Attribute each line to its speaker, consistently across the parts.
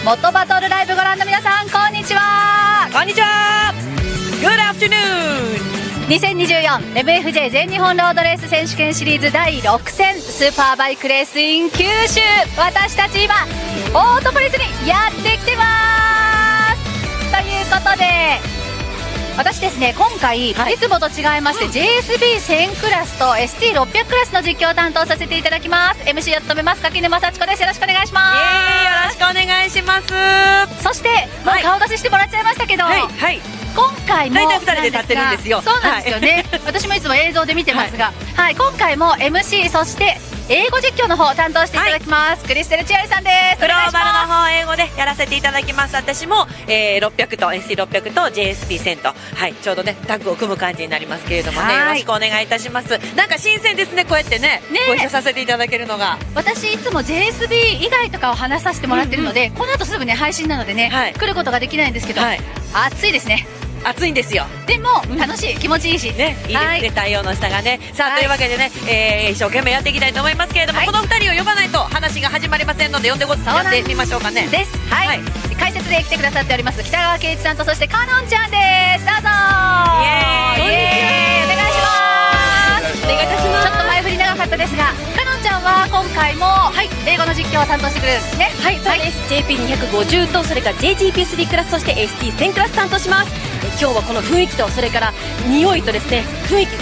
Speaker 1: 元バトルライブご覧の皆さん、こんにちは。
Speaker 2: こんにちは。 Good afternoon。
Speaker 1: 2024MFJ 全日本ロードレース選手権シリーズ第6戦スーパーバイクレース in 九州、私たち今オートポリスにやってきてますということで、私ですね、今回、いつもと違いまして、JSB1000 クラスと ST600 クラスの実況を担当させていただきます。 MC を務めます柿沼幸子です。よろしくお願いします。
Speaker 2: よろしくお願いします。
Speaker 1: そして、もう顔出ししてもらっちゃいましたけど、今回も
Speaker 2: 大体2人で立ってるんですよ。
Speaker 1: そうなんですよね、私もいつも映像で見てますが、今回も MC、 そして英語実況の方を担当していただきます、クリステル千春さんです。
Speaker 2: グローバルの方英語でやらせていただきます。私も、600と ST600 と JSB1000 と、ちょうどねタッグを組む感じになりますけれどもね、よろしくお願いいたします。なんか新鮮ですね、こうやってねご一緒させていただけるのが。
Speaker 1: 私いつも JSB 以外とかを話させてもらってるので、この後すぐね配信なのでね、来ることができないんですけど、暑いですね。
Speaker 2: 暑いんですよ。
Speaker 1: でも楽しい、気持ちいいし
Speaker 2: ね、いいですね、太陽の下がね。さあ、というわけでね、一生懸命やっていきたいと思いますけれども、この2人を呼ばないと話が始まりませんので、呼んでやってみましょうかね。
Speaker 1: です。解説で来てくださっております北川圭一さんと、そしてかのんちゃんです。どうぞ。イエーイ、お願いします。お願いいたします。ちょっと前振り長かったですが、かのんちゃんは今回も英語の実況を担当してくれるんですね。
Speaker 3: はい、そうです。 JP250 と、それから JGP3 クラス、そして ST1000 クラス担当します。今日はこの雰囲気と、それから匂いとですね、雰囲気、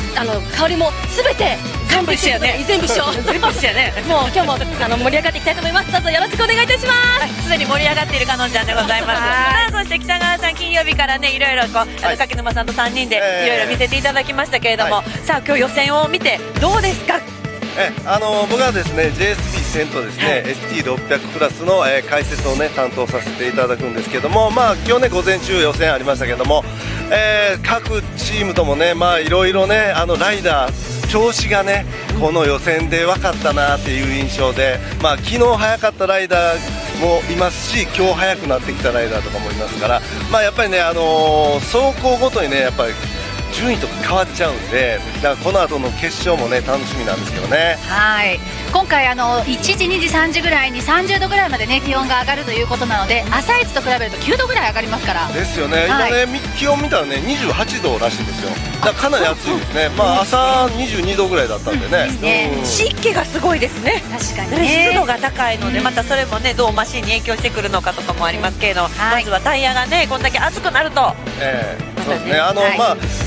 Speaker 3: 香りも全て
Speaker 2: 全部一緒やね。
Speaker 3: 全部一緒。
Speaker 2: 全部一緒やね。
Speaker 3: もう今日も盛り上がっていきたいと思います。どうぞよろしくお願いいたします。
Speaker 2: すでに盛り上がっているかのんちゃんでございます。さあ、そして北川さん、金曜日からね、いろいろこう柿沼さんと3人でいろいろ見せていただきましたけれども、さあ今日予選を見てどうですか。
Speaker 4: 僕はですね JSB1000 とですね、ST600 クラスの、解説をね担当させていただくんですけども、今日ね午前中予選ありましたけども、各チームともねいろいろねライダー調子がねこの予選で分かったなっていう印象で、昨日早かったライダーもいますし、今日早くなってきたライダーとかもいますから、やっぱりね走行ごとにねやっぱり順位とか変わっちゃうんで、だからこの後の決勝もね楽しみなんですけどね。
Speaker 1: 今回1時2時3時ぐらいに30度ぐらいまでね気温が上がるということなので、朝一と比べると9度ぐらい上がりますから。
Speaker 4: ですよね。今ね気温見たらね28度らしいんですよ。だからかなり暑いですね。朝22度ぐらいだったんでね。
Speaker 2: 湿気がすごいですね。
Speaker 1: 確かにね。
Speaker 2: 湿度が高いので、またそれもねどうマシンに影響してくるのかとかもありますけれど、まずはタイヤがねこんだけ暑くなると、
Speaker 4: そうですね。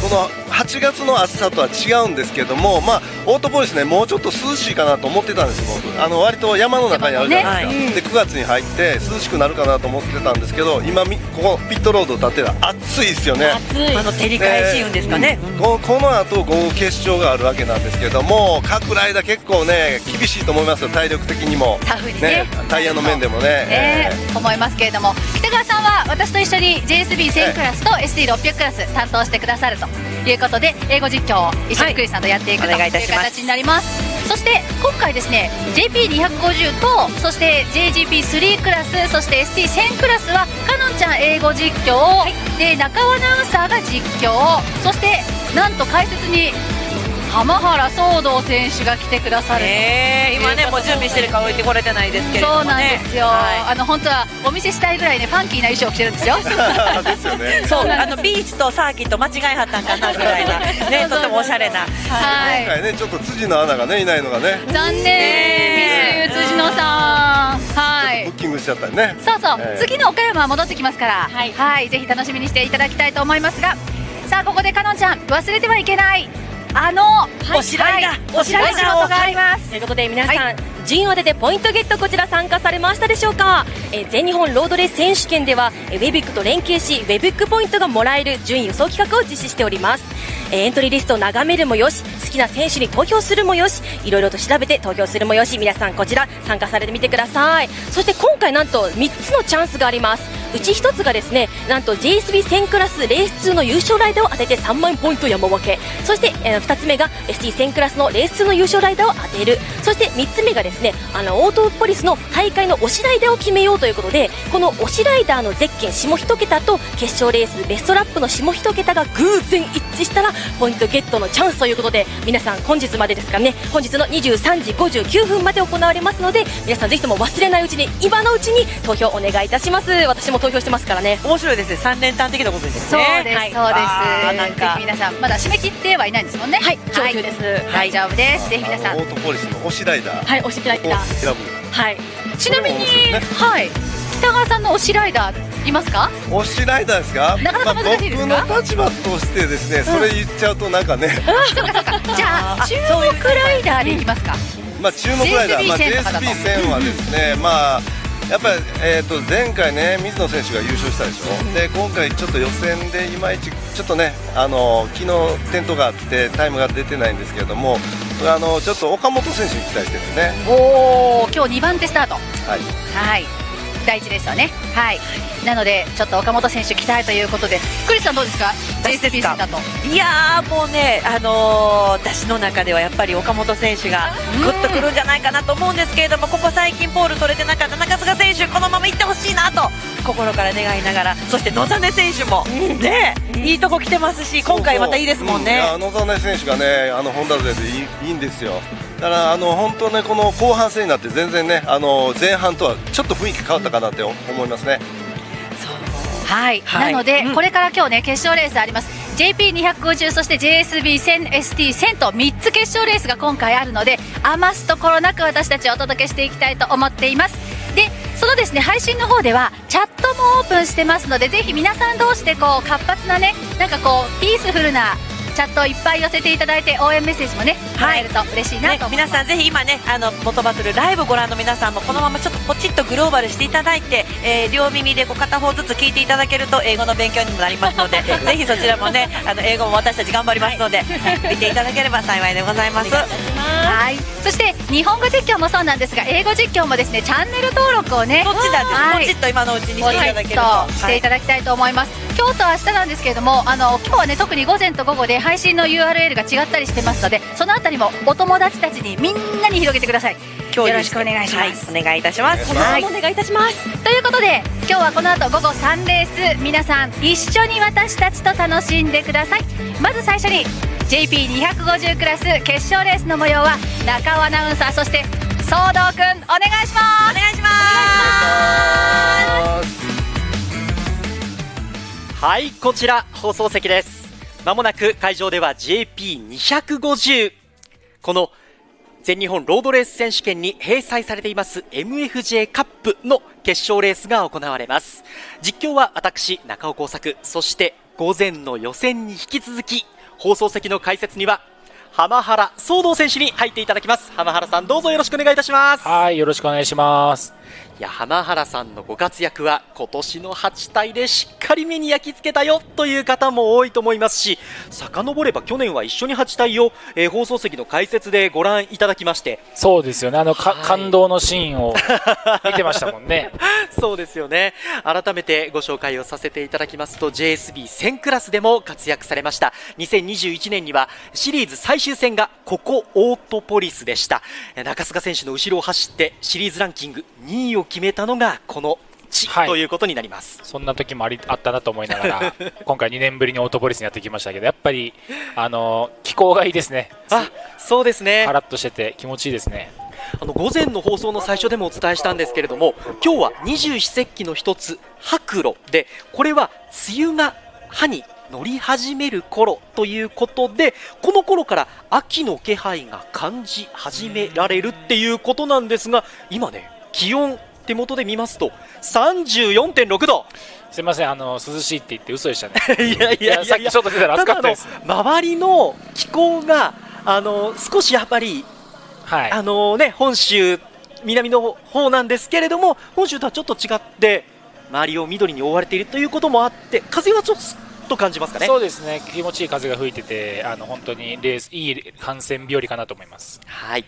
Speaker 4: この8月の暑さとは違うんですけども、オートポリスねもうちょっと涼しいかなと思ってたんですよ。僕割と山の中にあるじゃないですか。で9月に入って涼しくなるかなと思ってたんですけど、今ここピットロード立ってたら暑いですよね。
Speaker 2: 照り返し運ですかね。
Speaker 4: この後午後決勝があるわけなんですけども、各ライダー結構ね厳しいと思いますよ、体力的にも
Speaker 1: タフにね、
Speaker 4: タイヤの面でもね、
Speaker 1: 思いますけれども、北川さんは私と一緒に JSB1000 クラスと ST600 クラス担当してくださるということで、英語実況を一緒にクリスさんとやっていくという形になります。そして今回ですね JP250 と、そして JGP3 クラス、そして ST1000 クラスはかのんちゃん英語実況、で中尾アナウンサーが実況、そしてなんと解説に浜原騒動選手が来てくださる。
Speaker 2: 今ねもう準備してるから置いてこれてないですけれどもね。
Speaker 1: そうなんですよ。本当はお見せしたいぐらいねファンキーな衣装を着てるんですよ。
Speaker 4: ですよね。
Speaker 2: そうビーチとサーキット間違いはったんかなぐらいなね、とてもおしゃれな。
Speaker 4: 今回ねちょっと辻のアナがねいないのがね
Speaker 1: 残念。ミス辻野さん、
Speaker 4: ブッキングしちゃったね。
Speaker 1: 次の岡山は戻ってきますから、ぜひ楽しみにしていただきたいと思いますが、さあここでかのんちゃん忘れてはいけない
Speaker 2: お知らせ
Speaker 1: があります。
Speaker 3: ということで皆さん、順位を当ててポイントゲット、こちら参加されましたでしょうか。全日本ロードレース選手権ではウェビックと連携し、ウェビックポイントがもらえる順位予想企画を実施しております。エントリーリストを眺めるもよし、好きな選手に投票するもよし、いろいろと調べて投票するもよし、皆さんこちら参加されてみてください。そして今回なんと3つのチャンスがあります。うち1つがですね、なんと JSB1000 クラスレース2の優勝ライダーを当てて3万ポイント山分け、そして、2つ目が ST1000 クラスのレース2の優勝ライダーを当てる、そして3つ目がですね、オートポリスの大会の推しライダーを決めようということで、この推しライダーのゼッケン下1桁と決勝レースベストラップの下1桁が偶然一致したらポイントゲットのチャンスということで、皆さん本日までですかね、本日の23時59分まで行われますので、皆さんぜひとも忘れないうちに今のうちに投票お願いいたします。私も投票してますからね。
Speaker 2: 面白いですね。3連単的なことです
Speaker 1: そう
Speaker 2: ね。
Speaker 1: です、そうです。なんかぜひ皆さんまだ締め切ってはいないんですもんね。はい、
Speaker 3: 上級です。
Speaker 1: 大丈夫です。ぜひ皆さん
Speaker 4: オートポリスの推しライダー、
Speaker 3: はい、推しライダー
Speaker 4: 選ぶ。
Speaker 3: はい。
Speaker 1: ちなみに、はい、北川さんの推しライダーいますか？
Speaker 4: 推しライダーですか？
Speaker 1: なかなか難しいですか？
Speaker 4: 僕の立場としてですね、それ言っちゃうとなんかね、
Speaker 1: じゃあ注目ライダーでいきますか？
Speaker 4: まあ注目ライダー、JSB1000 はですね、まあやっぱり前回ね水野選手が優勝したでしょ。で今回ちょっと予選でいまいちちょっとね昨日転倒があってタイムが出てないんですけれども、ちょっと岡本選手に期待してですね。
Speaker 1: おお、今日2番手スタート。
Speaker 4: はい。
Speaker 1: はい。第一レースはね。はい。なのでちょっと岡本選手期待ということで、クリスさんどうですか？ JSB 戦だと。
Speaker 2: いやーもうね、私の中ではやっぱり岡本選手がグッとくるんじゃないかなと思うんですけれども、ここ最近ポール取れてなかった中塚選手、このままいってほしいなと心から願いながら、そして野実選手もね、いいとこ来てますし、今回またいいですもんね。
Speaker 4: 野実選手がねホンダ勢でいいんですよ。だから本当ねこの後半戦になって全然ね前半とはちょっと雰囲気変わったかなって思いますね。
Speaker 1: はい、なので、これから今日ね決勝レースあります。 JP250 そして JSB1000 ST1000 と3つ決勝レースが今回あるので、余すところなく私たちお届けしていきたいと思っています。でそのですね配信の方ではチャットもオープンしてますので、ぜひ皆さん同士でこう活発なね、なんかこうピースフルなチャットをいっぱい寄せていただいて、応援メッセージもねもらえると嬉しいなと思います。
Speaker 2: 皆さんぜひ今ね元バトルライブご覧の皆さんもこのままちょっとポチッとグローバルしていただいて、両耳でこう片方ずつ聞いていただけると英語の勉強にもなりますのでぜひそちらもね英語も私たち頑張りますので、見ていただければ幸いでございます。
Speaker 1: はい、そして日本語実況もそうなんですが、英語実況もですねチャンネル登録をね
Speaker 2: そっちなんです、ポチッと今のうちにしていただけると
Speaker 1: していただきたいと思います。今日と明日なんですけれども、今日はね特に午前と午後で配信の URL が違ったりしてますので、そのあたりもお友達たちにみんなに広げてください。よろしくお願いします。
Speaker 2: お願いいたします。
Speaker 1: はい、
Speaker 3: お願いいたします。
Speaker 1: ということで今日はこの後午後3レース、皆さん一緒に私たちと楽しんでください。まず最初に JP250 クラス決勝レースの模様は中尾アナウンサー、そして騒動くんお願いします。
Speaker 2: お願いします。
Speaker 5: はい、こちら放送席です。まもなく会場では JP250 この全日本ロードレース選手権に併載されています MFJ カップの決勝レースが行われます。実況は私中尾耕作、そして午前の予選に引き続き放送席の解説には浜原騒動選手に入っていただきます。浜原さんどうぞよろしくお願いいたします。
Speaker 6: はい、よろしくお願いします。
Speaker 5: いや、浜原さんのご活躍は今年の8体でしっかり目に焼き付けたよという方も多いと思いますし、遡れば去年は一緒に8体を、放送席の解説でご覧いただきまして、
Speaker 6: そうですよね、感動のシーンを見てましたもんね
Speaker 5: そうですよね。改めてご紹介をさせていただきますと JSB1000 クラスでも活躍されました。2021年にはシリーズ最終戦がここオートポリスでした。中須賀選手の後ろを走ってシリーズランキング2位を決めたのがこの地、はい、ということになります。
Speaker 6: そんな時もあったなと思いながら今回2年ぶりにオートポリスにやってきましたけど、やっぱり気候がいいですね。
Speaker 5: そうですね、
Speaker 6: カラッとしてて気持ちいいですね。
Speaker 5: 午前の放送の最初でもお伝えしたんですけれども、今日は二十四節気の一つ白露で、これは梅雨が葉に乗り始める頃ということで、この頃から秋の気配が感じ始められるっていうことなんですが、今ね気温手元で見ますと 34.6 度。
Speaker 6: すみません、涼しいって言って嘘でしたね
Speaker 5: いや
Speaker 6: さっきちょっと出たら暑かったです、ね、
Speaker 5: 周りの気候が少しやっぱり、はい、本州南の方なんですけれども、本州とはちょっと違って周りを緑に覆われているということもあって、風はちょっと感じますかね。
Speaker 6: そうですね、気持ちいい風が吹いてて本当にいい観戦日和かなと思います。
Speaker 5: はい、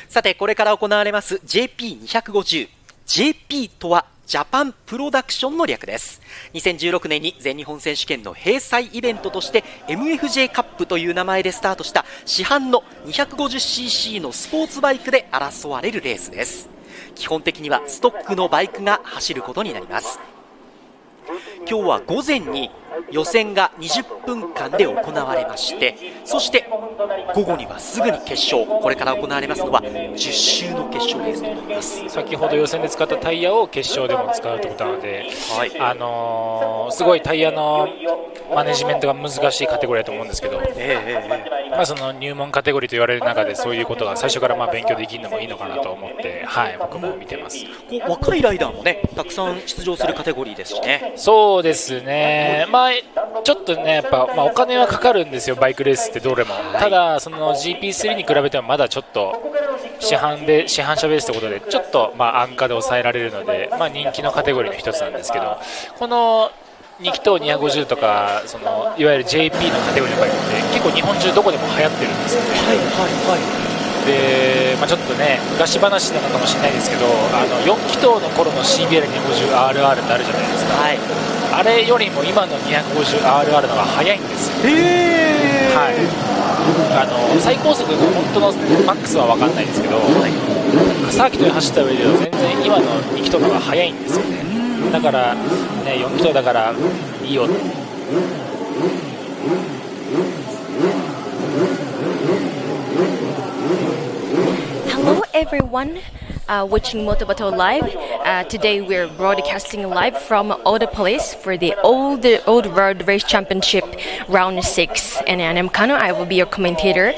Speaker 5: さてこれから行われます JP250、 JP とはジャパンプロダクションの略です。2016年に全日本選手権の閉催イベントとして MFJ カップという名前でスタートした市販の 250cc のスポーツバイクで争われるレースです。基本的にはストックのバイクが走ることになります。今日は午前に予選が20分間で行われまして、そして午後にはすぐに決勝、これから行われますのは10周の決勝レースとなります。
Speaker 6: 先ほど予選で使ったタイヤを決勝でも使うということなので、すごいタイヤのマネジメントが難しいカテゴリーだと思うんですけど、その入門カテゴリーと言われる中でそういうことが最初から勉強できるのもいいのかなと思って、僕も見てます。
Speaker 5: 若いライダーもね、たくさん出場するカテゴリーですしね。
Speaker 6: そうですね、ちょっとね、やっぱ、お金はかかるんですよ、バイクレースってどれも。ただ、その GP3 に比べてもまだちょっと市販車ベースということで、ちょっと安価で抑えられるので、人気のカテゴリーの一つなんですけど、この2気筒250とか、いわゆる JP のカテゴリーのバイクって結構日本中どこでも流行ってるんですよね。で、ちょっとね、昔話なのかもしれないですけど、4気筒の頃の CBR250RR ってあるじゃないですか、あれよりも今の 250RR の方が速いんですよ。最高速の本当のマックスは分かんないですけど、サーキットで走った上では全然今の2気筒の方が速いんですよね。だから、4気筒だからいいよ。
Speaker 3: Hello everyone watching Moto Battle Live. Today we're broadcasting live from Autopolis for the Old World Race Championship Round 6. And I'm Kano. I will be your commentator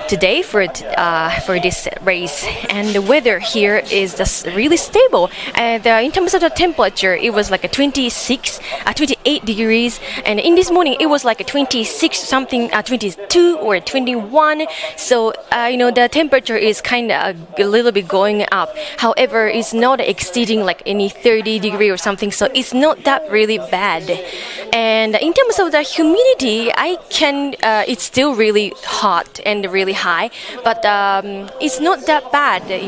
Speaker 3: today for this race. And the weather here is just really stable. In terms of the temperature, it was like a 28 degrees. And in this morning, it was like a 26 something, 22 or 21. So, the temperature is kind of a little bit going up. However, it's not exceeding like any 30 degree or something, so it's not that really bad. And in terms of the humidity, it's still really hot and really high, but it's not that bad, it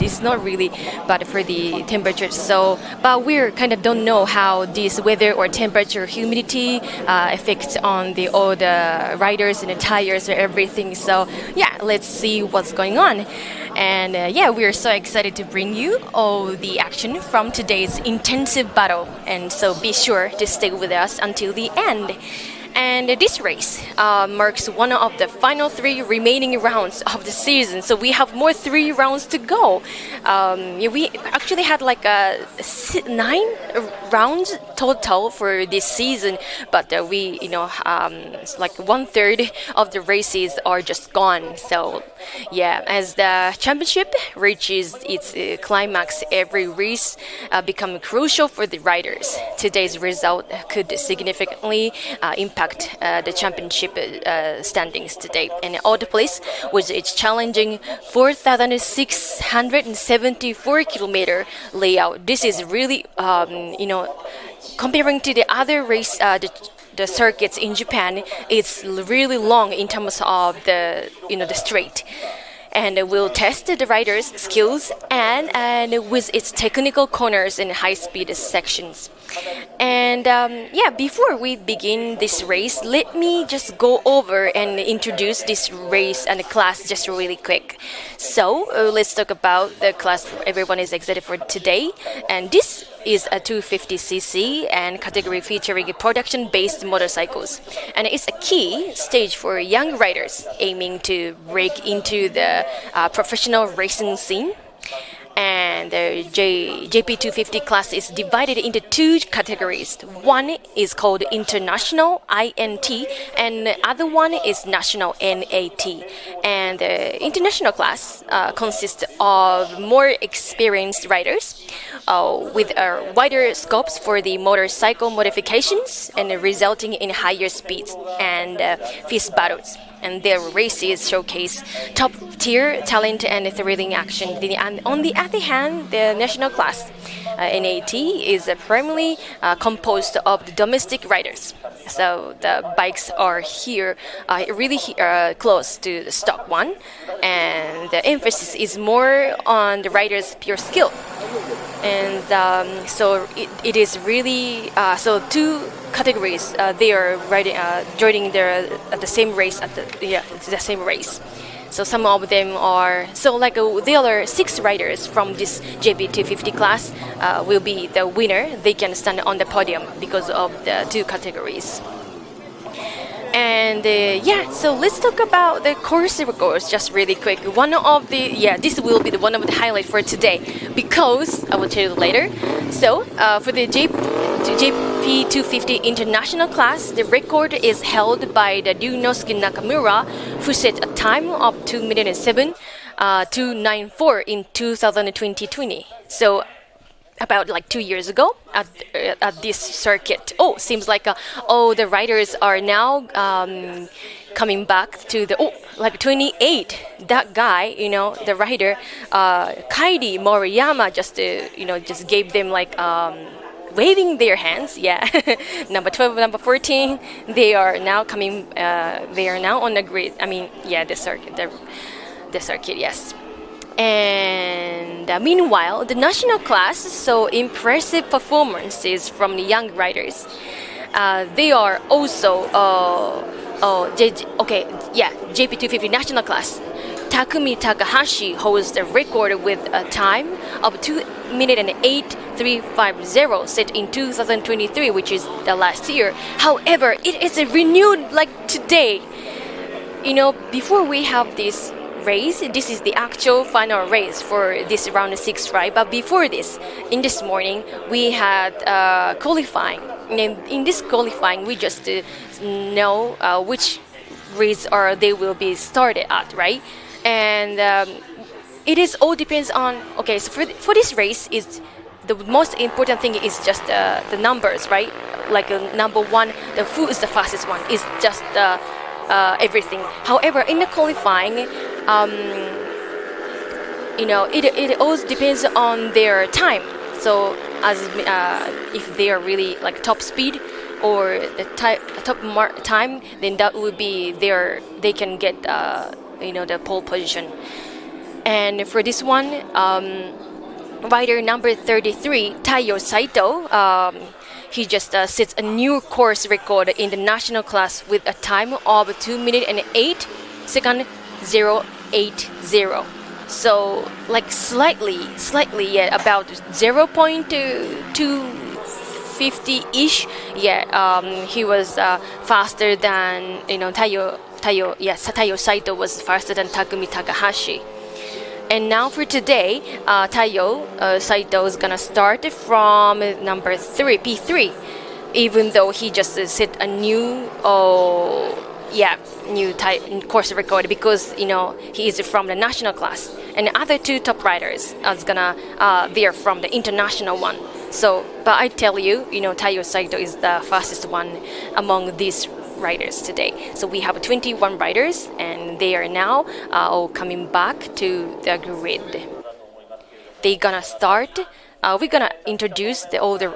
Speaker 3: is not really bad for the temperature. So, but we kind of don't know how this weather or temperature, humidity affects on all the riders and the tires and everything. So, let's see what's going on. And we are so excited to bring you all the action from today's intensive battle. And so be sure to stay with us until the end. And this race marks one of the final 3 remaining rounds of the season. So we have more 3 rounds to go. We actually had like 9 rounds total for this season, but like 1/3 of the races are just gone. So as the championship reaches its climax, every race becomes crucial for the riders. Today's result could significantly impact the championship standings today. And Autopolis, with its challenging 4,674 kilometer layout, this is really, comparing to the other race, the circuits in Japan, it's really long in terms of the straight. And we'll test the riders' skills and with its technical corners and high-speed sections. And before we begin this race, let me just go over and introduce this race and the class just really quick. So let's talk about the class everyone is excited for today. And this is a 250cc and category featuring production-based motorcycles. And it's a key stage for young riders aiming to break into the professional racing scene. And the JP250 class is divided into 2 categories. One is called International, INT, and the other one is National, NAT. And the International class consists of more experienced riders with wider scopes for the motorcycle modifications and resulting in higher speeds and fist battles. And their races showcase top-tier talent and thrilling action. And on the other hand, the national class, NAT, is primarily composed of the domestic riders. So the bikes are here really close to the stock one, and the emphasis is more on the rider's pure skill. and so it is really so two categories they are riding joining the same race it's the same race. So some of them are the other 6 riders from this JP250 class will be the winner. They can stand on the podium because of the 2 categories. And so let's talk about the course records just really quick. This will be one of the highlights for today because I will tell you later. So for the JP250 international class, the record is held by the Ryunosuke Nakamura, who set a time of 2 minutes 7 294 in 2020. So about 2 years ago at this circuit. Seems like the riders are now coming back to the 28. That guy, the rider, Kairi Moriyama, just gave them waving their hands. Yeah, number 12, number 14. They are now coming. They are now on the grid. The circuit. The circuit. Yes. And meanwhile, the national class saw impressive performances from the young riders. They are also JP250 national class. Takumi Takahashi holds the record with a time of 2 minutes and 8.350 set in 2023, which is the last year. However, it is renewed today. Before we have this race, this is the actual final race for this round 6, right? But before this, in this morning, we had qualifying. And in this qualifying, we just know which race they will be started at, right? And it is all depends on. Okay, so for this race, is the most important thing is just the numbers, right? Number 1, who is the fastest one is just everything. However, in the qualifying, it all depends on their time. So as if they are really top speed or the top time, then that would be they can get the pole position. And for this one, rider number 33, Taiyo Saito, he just sets a new course record in the national class with a time of 2 minutes and 8 seconds 080. So slightly, about 0.250-ish. He was faster than Taiyo Saito was faster than Takumi Takahashi. And now for today, Taiyo Saito is gonna start from number 3, P3, even though he just set a new course record because he is from the national class, and the other 2 top riders they are from the international one. So, but I tell you, Taiyo Saito is the fastest one among these riders today. So we have 21 riders, and they are now all coming back to the grid. They gonna start. We're gonna introduce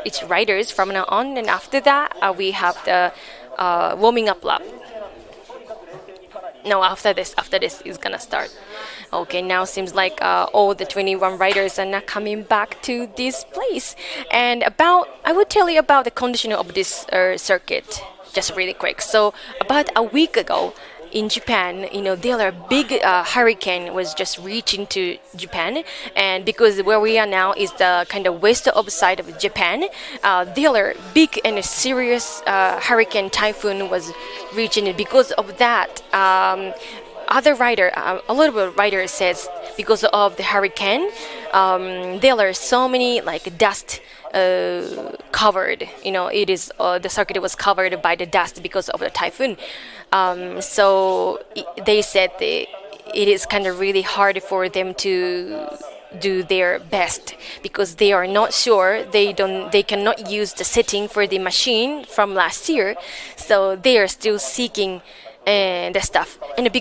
Speaker 3: each riders from now on, and after that, we have the warming up lap. No, after this is gonna start. Okay, now seems like all the 21 riders are not coming back to this place. And I will tell you about the condition of this circuit just really quick. So about a week ago in Japan, there are big hurricane was just reaching to Japan, and because where we are now is the kind of west of side of Japan, there are big and serious hurricane typhoon was reaching. Because of that, a little bit of rider says because of the hurricane, there are so many dust covered. It is the circuit was covered by the dust because of the typhoon. So they said it is kind of really hard for them to do their best because they are not sure. They cannot use the setting for the machine from last year, so they are still seeking the stuff. And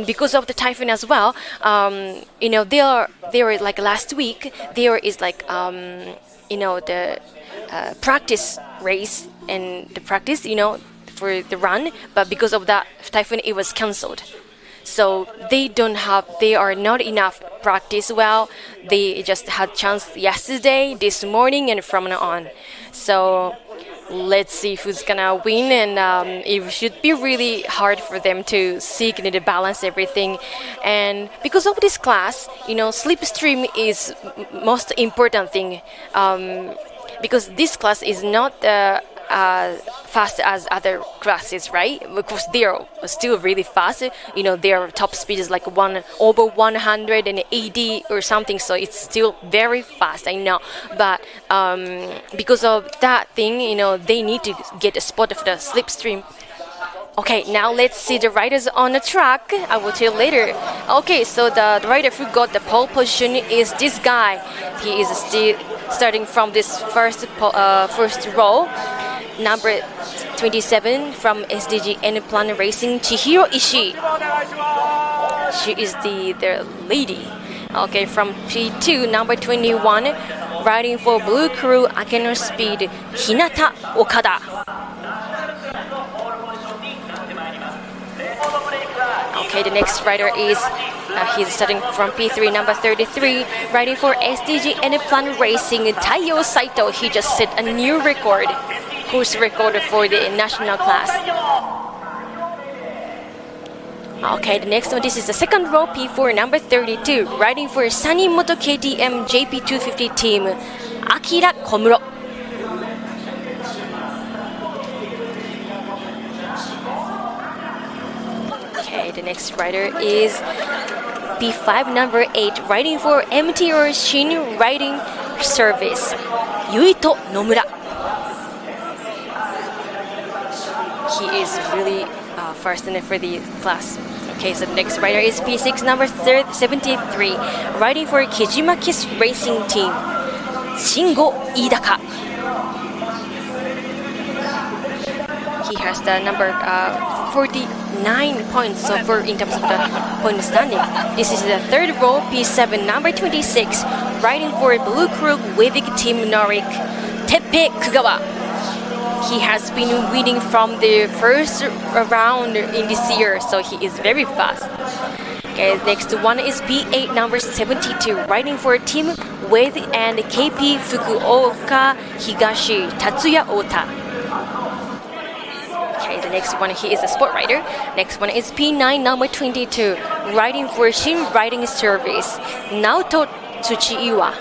Speaker 3: because of the typhoon as well, there last week there is the practice race and the practice for the run, but because of that typhoon it was cancelled. so they are not enough practice well. They just had chance yesterday, this morning, and from now on. So let's see who's gonna win, and it should be really hard for them to seek and to balance everything. And because of this class, slipstream is most important thing, because this class is not fast as other classes, right? Because they are still really fast. Their top speed is like over 180 or something, so it's still very fast, I know. But because of that thing, they need to get a spot of the slipstream. Okay, now let's see the riders on the track. I will tell you later. Okay, so the rider who got the pole position is this guy. He is still starting from this first row. Number 27 from SDG N-Plan Racing, Chihiro Ishii. She is the lady. Okay, from P2, number 21, riding for Blue Crew, Akeno Speed, Hinata Okada. Okay, the next rider is, he's starting from P3, number 33, riding for SDG N-Plan Racing, Taiyo Saito. He just set a new record, course record for the national class. Okay, the next one, this is the second row, P4, number 32, riding for Sanimoto KTM JP250 team, Akira Komuro. Okay, the next rider is P5, number 8, riding for MTR Shin Riding Service, Yuito Nomura. He is really fast enough for the class. Okay, so the next rider is P6, number 73, riding for Kijima Kiss Racing Team, Shingo Idaka. He has the number 49 points over in terms of the point standing. This is the third row, P7, number 26, riding for Blue Crew Wavik Team Norik, Teppei Kugawa. He has been winning from the first round in this year, so he is very fast. Okay, next one is P8, number 72, riding for Team Wave and KP Fukuoka Higashi, Tatsuya Ota. Okay, the next one, he is a sport rider. Next one is P9, number 22, riding for Shin Riding Service, Naoto Tsuchiiwa.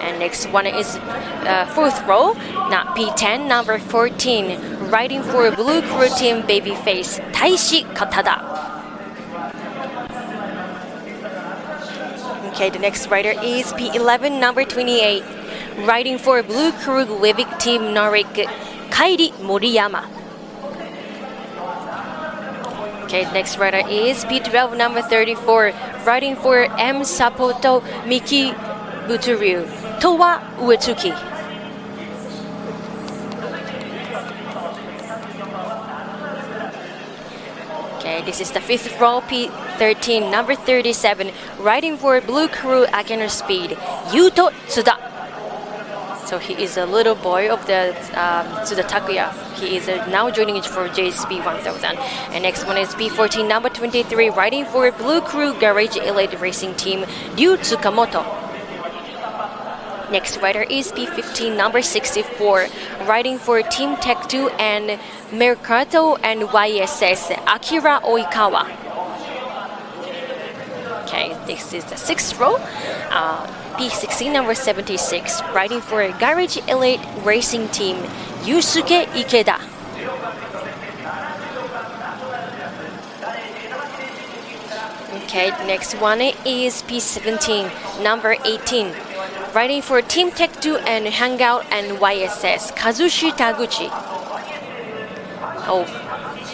Speaker 3: And next one is fourth row, not P10, number 14, riding for Blue Crew Team Babyface, Taishi Katada. Okay, the next rider is P11, number 28, riding for Blue Crew Wavik Team Norik, Kairi Moriyama. Okay, the next rider is P12, number 34, riding for M Sapoto Miki Buturyu, Towa Uetsuki. Okay, this is the fifth row, P13, number 37, riding for Blue Crew Akeno Speed, Yuto Tsuda. So he is a little boy of the Tsuda Takuya. He is now joining for JSP 1000. And next one is P14, number 23, riding for Blue Crew Garage Elite Racing Team, Ryu Tsukamoto. Next rider is P15, number 64, riding for Team Tech 2 and Mercato and YSS, Akira Oikawa. Okay, this is the sixth row. P16, number 76, riding for Garage Elite Racing Team, Yusuke Ikeda. Okay, next one is P17, number 18, riding for Team Tech 2 and Hangout and YSS, Kazushi Taguchi. Oh,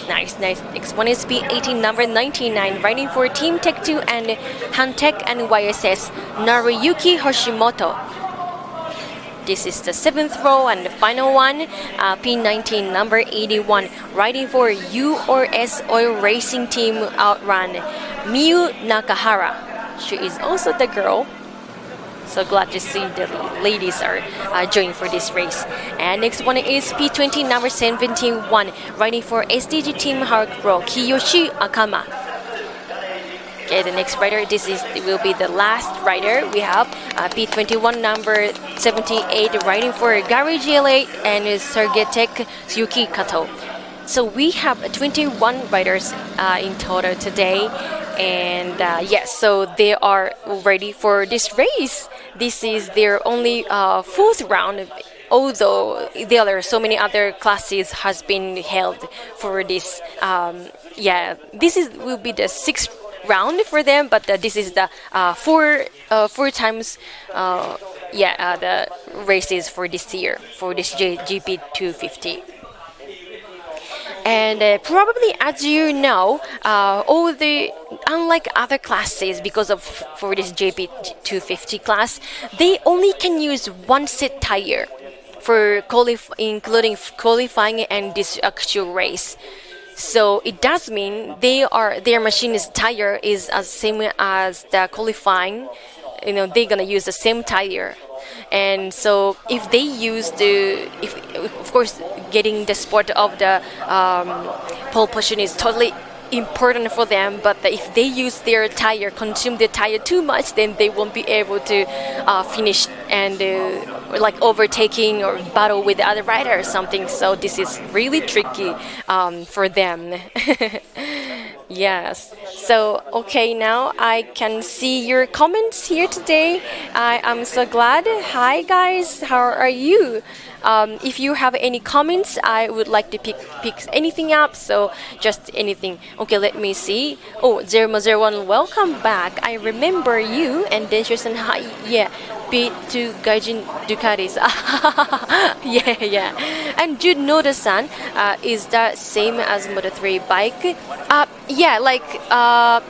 Speaker 3: nice. Next one is P18, number 99, riding for Team Tech 2 and Hantech and YSS, Naruyuki Hoshimoto. This is the seventh row and the final one, P19, number 81, riding for URS Oil Racing Team Outrun, Miyu Nakahara. She is also the girl. So glad to see the ladies are joining for this race. And next one is P20, number 71, riding for SDG Team Harkro, Kiyoshi Akama. Okay, the next rider, will be the last rider. We have P21 number 78 riding for Gary GL8 and Sergetek Yuki Kato. So we have 21 riders in total today, and yes, so they are ready for this race. This is their only fourth round, although there are so many other classes has been held for this. Yeah, will be the sixth round for them, but this is the four times the races for this year for this GP 250. And probably, as you know, unlike other classes, because of for this JP 250 class, they only can use one set tire for including qualifying and this actual race. So it does mean their machine's tire is as same as the qualifying. You know, they're gonna use the same tire. And so if they use of course, getting the spot of the pole position is totally important for them, but if they use their tire, consume the tire too much, then they won't be able to finish and like overtaking or battle with the other rider or something. So this is really tricky for them. Yes. So, okay, now I can see your comments here today. I am so glad. Hi, guys. How are you? If you have any comments, I would like to pick anything up. So, just anything. Okay, let me see. Oh, 001, welcome back. I remember you. And then she's saying, hi. Yeah. B2 Gaijin Ducatis. Yeah. And Jude Noda-san, is that same as Moto 3 bike? Yeah, like I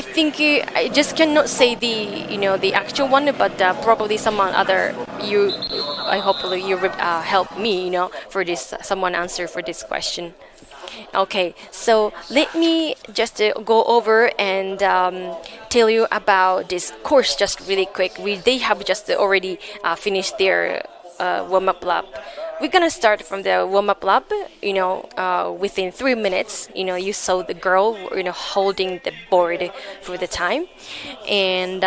Speaker 3: think I just cannot say the actual one, but probably someone other. I hopefully you would help me, for this someone answer for this question. Okay, so let me just go over and tell you about this course just really quick. They have just already finished their warm-up lap. We're gonna start from the warm-up lap, within 3 minutes. You saw the girl, holding the board for the time. And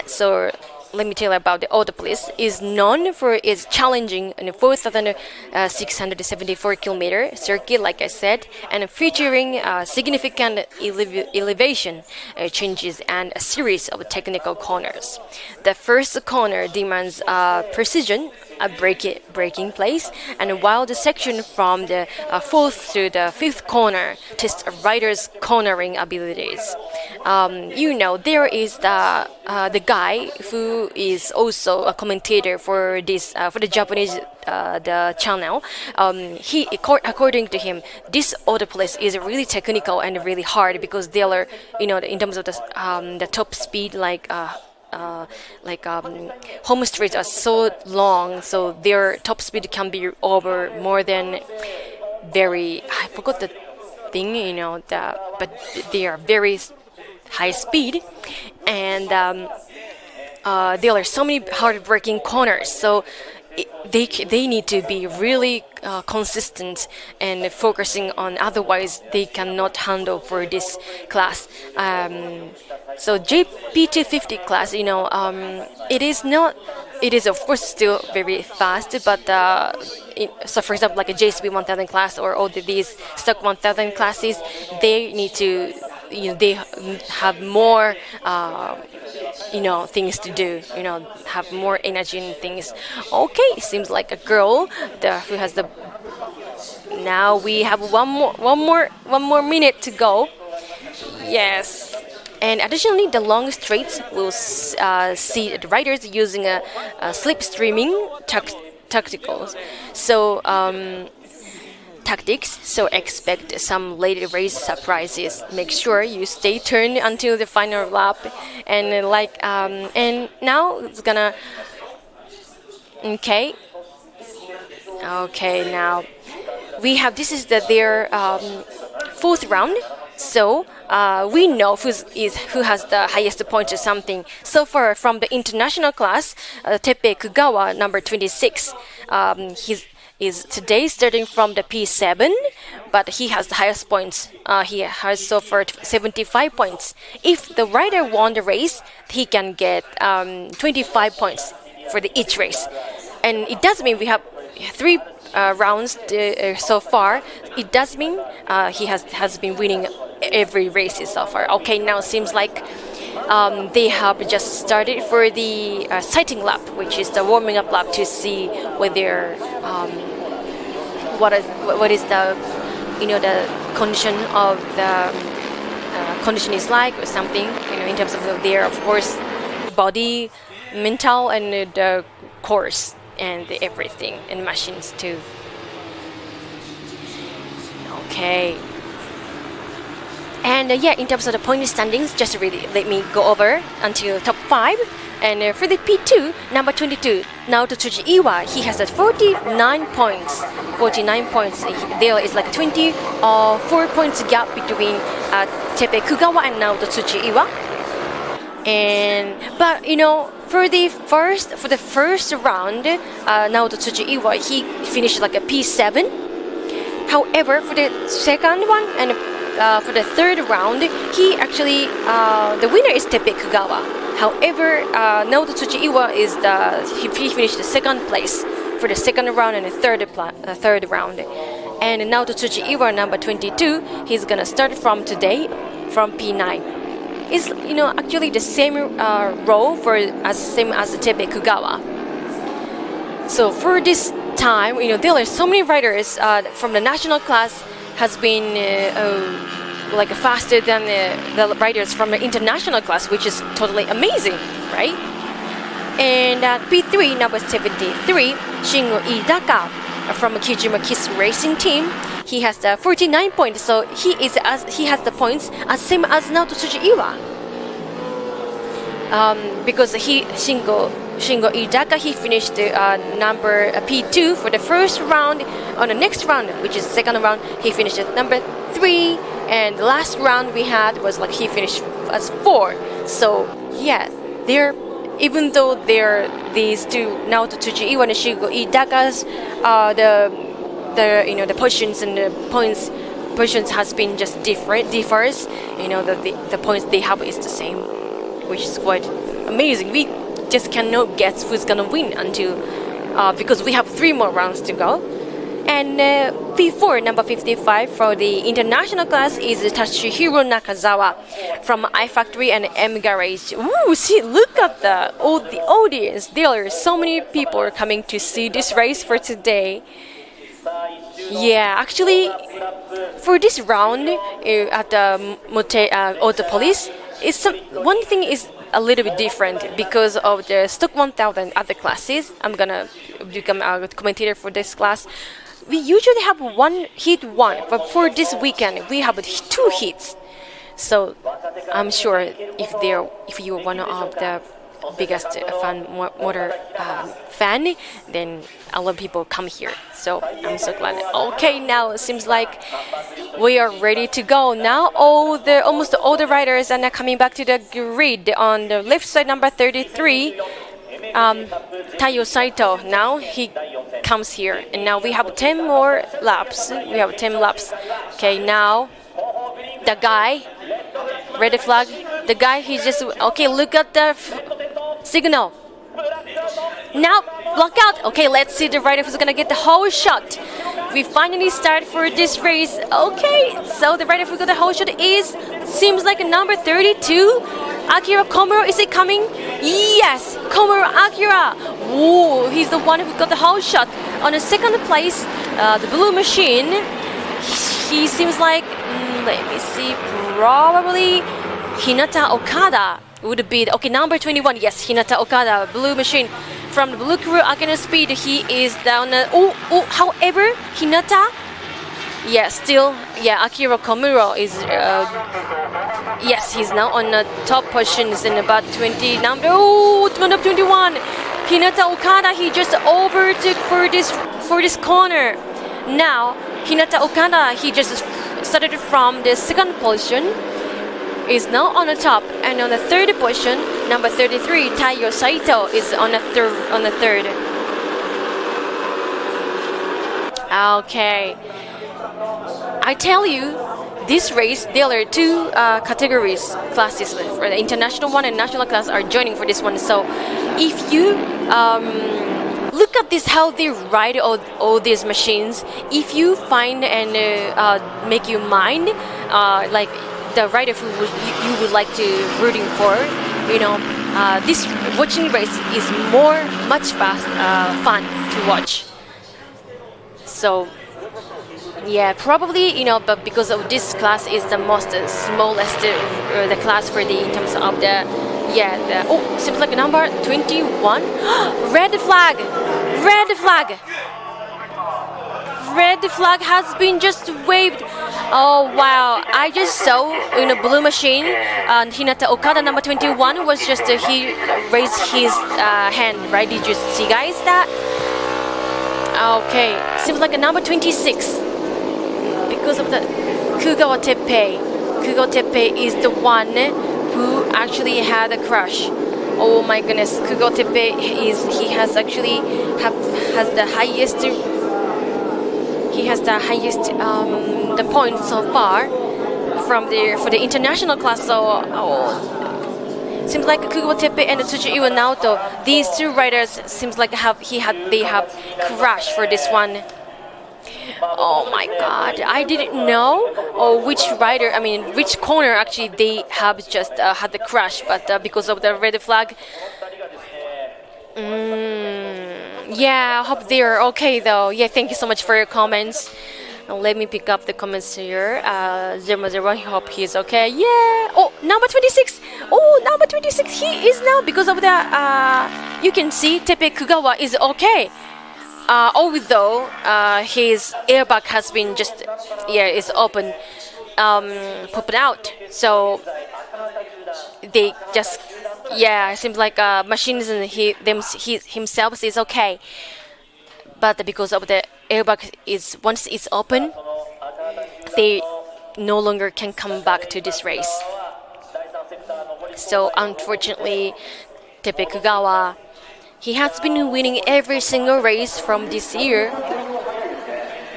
Speaker 3: so let me tell you about the Autopolis. Is known for its challenging 4,674 kilometer circuit, like I said, and featuring significant elevation changes and a series of technical corners. The first corner demands precision, a braking place, and while the section from the fourth to the fifth corner tests a rider's cornering abilities. There is the guy who is also a commentator for this for the Japanese the channel. According to him, this Autopolis is really technical and really hard because they are, in terms of the top speed, home streets are so long, so their top speed can be over more than I forgot the thing, but they are very high speed, and there are so many hard braking corners, so they need to be really consistent and focusing on, otherwise they cannot handle for this class. So JP250 class, it is of course still very fast, but so for example, like a JSB 1000 class or all these stock 1000 classes, they need to, they have more things to do, have more energy and things. Okay, seems like a girl who has the. Now we have one more minute to go. Yes. And additionally, the long straights will see the riders using a slipstreaming tactics. So expect some late race surprises. Make sure you stay tuned until the final lap. And and now it's gonna. Okay. Now we have their fourth round. So we know who has the highest points or something. So far from the international class, Teppei Kugawa, number 26, is today starting from the P7, but he has the highest points. He has so far 75 points. If the rider won the race, he can get 25 points for each race. And it does mean we have 3 rounds so far. It does mean he has been winning every race so far. Okay, now it seems like they have just started for the sighting lap, which is the warming up lap, to see whether what is the the condition of the condition is like, or something, in terms of their, of course, body, mental, and the course and everything, and machines too. Okay. And yeah, in terms of the point standings, just really let me go over until top 5. And for the P2, number 22, Naoto Tsujiiwa, he has 49 points. 49 points. There is like 24 points gap between Tepe Kugawa and Naoto Tsujiiwa. But for the first round, Naoto Tsujiiwa, he finished like a P7. However, for the second one and for the third round, he actually the winner is Tepe Kugawa. However, Naoto Tsujiiwa he finished the second place for the second round and the third round. And Naoto Tsujiiwa, number 22, he's gonna start from today from P9. It's actually the same role same as Tepe Kugawa. So for this time, there are so many riders from the national class has been like faster than the riders from the international class, which is totally amazing, right? And at P3, number 73, Shingo Idaka from Kijima Kiss Racing Team, he has 49 points, so he has the points as same as Naoto Tsujiiwa. Because Shingo Idaka, he finished number P2 for the first round. On the next round, which is the second round, he finished at number 3, and the last round we had was like he finished as 4. So yeah, even though these two, Naoto Tsujiiwa and Shingo Idaka's the positions and the positions has been just differs. The points they have is the same, which is quite amazing. We just cannot guess who's gonna win until because we have 3 more rounds to go. And P4, number 55 for the international class is Tashihiro Nakazawa from iFactory and M Garage. Ooh, see, look at the audience. There are so many people coming to see this race for today. Yeah, actually, for this round at the Autopolis, one thing is a little bit different because of the stock 1000 other classes. I'm gonna become a commentator for this class. We usually have one, but for this weekend we have 2 hits. So I'm sure if you're one of the biggest motor fan, then a lot of people come here. So I'm so glad. Okay, now it seems like we are ready to go. Now almost all the riders are now coming back to the grid. On the left side, number 33, Taiyo Saito. Now he comes here, and now we have 10 more laps. Okay, now the guy, red flag. The guy, he just okay. Look at the signal. Now block out. Okay, let's see the rider who's gonna get the whole shot. We finally start for this race. Okay, so the rider who got the whole shot seems like number 32. Akira Komuro, is it coming? Yes, Komuro Akira. Ooh, he's the one who got the whole shot. On the second place, the blue machine. He seems like, let me see, probably Hinata Okada would be number 21. Yes, Hinata Okada, blue machine from the blue crew. Akira Speed, he is down. However, Hinata, Akira Komuro is he's now on the top positions in about 20 number 21. Hinata Okada, he just overtook for this corner. Now Hinata Okada, he just started from the second position, is now on the top, and on the third position, number 33, Taiyo Saito is on the third. Okay. I tell you, this race, there are two categories, classes for the international one and national class are joining for this one. So if you look at this, how they ride all these machines, if you find and make you mind, like the rider who you would like to rooting for, this watching race is much fun to watch. So yeah, probably but because of this class is the most smallest the class for the in terms of the seems like number 21. Red flag has been just waved. Oh wow, I just saw in a blue machine Hinata Okada number 21 was just he raised his hand, right? Did you see guys that? Okay, seems like a number 26 because of the Kugawa Teppei. Kugawa Teppei is the one who actually had a crash. Oh my goodness, Kugawa Teppei has actually has the highest the points so far for the international class. So seems like Kugawa Teppei and Tsuchiiwa Naoto, these two riders seems like they have crashed for this one. Oh my god, I didn't know which corner actually they have just had the crash, but because of the red flag. Yeah, I hope they're okay though. Yeah, thank you so much for your comments. Let me pick up the comments here. 00, I hope he's okay. Yeah. Oh, number 26. Oh, number 26. He is now because of the. You can see Teppei Kugawa is okay. Although his airbag has been is open, popped out. So they just it seems like machines and he himself is okay. But because of the airbag once it's open, they no longer can come back to this race. So unfortunately, Teppei Kugawa, he has been winning every single race from this year.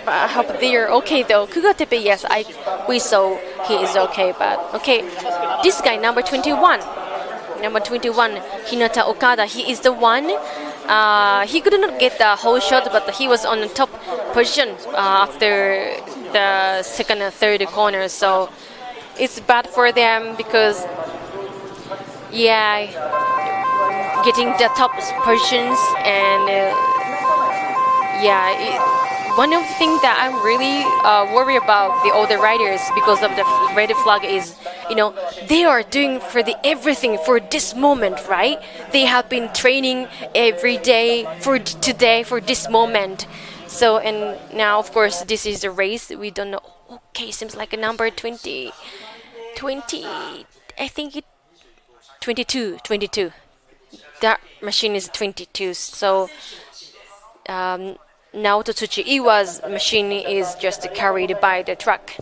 Speaker 3: But I hope they are okay though. Kugawa Teppei, yes, we saw he is okay. But okay, this guy number 21, Hinata Okada, he is the one. He could not get the whole shot, but he was on the top position after the second and third corner. So it's bad for them because getting the top positions and one of the things that I'm really worried about the other riders because of the red flag is, they are doing everything for this moment, right? They have been training every day for today, for this moment. So, and now, of course, this is a race. We don't know. Okay, seems like a number 20, I think 22. That machine is 22. So, Naoto Tsuchiiwa's machine is just carried by the truck,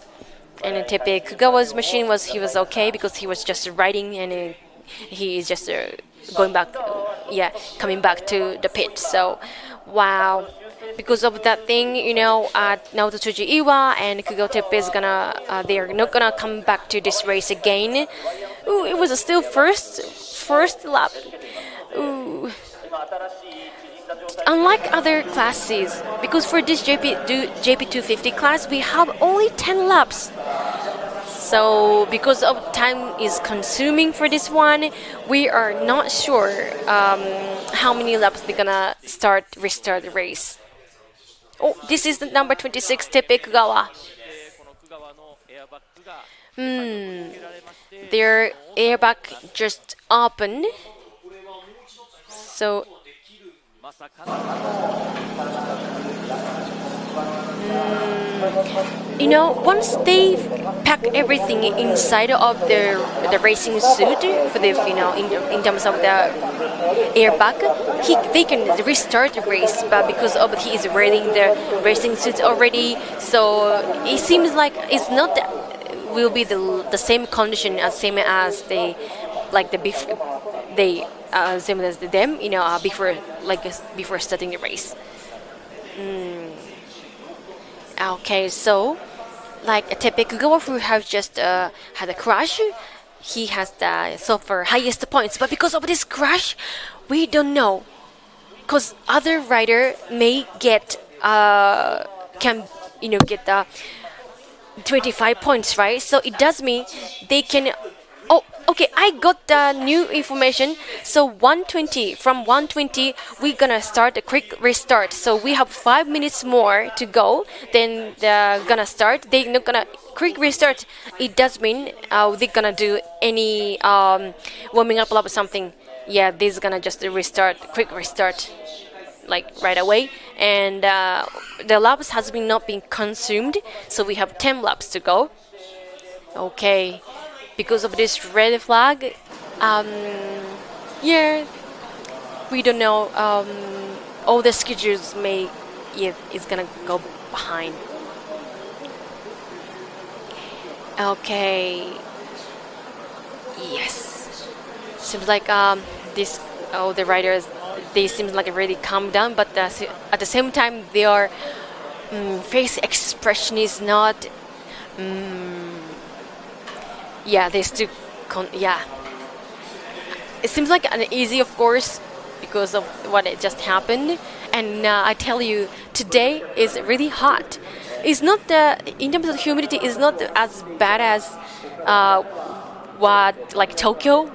Speaker 3: and Teppei Kugawa's machine was okay because he was just riding and he is just coming back to the pit. So wow, because of that thing, Naoto Tsuchiiwa and Kugawa Teppei is they are not gonna come back to this race again. Ooh, it was still first lap. Ooh. Unlike other classes, because for this JP250 class, we have only 10 laps. So because of time is consuming for this one, we are not sure how many laps they're gonna restart the race. Oh, this is the number 26, Teppei Kugawa. Their airbag just opened. So once they pack everything inside of the racing suit for the in terms of the airbag, they can restart the race. But because of he is wearing the racing suit already, so it seems like it's not will be the same condition as same as same as them, before starting the race. Okay, so like a typical girl who has just had a crush, he has the so far highest points. But because of this crush, we don't know. Because other rider may get can get 25 points, right? So it does mean they can. Oh, okay. I got the new information. So 120 from 120, we're gonna start a quick restart. So we have 5 minutes more to go. Then they're gonna start. They're not gonna quick restart. It does mean they're gonna do any warming up lap or something. Yeah, this is gonna just restart, quick restart, like right away. And the laps has been not been consumed, so we have 10 laps to go. Okay, because of this red flag, yeah, we don't know. All the schedules is gonna go behind. Okay. Yes. Seems like the riders, they seem like really calm down, but at the same time their face expression is not. Yeah, they still. Yeah. It seems like uneasy, of course, because of what it just happened. And I tell you, today is really hot. It's not in terms of humidity, it's not as bad as what like Tokyo,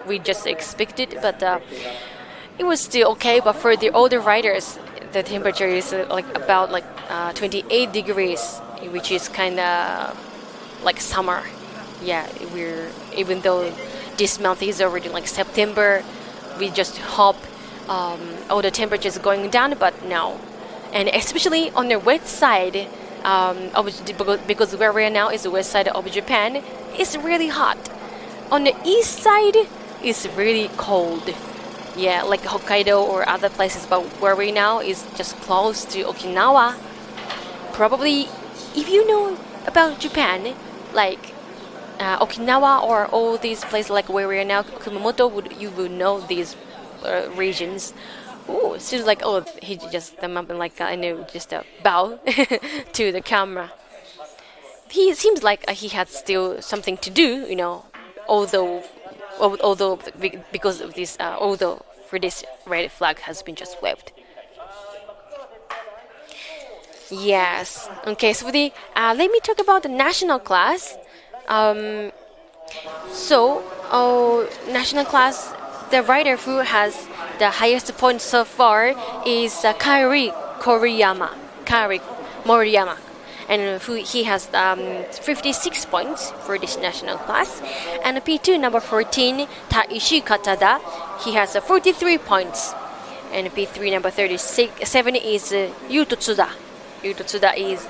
Speaker 3: we just expected, but it was still okay. But for the older riders, the temperature is about 28 degrees, which is kind of like summer. Yeah, even though this month is already like September, we just hope all the temperatures going down, but no. And especially on the west side, because where we are now is the west side of Japan, it's really hot. On the east side, it's really cold. Yeah, like Hokkaido or other places, but where we now is just close to Okinawa. Probably, if you know about Japan, like Okinawa or all these places like where we are now, Kumamoto, you would know these regions. Oh, it seems like he just just bow to the camera. He seems like he had still something to do, although because of this, although for this red flag has been just waved. Yes. Okay. So let me talk about the national class. National class, the rider who has the highest points so far is Kairi Moriyama, and he has 56 points for this national class. And P2 number 14, Taishi Katada, he has 43 points. And P3 number 37 is Yuto Tsuda. Yuto Tsuda is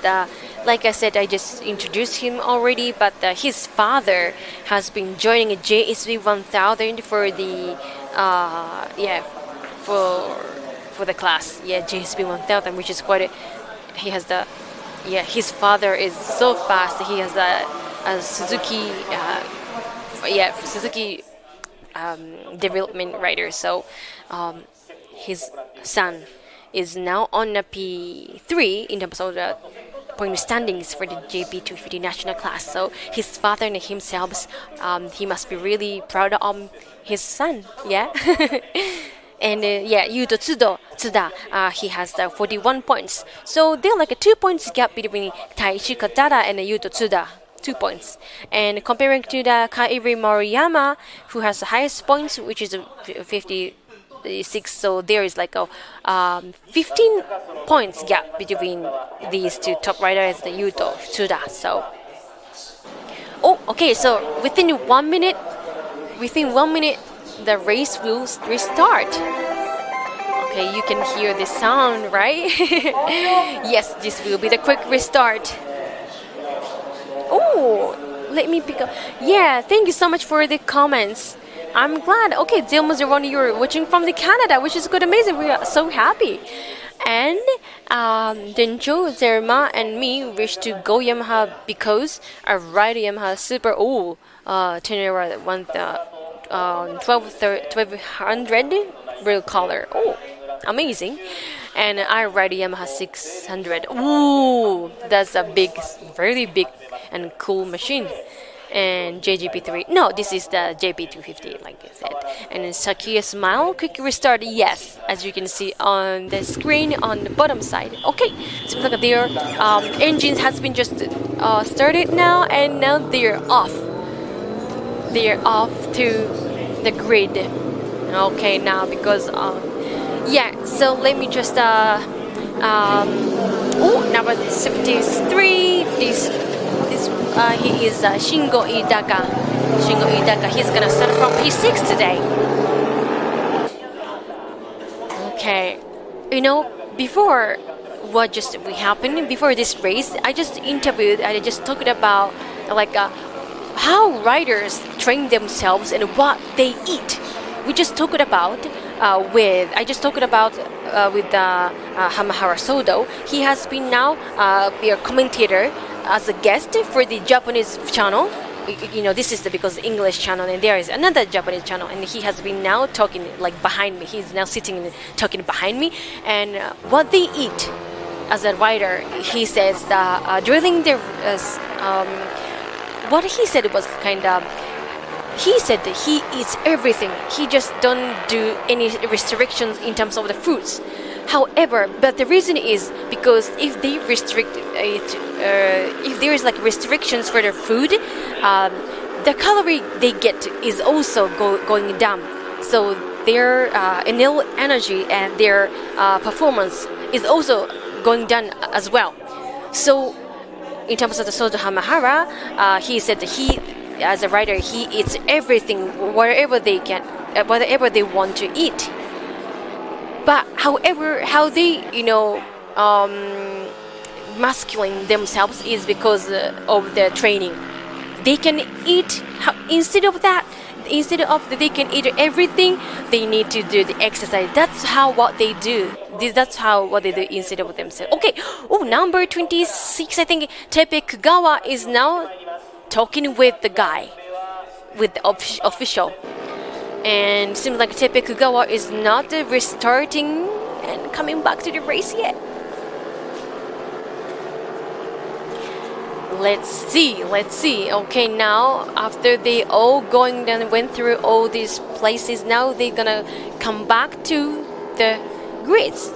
Speaker 3: like I said, I just introduced him already, but his father has been joining JSB 1000 for the for the class. Yeah, JSB 1000, which is quite he has his father is so fast. He has a Suzuki Suzuki development rider. So his son is now on a P3 in terms of the point standings for the JP250 national class. So his father and himself, he must be really proud of his son. Yeah. And Yuto Tsuda, he has 41 points. So they're like a 2 points gap between Taishi Katada and Yuto Tsuda. 2 points. And comparing to the Kairi Moriyama, who has the highest points, which is 56, so there is like a 15 points gap between these two top riders, the Yuto Tsuda. So, okay. So within 1 minute, the race will restart. Okay, you can hear the sound, right? Yes, this will be the quick restart. Let me pick up. Yeah, thank you so much for the comments. I'm glad. Okay, Dilma Zeroni, you're watching from the Canada, which is good, amazing. We are so happy. And Denjo, Zerma, and me wish to go Yamaha because I ride Yamaha Super 10 1200 real color. amazing. And I ride Yamaha 600. Ooh, that's a big, very big and cool machine. And JGP3. No, this is the JP250, like I said. And then Sakia Smile, quick restart. Yes, as you can see on the screen on the bottom side. Okay, seems like their engines has been just started now, and now they're off. They're off to the grid. Okay, now because yeah. So let me just number 73. He is Shingo Idaka. Shingo Idaka. He's gonna start from P6 today. Okay, you know, before what just happened before this race, I just talked about like how riders train themselves and what they eat. We just talked about with Hamahara Sodo. He has been now be a commentator as a guest for the Japanese channel. You know, this is because English channel, and there is another Japanese channel, and he has been now talking like behind me. He's now sitting and talking behind me, and what they eat as a rider. He says that during the what he said was kind of. He said that he eats everything. He just don't do any restrictions in terms of the foods. However, but the reason is because if they restrict it, if there is like restrictions for their food, the calorie they get is also going down. So their energy and their performance is also going down as well. So in terms of the Soto Hamahara, he said that he, as a rider, he eats everything, wherever they can, whatever they want to eat. But however, how they, masculine themselves is because of the training. They can eat, instead of they can eat everything, they need to do the exercise. That's what they do. That's what they do instead of themselves. Okay, number 26, I think Tepe Kugawa is now talking with the guy, with the official. And seems like Tepe Kugawa is not restarting and coming back to the race yet. Let's see. Okay, now after they all went through all these places, now they're gonna come back to the grids.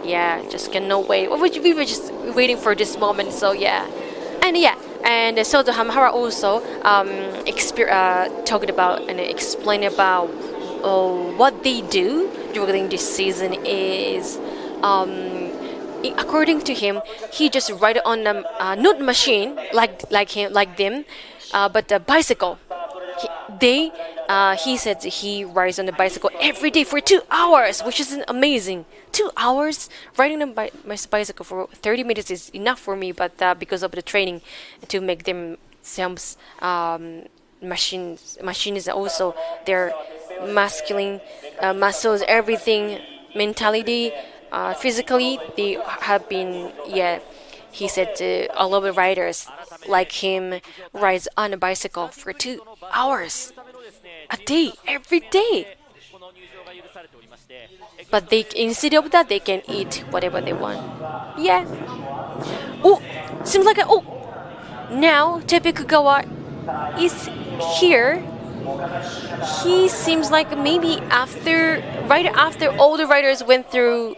Speaker 3: Yeah, just cannot wait. We were just waiting for this moment, so yeah. And Soto Hamahara also talked about and explained about what they do during this season is, according to him, he just ride on a not machine like them, but a bicycle. He said he rides on the bicycle every day for 2 hours, which is amazing. 2 hours riding on my bicycle for 30 minutes is enough for me, but because of the training to make themselves machines also their masculine muscles, everything, mentality, physically they have been. He said all of the riders like him rides on a bicycle for 2 hours a day, every day. But instead of that, they can eat whatever they want. Yeah. Seems like now Tepe Kugawa is here. He seems like maybe right after all the riders went through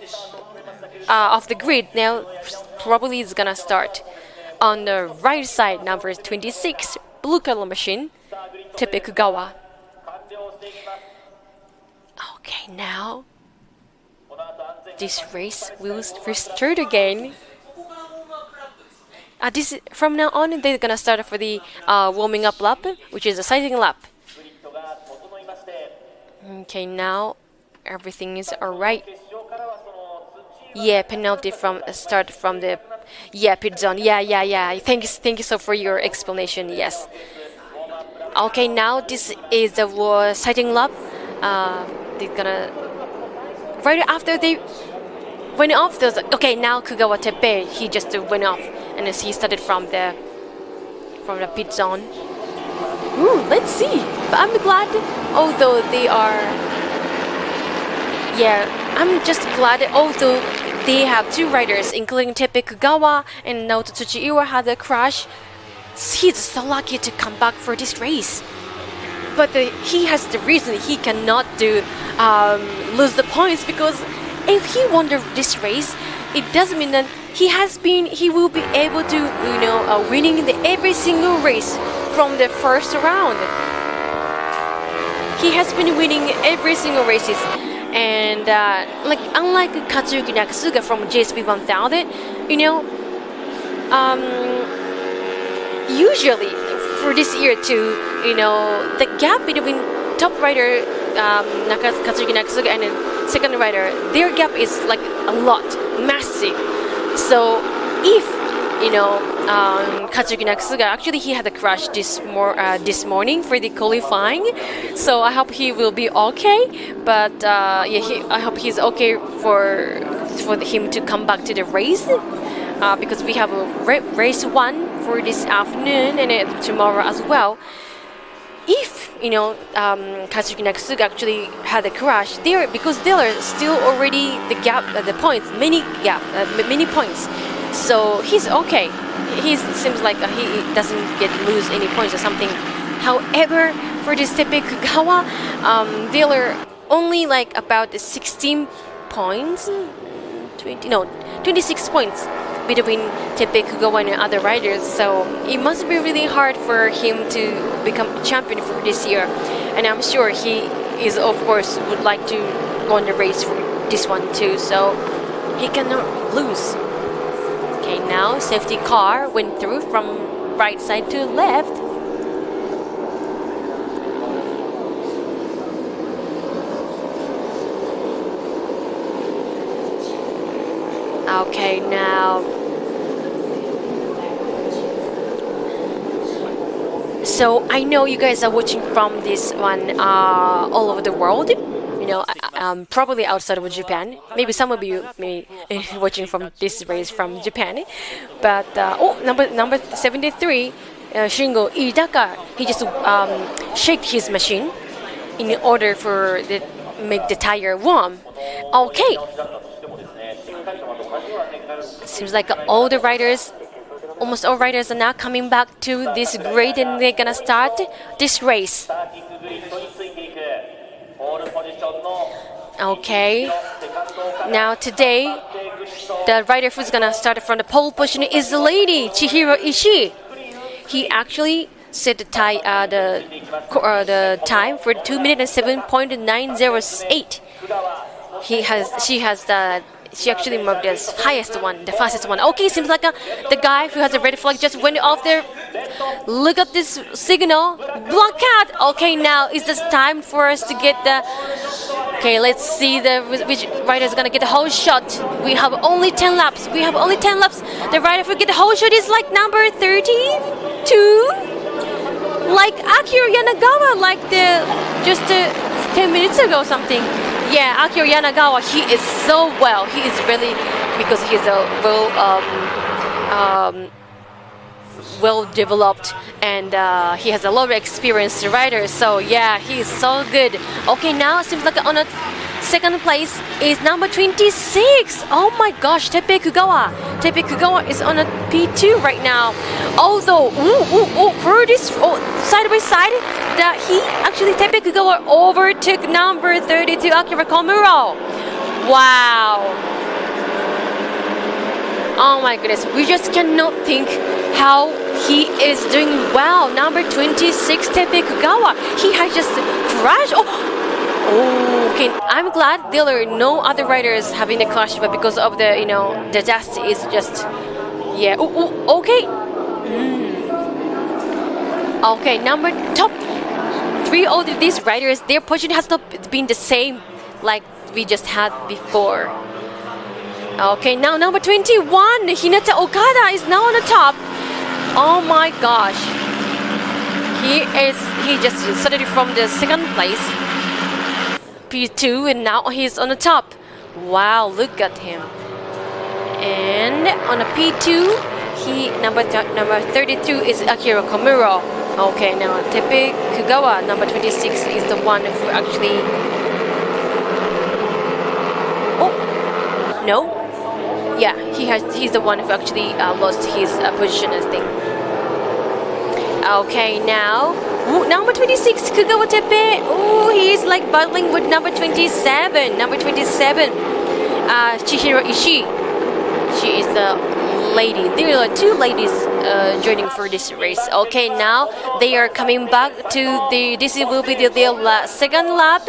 Speaker 3: off the grid, now probably it's gonna start on the right side, number 26, blue color machine, Tepe Kugawa. Okay, now this race will restart again. From now on, they're gonna start for the warming up lap, which is a sighting lap. Okay, now everything is alright. Yeah, penalty from start from the pit zone. Yeah. Thank you so for your explanation. Yes. Okay, now this is the sighting lap. They're gonna right after they went off. Okay, now Kugawa Tepe, he just went off, and he started from the pit zone. Let's see. But I'm glad, although they are Yeah, I'm just glad although they have two riders, including Tepe Kugawa and Naoto Tsuchiura had a crash. He's so lucky to come back for this race. But he has the reason he cannot lose the points, because if he won this race, it doesn't mean that he will be able to winning every single race from the first round. He has been winning every single races, and unlike Katsuyuki Nakasuga from JSP 1000, usually for this year too, the gap between top rider Katsuyuki Nakasuga and the second rider, their gap is like a lot, massive. So if Katsuyuki Nakasuga, actually he had a crash this morning for the qualifying, so I hope he will be okay. But I hope he's okay for him to come back to the race, because we have a race 1 for this afternoon and tomorrow as well. If Katsuyuki Nakasuga actually had a crash there, because there are still already the gap, the points, many points. So he's okay. He seems like he doesn't lose any points or something. However, for this Tepe Kugawa, there are only like about 16 points, 26 points between Tepe Kugawa and other riders. So it must be really hard for him to become champion for this year. And I'm sure he is, of course, would like to win the race for this one too. So he cannot lose. Okay, now safety car went through from right side to left. Okay, now so I know you guys are watching from this one all over the world. Probably outside of Japan. Maybe some of you may watching from this race from Japan. But number 73, Shingo Idaka, he just shaked his machine in order for make the tire warm. Okay. Seems like almost all riders are now coming back to this grid, and they're gonna start this race. Okay, now today the rider who's gonna start from the pole position is the lady Chihiro Ishii. He actually set the time for 2 minutes and 7.908. She actually marked the highest one, the fastest one. Okay, seems like the guy who has a red flag just went off there. Look at this signal. Blockout. Okay, now is this time for us to get the... Okay, let's see which rider is going to get the whole shot. We have only 10 laps. The rider who get the whole shot is like number 32. Like Akira Yanagawa, like just 10 minutes ago or something. Yeah, Akira Yanagawa, he is so well. He is really, because he's a well developed, and he has a lot of experienced rider. So yeah, he is so good. Okay, now it seems like on a second place is number 26. Oh my gosh, Tepe Kugawa. Tepe Kugawa is on a P2 right now. Although, for this side by side, that he actually Tepe Kugawa overtook number 32 Akira Komuro. Wow. Oh my goodness, we just cannot think how he is doing well. Number 26 Tepe Kugawa. He has just crashed. Okay, I'm glad there are no other riders having a crash, but because of the the dust is just okay. Okay, top 3 of these riders, their position has not been the same like we just had before. Okay, now number 21, Hinata Okada is now on the top. Oh my gosh, he just started from the second place. P2, and now he's on the top. Wow, look at him. And on a P2, number 32 is Akira Komuro. Okay, now Tepe Kugawa, number 26, is the one who actually No? Yeah, he's the one who actually lost his position, I think. Okay, now number 26, Kugawa Tepe. Oh, he's like battling with number 27. Number 27, Chihiro Ishii. She is the lady. There are two ladies joining for this race. Okay, now they are coming back to this will be their second lap.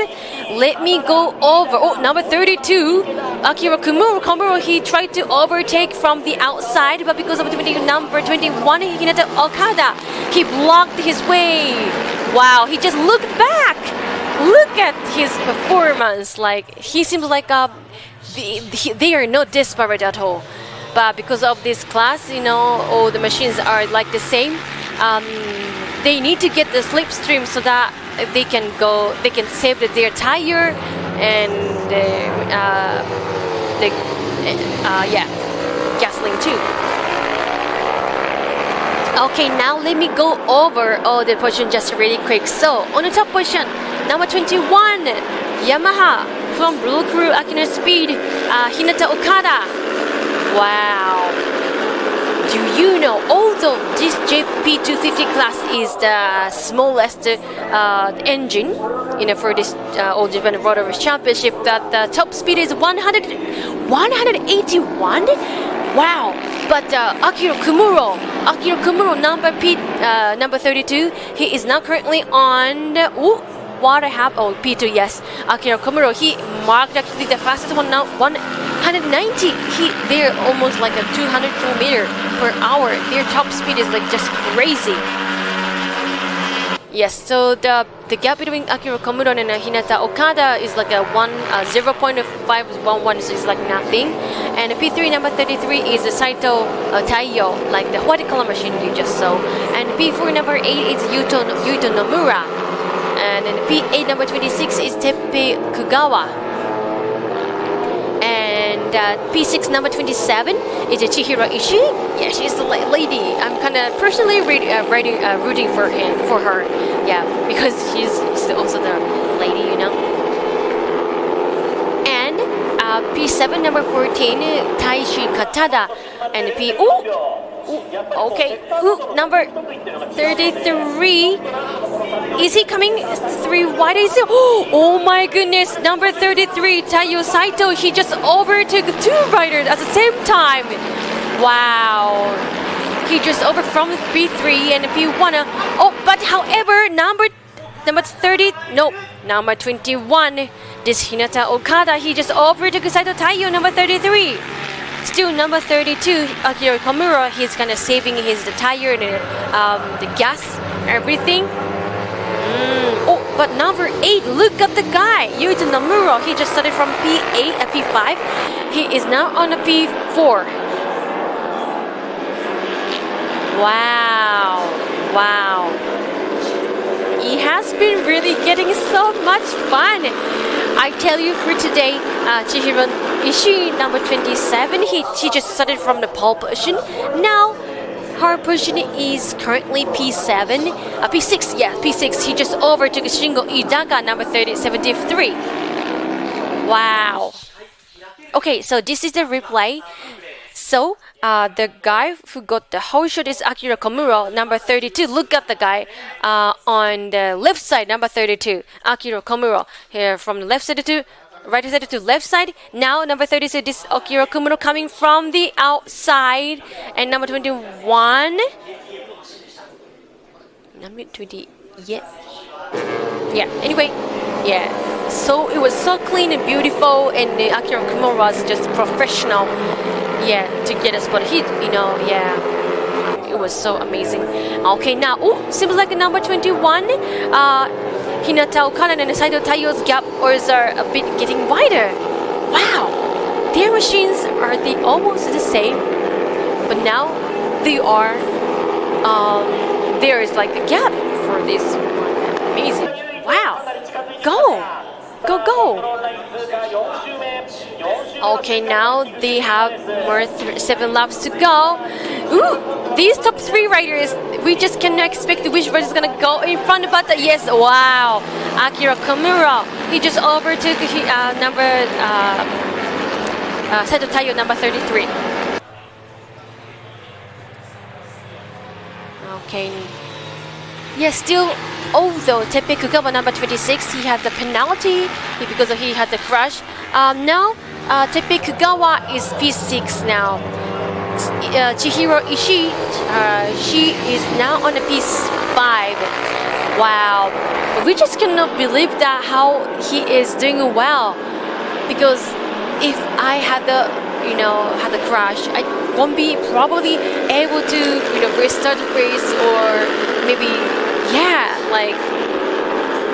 Speaker 3: Let me go over. Oh, number 32, Akira Komuro, he tried to overtake from the outside, but because of number 21, Hinata Okada, he blocked his way. Wow, he just looked back. Look at his performance. Like, he seems like they are not disparate at all. But because of this class, all the machines are like the same. They need to get the slipstream so that they can save their tire and gasoline too. Okay, now let me go over all the position just really quick. So on the top position, number 21, Yamaha from Blue Crew Akino Speed, Hinata Okada. Wow. Do you know, although this JP250 class is the smallest engine for this All Japan Road Race Championship, that the top speed is 181? Wow. But Akira Komuro, number 32, he is now currently on P2, yes. Akira Komuro, he marked actually the fastest one now, 190. They're almost like a 200 km per hour. Their top speed is like just crazy. Yes, so the gap between Akira Komuro and Hinata Okada is like a 0.511, so it's like nothing. And P3 number 33 is Saito Taiyo, like the white color machine you just saw. And P4 number 8 is Yuto Nomura. And then P8 number 26 is Teppei Kugawa. And P6 number 27 is Chihiro Ishii. Yeah, she's the lady. I'm kind of personally rooting for her. Yeah, because she's also the lady, And P7 number 14, Taishi Katada. And number 33. Is he coming 3 wide? Oh my goodness, number 33, Taiyo Saito, he just overtook 2 riders at the same time. Wow. He just over from P3 and P1. But however, number 21, this Hinata Okada, he just overtook Saito Taiyo, number 33. Still number 32, Akira Komuro, he's kind of saving the tire and the gas, everything. But number 8, look at the guy, Yuto Nomura. He just started from P5. He is now on a P4. Wow. He has been really getting so much fun. I tell you, for today, Chihiro Ishii, number 27, she just started from the pole position. Now, her position is currently P7, P6, yeah, P6. He just overtook Shingo Iidaga, number 73. Wow. Okay, so this is the replay. So, the guy who got the whole shot is Akira Komuro, number 32. Look at the guy on the left side, number 32, Akira Komuro. Here from the left side to right side to left side. Now number 32, this Akira Komuro coming from the outside, and number 21. Number 20, yeah. Anyway, yeah. So it was so clean and beautiful, and Akira Komuro was just professional. Yeah, to get a spot. It was so amazing. Okay, now, seems like number 21, Hinata Okada and Saito Taiyo's gap are a bit getting wider. Wow, their machines are almost the same, but now they are, there is like a gap for this. Amazing. Wow, go. Okay, now they have more 7 laps to go. These top 3 riders, we just cannot expect which rider is gonna go in front. But yes, wow, Akira Komuro, he just overtook Saito Taiyo number 33. Okay. Yes, still, although Teppei Kugawa number 26, he has the penalty because he had the crash. Now, Teppei Kugawa is P6 now. Chihiro Ishii, she is now on a P5. Wow, we just cannot believe that how he is doing well. Because if I had the crash, I won't be probably able to restart the race or maybe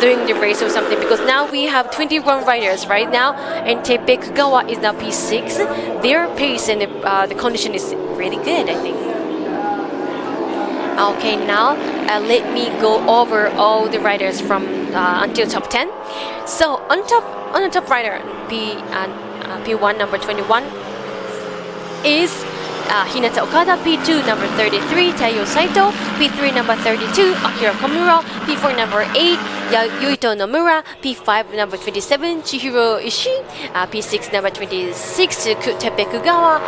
Speaker 3: doing the race or something, because now we have 21 riders right now and Teppei Kugawa is now P6. Their pace and the condition is really good, I think. Okay, now let me go over all the riders from until top 10. So on the top rider, P1 number 21 is Hinata Okada, P2 number 33, Taiyo Saito, P3 number 32, Akira Komuro, P4 number 8, Yuito Nomura, P5 number 27, Chihiro Ishii, P6 number 26, Teppei Kugawa,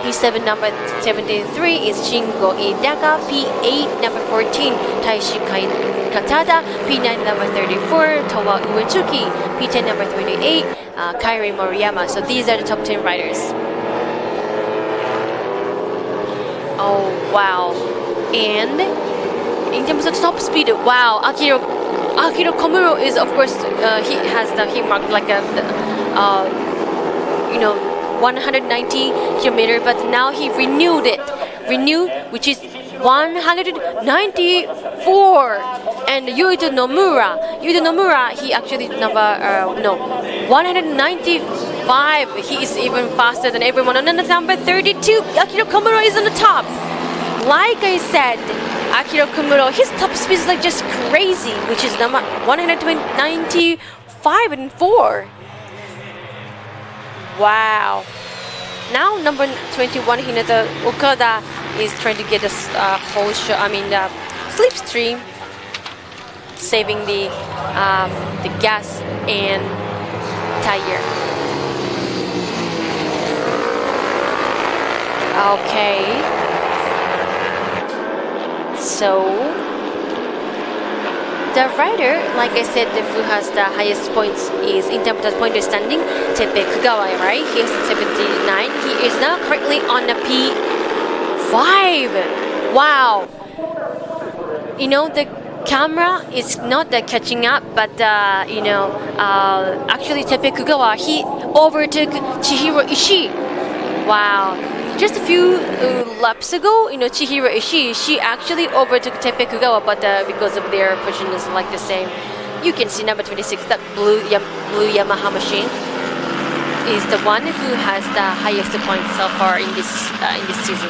Speaker 3: P7 number 73 is Shingo Idaka, P8 number 14, Taishi Katada, P9 number 34, Towa Uechuki, P10 number 28, Kairi Moriyama. So these are the top 10 riders. Oh wow! And in terms of top speed, wow! Akira Komuro is, of course, he has the mark like a 190 kilometer, but now he renewed, which is 194. And Yuito Nomura, he actually 195. He is even faster than everyone. And then number 32, Akira Komuro is on the top. Like I said, Akira Komuro, his top speed is like just crazy, which is number 195 and 4. Wow. Now number 21, Hinata Okada is trying to get a slipstream, saving the gas and tire. Okay. So the rider, like I said, who has the highest points is in terms of point standing, Teppei Kugawa, right? He has 79. He is now currently on a P5. Wow. The camera is not catching up, but actually Teppei Kugawa, he overtook Chihiro Ishii. Wow. Just a few laps ago, Chihiro Ishii, she actually overtook Teppei Kugawa, but because of their position is like the same. You can see number 26, that blue Yamaha machine, is the one who has the highest points so far in this season.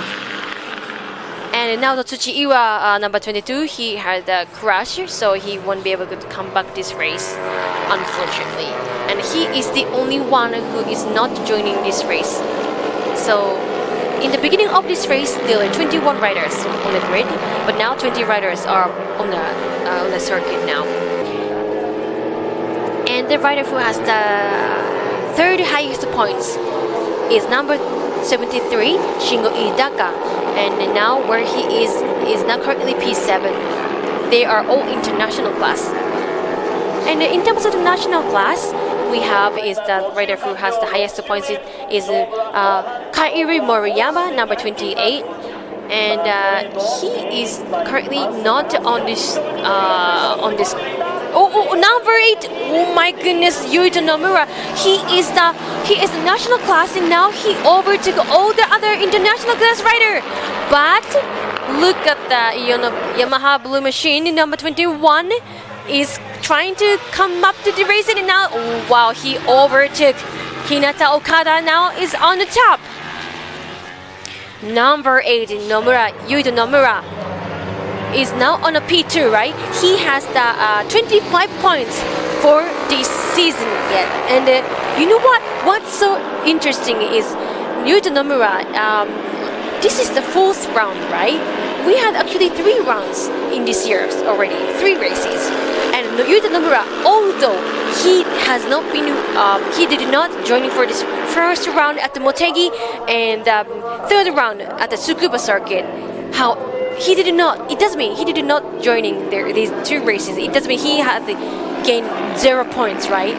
Speaker 3: And now Totsuchi Iwa, number 22, he had a crash, so he won't be able to come back this race, unfortunately. And he is the only one who is not joining this race. So in the beginning of this race, there were 21 riders on the grid, but now 20 riders are on the circuit now. And the rider who has the third highest points is number 73, Shingo Idaka, and now where he is now currently P7. They are all international class. And in terms of the national class, we have is the rider who has the highest points is Kairi Moriyama, number 28, and he is currently not on this number 8. Oh my goodness, Yuito Nomura. He is the national class, and now he overtook all the other international class rider. But look at the Yamaha Blue Machine, number 21 is trying to come up to the race, and now, oh, wow, he overtook Hinata Okada, now is on the top. Number 8, Yuito Nomura is now on a P2, right? He has the 25 points for this season yet. And you know what? What's so interesting is Yuito Nomura, this is the 4th round, right? We had actually 3 rounds in this year already, 3 races. And Yuito Nomura, although he has not been, he did not join for this first round at the Motegi and third round at the Tsukuba circuit. How he did not, it doesn't mean he did not joining these two races. It doesn't mean he had gained 0 points, right?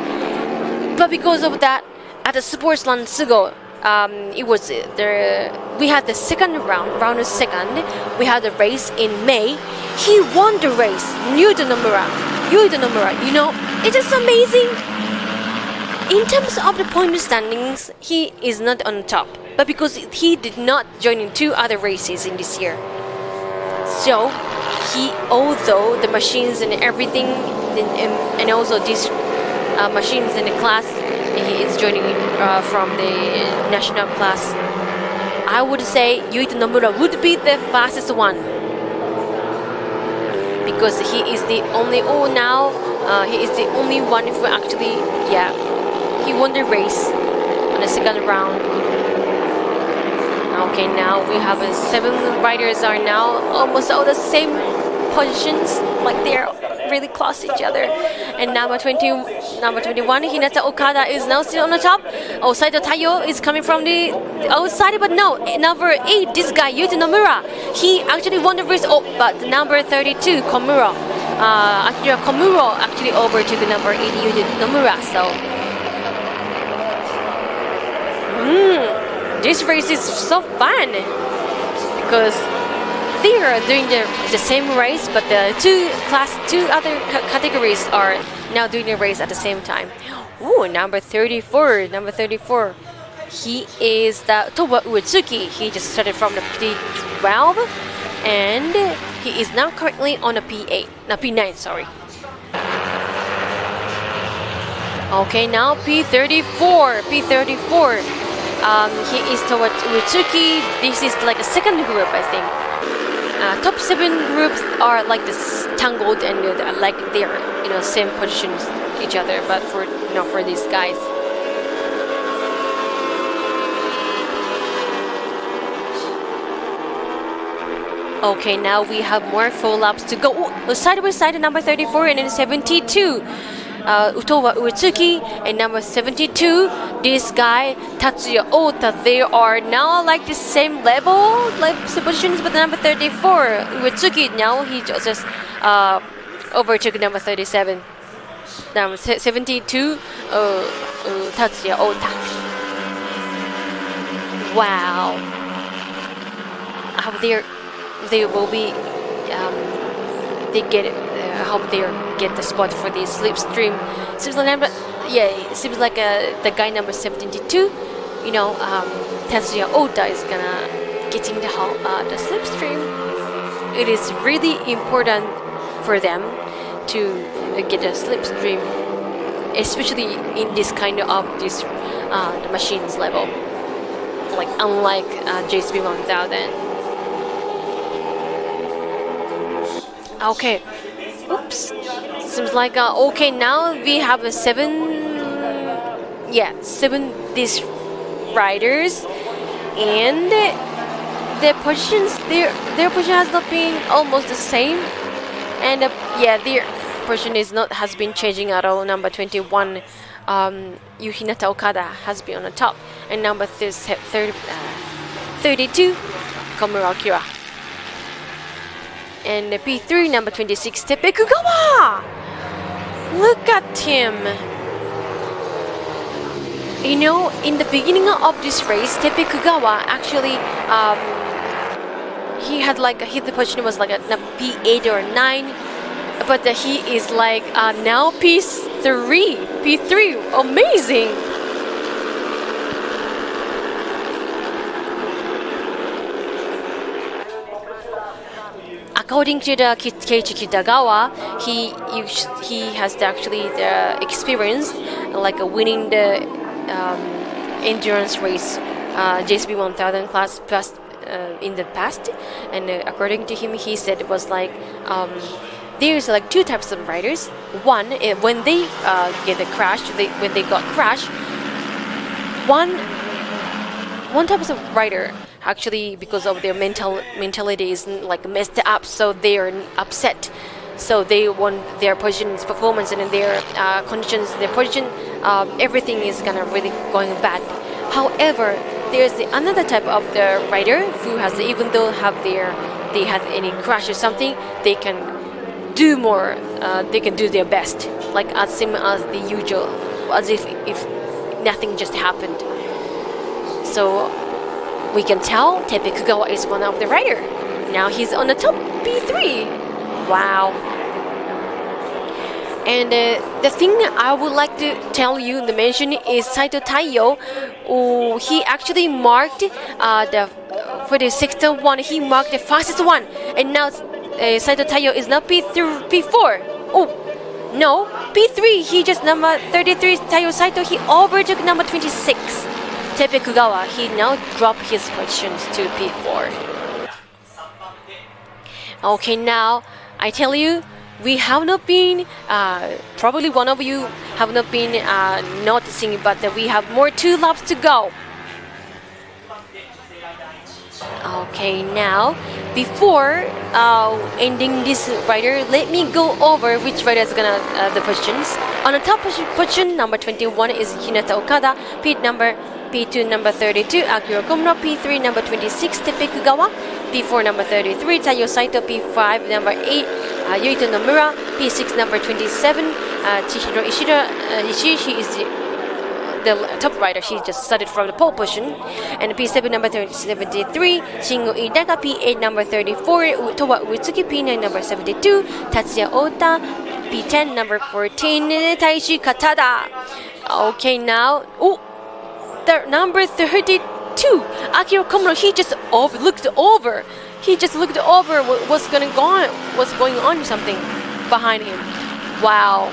Speaker 3: But because of that, at the Sportsland Sugo, it was we had the second round of second. We had the race in May. He won the race. Yuito Nomura, you know, it's just amazing. In terms of the point standings, he is not on top, but because he did not join in 2 other races in this year, so he, although the machines and everything, and also these machines in the class, he is joining from the national class. I would say Yuito Nomura would be the fastest one because he is the only. He is the only one who actually, he won the race on the second round. Okay, now we have 7 riders are now almost all the same positions, like they're really close to each other. And number 21, Hinata Okada is now still on the top. Saito Taiyo is coming from the outside, but no, number 8, this guy Yuito Nomura, he actually won the race. But number 32, Komuro, Akira Komuro actually overtook number 8 Yuito Nomura. So this race is so fun because they are doing the same race, but the two other categories are now doing the race at the same time. Ooh, number 34. He is the Toba Uetsuki. He just started from the P12 and he is now currently on a P9, sorry. Okay, now P34. He is Toba Uetsuki. This is like a second group, I think. Top 7 groups are like this tangled and like they're same positions each other, but for for these guys. Okay, now we have more full laps to go. Side by side, number 34 and then 72. Utowa Uetsuki and number 72, this guy Tatsuya Ota. They are now like the same level, like positions, but number 34 Uetsuki now he just overtook number 37. Number 72 Tatsuya Ota. Wow. How they will be they get it. I hope they get the spot for the slipstream. Seems like seems like the guy number 72. Tetsuya Ota is gonna getting the slipstream. It is really important for them to get a slipstream, especially in this kind of the machines level. Like unlike JSB 1000. Okay. Oops. Seems like okay, now we have 7 these riders, and their positions their position has not been almost the same, and their position has been changing at all. Number 21 Yuhinata Okada has been on the top, and number 32 Komuro Akira. And P3, number 26, Tepe Kugawa! Look at him! In the beginning of this race, Tepe Kugawa actually, he had the position was like a P8 or 9, but he is like now P3, amazing! According to the Keiichi Kitagawa, he has actually the experience like winning the endurance race JSB 1000 class in the past, and according to him, he said it was like there's like 2 types of riders. One, when they get a crash, when they got crashed, one type of rider actually, because of their mentality is like messed up, so they are upset So they want their positions, performance, and their conditions, their position, everything is gonna really going bad. However, there's another type of the rider who has, even though they had any crash or something, they can do more. They can do their best, like as same as the usual, as if nothing just happened. So we can tell Tepe Kugawa is one of the rider. Now he's on the top P3. Wow. And the thing I would like to tell you, the mention is Saito Taiyo. He actually marked for the 601, he marked the fastest one. And now Saito Taiyo is now P4. Oh, no, P3. He just number 33, Taiyo Saito. He overtook number 26, Tepe Kugawa. He now dropped his positions to P4. Okay, now I tell you, we have not been, probably one of you have not been noticing, but we have more 2 laps to go. Okay, now, before ending this rider, let me go over which rider is gonna, the positions. On the top position, number 21 is Hinata Okada, P2 number 32, Akira Komuro, P3 number 26, Tepe Kugawa, P4 number 33, Taiyo Saito, P5 number 8, Yuito Nomura, P6 number 27, Chihiro Ishii, she is the top rider, she just started from the pole position, and P7 number 73, Shingo Idaka, P8 number 34, Towa Utsuki, P9 number 72, Tatsuya Ota, P10 number 14, Taishi Katada. Okay, now, the number 32, Akira Komuro, he just looked over. He just looked over what's going on, something behind him. Wow.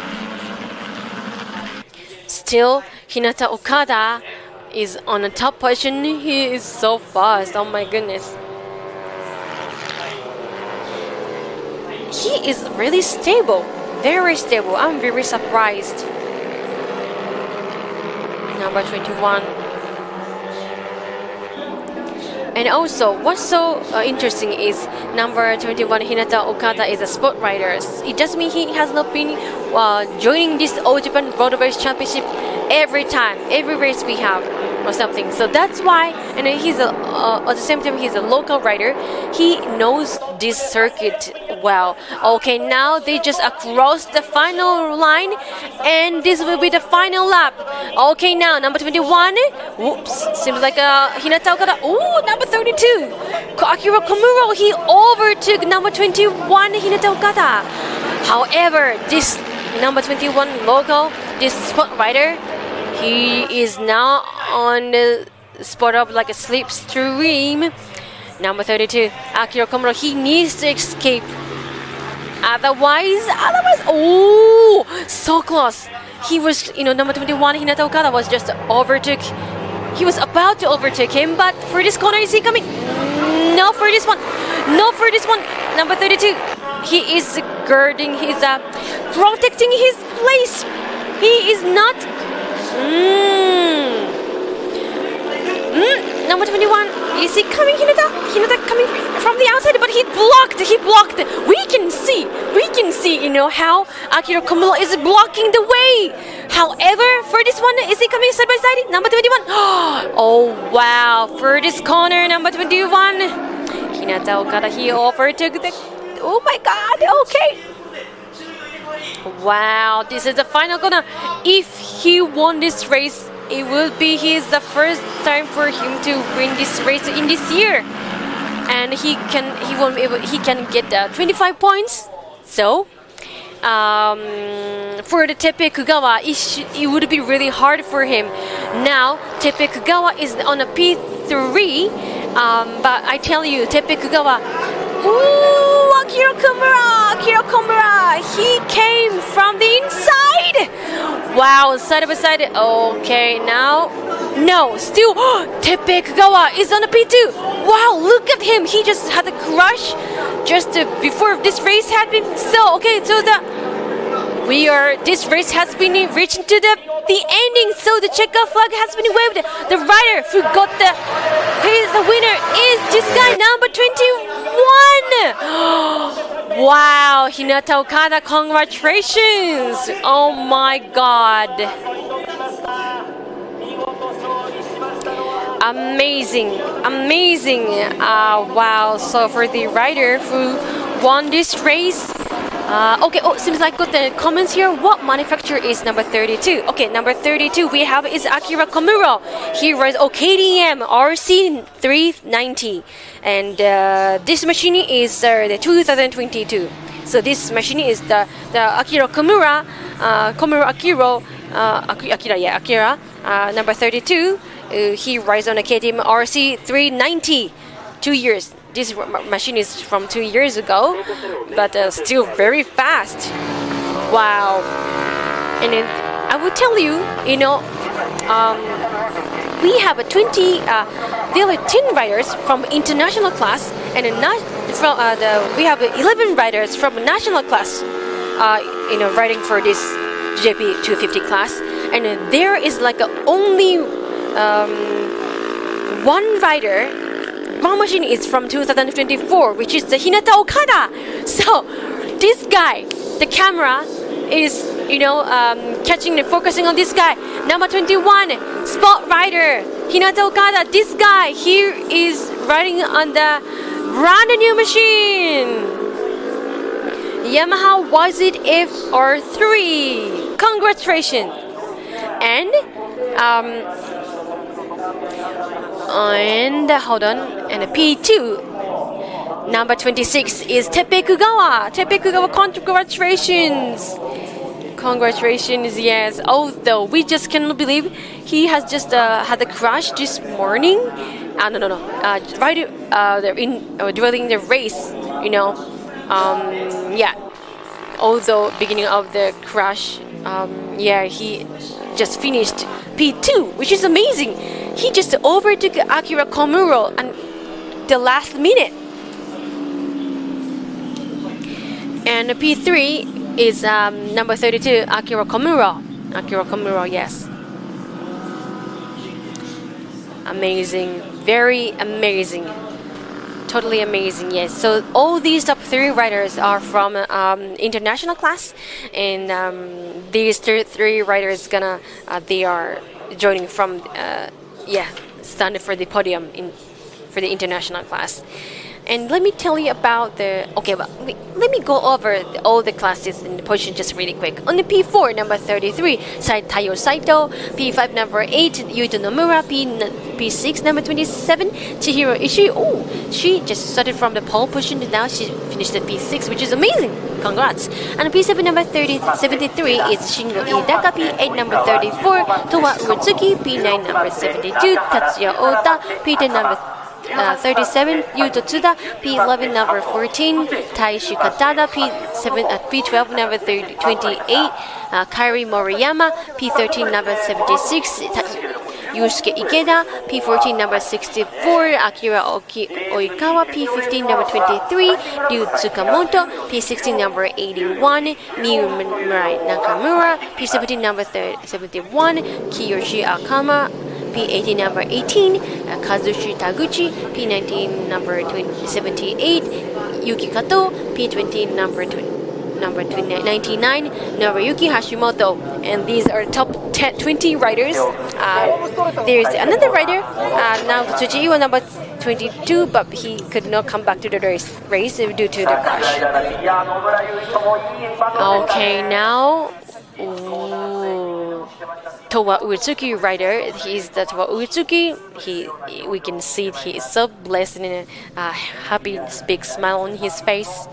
Speaker 3: Still, Hinata Okada is on the top position. He is so fast. Oh my goodness. He is really stable. Very stable. I'm very surprised. Number 21. And also, what's so interesting is number 21, Hinata Okada, is a sport rider. It does mean he has not been joining this All Japan Road Race Championship every time, every race we have or something. So that's why, and he's at the same time he's a local rider. He knows this circuit well. Okay, now they just across the final line, and this will be the final lap. Okay, now number 21. Whoops, seems like Hinata Okada. Ooh, number 32, Akira Komuro. He overtook number 21, Hinata Okada. However, this number 21 local, this spot rider, he is now on the spot of like a slipstream. Number 32, Akira Komuro. He needs to escape. Otherwise, oh, so close. He was, number 21, Hinata Okada was just overtook. He was about to overtake him, but for this corner, is he coming? No, for this one. No, for this one. Number 32. He is guarding, he's protecting his place. He is not. Number 21. Is he coming, Hinata? Hinata coming from the outside, but he blocked. We can see, how Akira Komuro is blocking the way. However, for this one, is he coming side by side? Number 21. Oh, wow. For this corner, number 21. Hinata Okada, he overtook the... Oh, my God. Okay. Wow. This is the final corner. If he won this race, it will be the first time for him to win this race in this year. And he can get 25 points. So... for the Tepe Kugawa, it would be really hard for him. Now, Tepe Kugawa is on a P3, but I tell you, Tepe Kugawa, ooh, Akira Komuro, he came from the inside. Wow, side by side. Okay, now, no, still, Tepe Kugawa is on a P2. Wow, look at him. He just had a crush just before this race happened. So, okay, so This race has been reaching to the ending, so the checkered flag has been waved. The rider who got the winner is this guy, number 21. Wow, Hinata Okada, congratulations! Oh my God. Amazing. Wow, so for the rider who won this race, okay, seems like got the comments here. What manufacturer is number 32? Okay, number 32 we have is Akira Komuro. He rides KTM RC390, and this machine is the 2022. So this machine is the Akira Komuro, Akira, number 32. He rides on a KTM RC390, 2 years. This machine is from 2 years ago, but still very fast. Wow. And then I will tell you, we have a 20, there are 10 riders from international class, and we have 11 riders from national class, riding for this JP 250 class. And there is like only one rider. One machine is from 2024, which is the Hinata Okada. So this guy, the camera is, catching and focusing on this guy. Number 21, spot rider, Hinata Okada. This guy here is riding on the brand new machine, Yamaha YZF R3. Congratulations. And hold on, and a P2, number 26 is Teppei Kugawa. Congratulations, yes. Although we just cannot believe he has just had a crash this morning. During the race, yeah. Although beginning of the crash, he just finished P2, which is amazing. He just overtook Akira Komuro at the last minute. And P3 is number 32, Akira Komuro. Yes. Amazing. Very amazing. Totally amazing, yes. So all these top 3 riders are from international class, and these 3 riders they are joining from standard for the podium for the international class. And let me tell you about let me go over all the classes in the position just really quick. On the P4, number 33, Tayo Saito. P5, number 8, Yuto Nomura. P6, number 27, Chihiro Ishii. Oh, she just started from the pole position, and now she finished at P6, which is amazing. Congrats. And P7, number 73 is Shingo Idaka. P8, number 34, Towa Uetsuki. P9, number 72, Tatsuya Ota. P10, number 37, Yuto Tsuda. P11, number 14, Taishi Katada. P12, number 28, Kairi Moriyama. P13, number 76, Yusuke Ikeda. P14, number 64, Akira Oikawa. P15, number 23, Ryu Tsukamoto. P16, number 81, Miyu Murai Nakamura. P17, number 71, Kiyoshi Akama. P18, number 18, Kazushi Taguchi. P19, number 78, Yuki Kato. P20, number 99, Noriyuki Hashimoto. And these are top 20 riders. There's another rider, now Tsuchiiwa, number 22, but he could not come back to the race due to the crash. Okay, now Towa Uetsuki rider. He's the Towa Uetsuki. We can see he is so blessed and a happy, big smile on his face.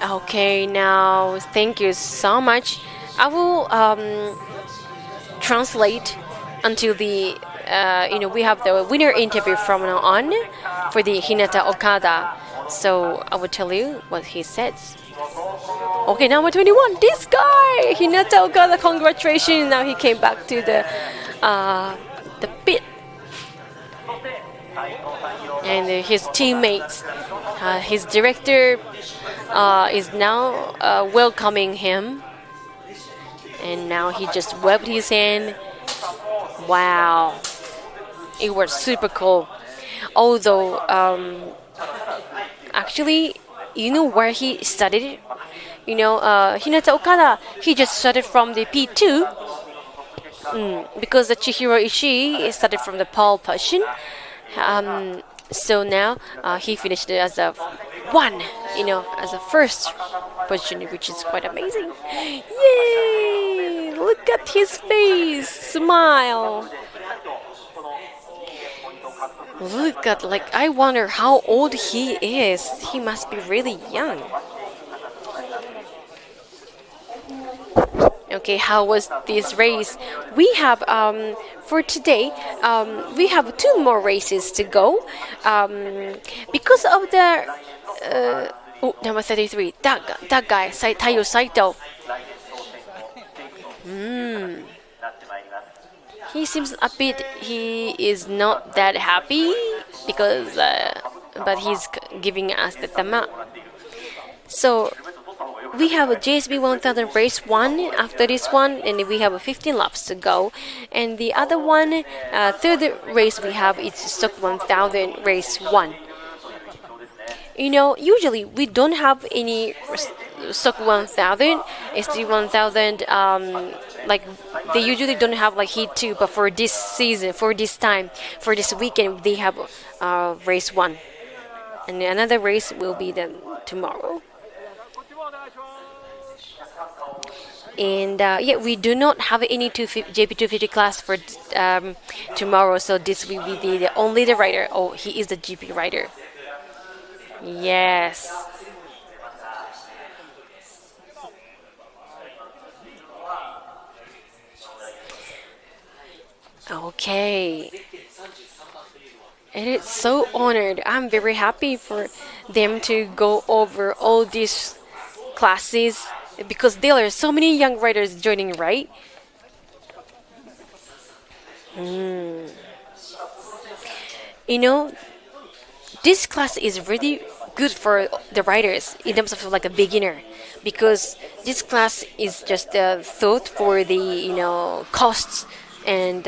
Speaker 3: Okay, now thank you so much. I will translate until the we have the winner interview from now on for the Hinata Okada. So I will tell you what he says. Okay, number 21, this guy, Hinata Okada, congratulations. Now he came back to the pit. And his teammates his director is now welcoming him, and now he just waved his hand. Wow, it was super cool. Although, actually, you know where he studied? You know, Hinata Okada, he just started from the P2, because the Chihiro Ishii started from the pole position. So now he finished it as a 1, you know, as a first position, which is quite amazing. Yay! Look at his face, smile. Look at, like, I wonder how old he is. He must be really young. Okay, how was this race? We have, for today, we have 2 more races to go. Because of the, number 33, that guy, Taiyo Saito. He seems a bit, he is not that happy because, but he's giving us the tama. So, we have a JSB 1000 race 1 after this one, and we have 15 laps to go. And the other one, third race we have is Stock 1000 race 1. You know, usually we don't have any Stock 1000, ST1000, like they usually don't have like Heat 2, but for this season, for this time, for this weekend, they have race 1. And another race will be then tomorrow. And yeah, we do not have any JP250 class for tomorrow, so this will be the only the rider. Oh, he is the GP rider. Yes. Okay. And it's so honored. I'm very happy for them to go over all these classes, because there are so many young riders joining, right? You know, this class is really good for the riders in terms of like a beginner, because this class is just thought for the, you know, costs and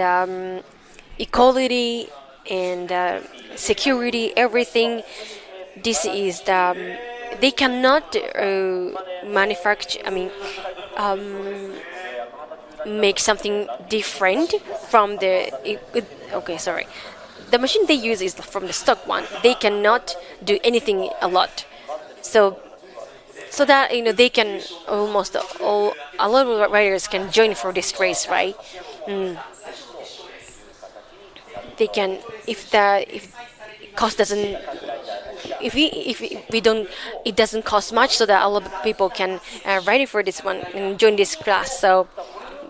Speaker 3: equality and security, everything. This is the they cannot manufacture, make something different from the the machine they use is from the stock one. They cannot do anything a lot, so that, you know, they can a lot of riders can join for this race, right? They can, if cost doesn't, if we don't, it doesn't cost much, so that a lot of people can ride for this one and join this class. So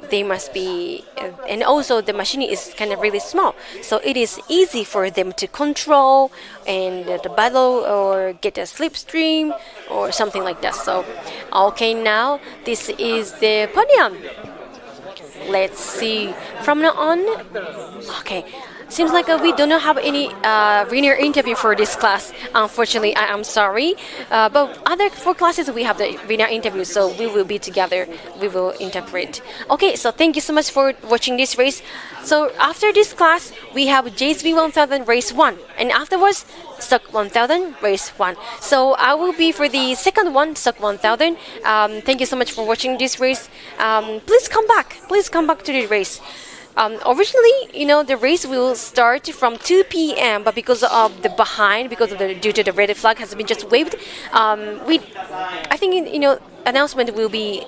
Speaker 3: they must be, and also the machine is kind of really small, so it is easy for them to control and the battle or get a slipstream or something like that. So okay, now this is the podium. Let's see from now on. Okay, seems like we do not have any winner interview for this class. Unfortunately, I am sorry. But other 4 classes we have the winner interview, so we will be together. We will interpret. Okay, so thank you so much for watching this race. So after this class, we have JSB 1000 race 1, and afterwards Stock 1000 race 1. So I will be for the second one, Stock 1000. Thank you so much for watching this race. Please come back. Please come back to the race. Originally, you know, the race will start from 2 p.m., but because of the due to the red flag has been just waved, I think, you know, announcement will be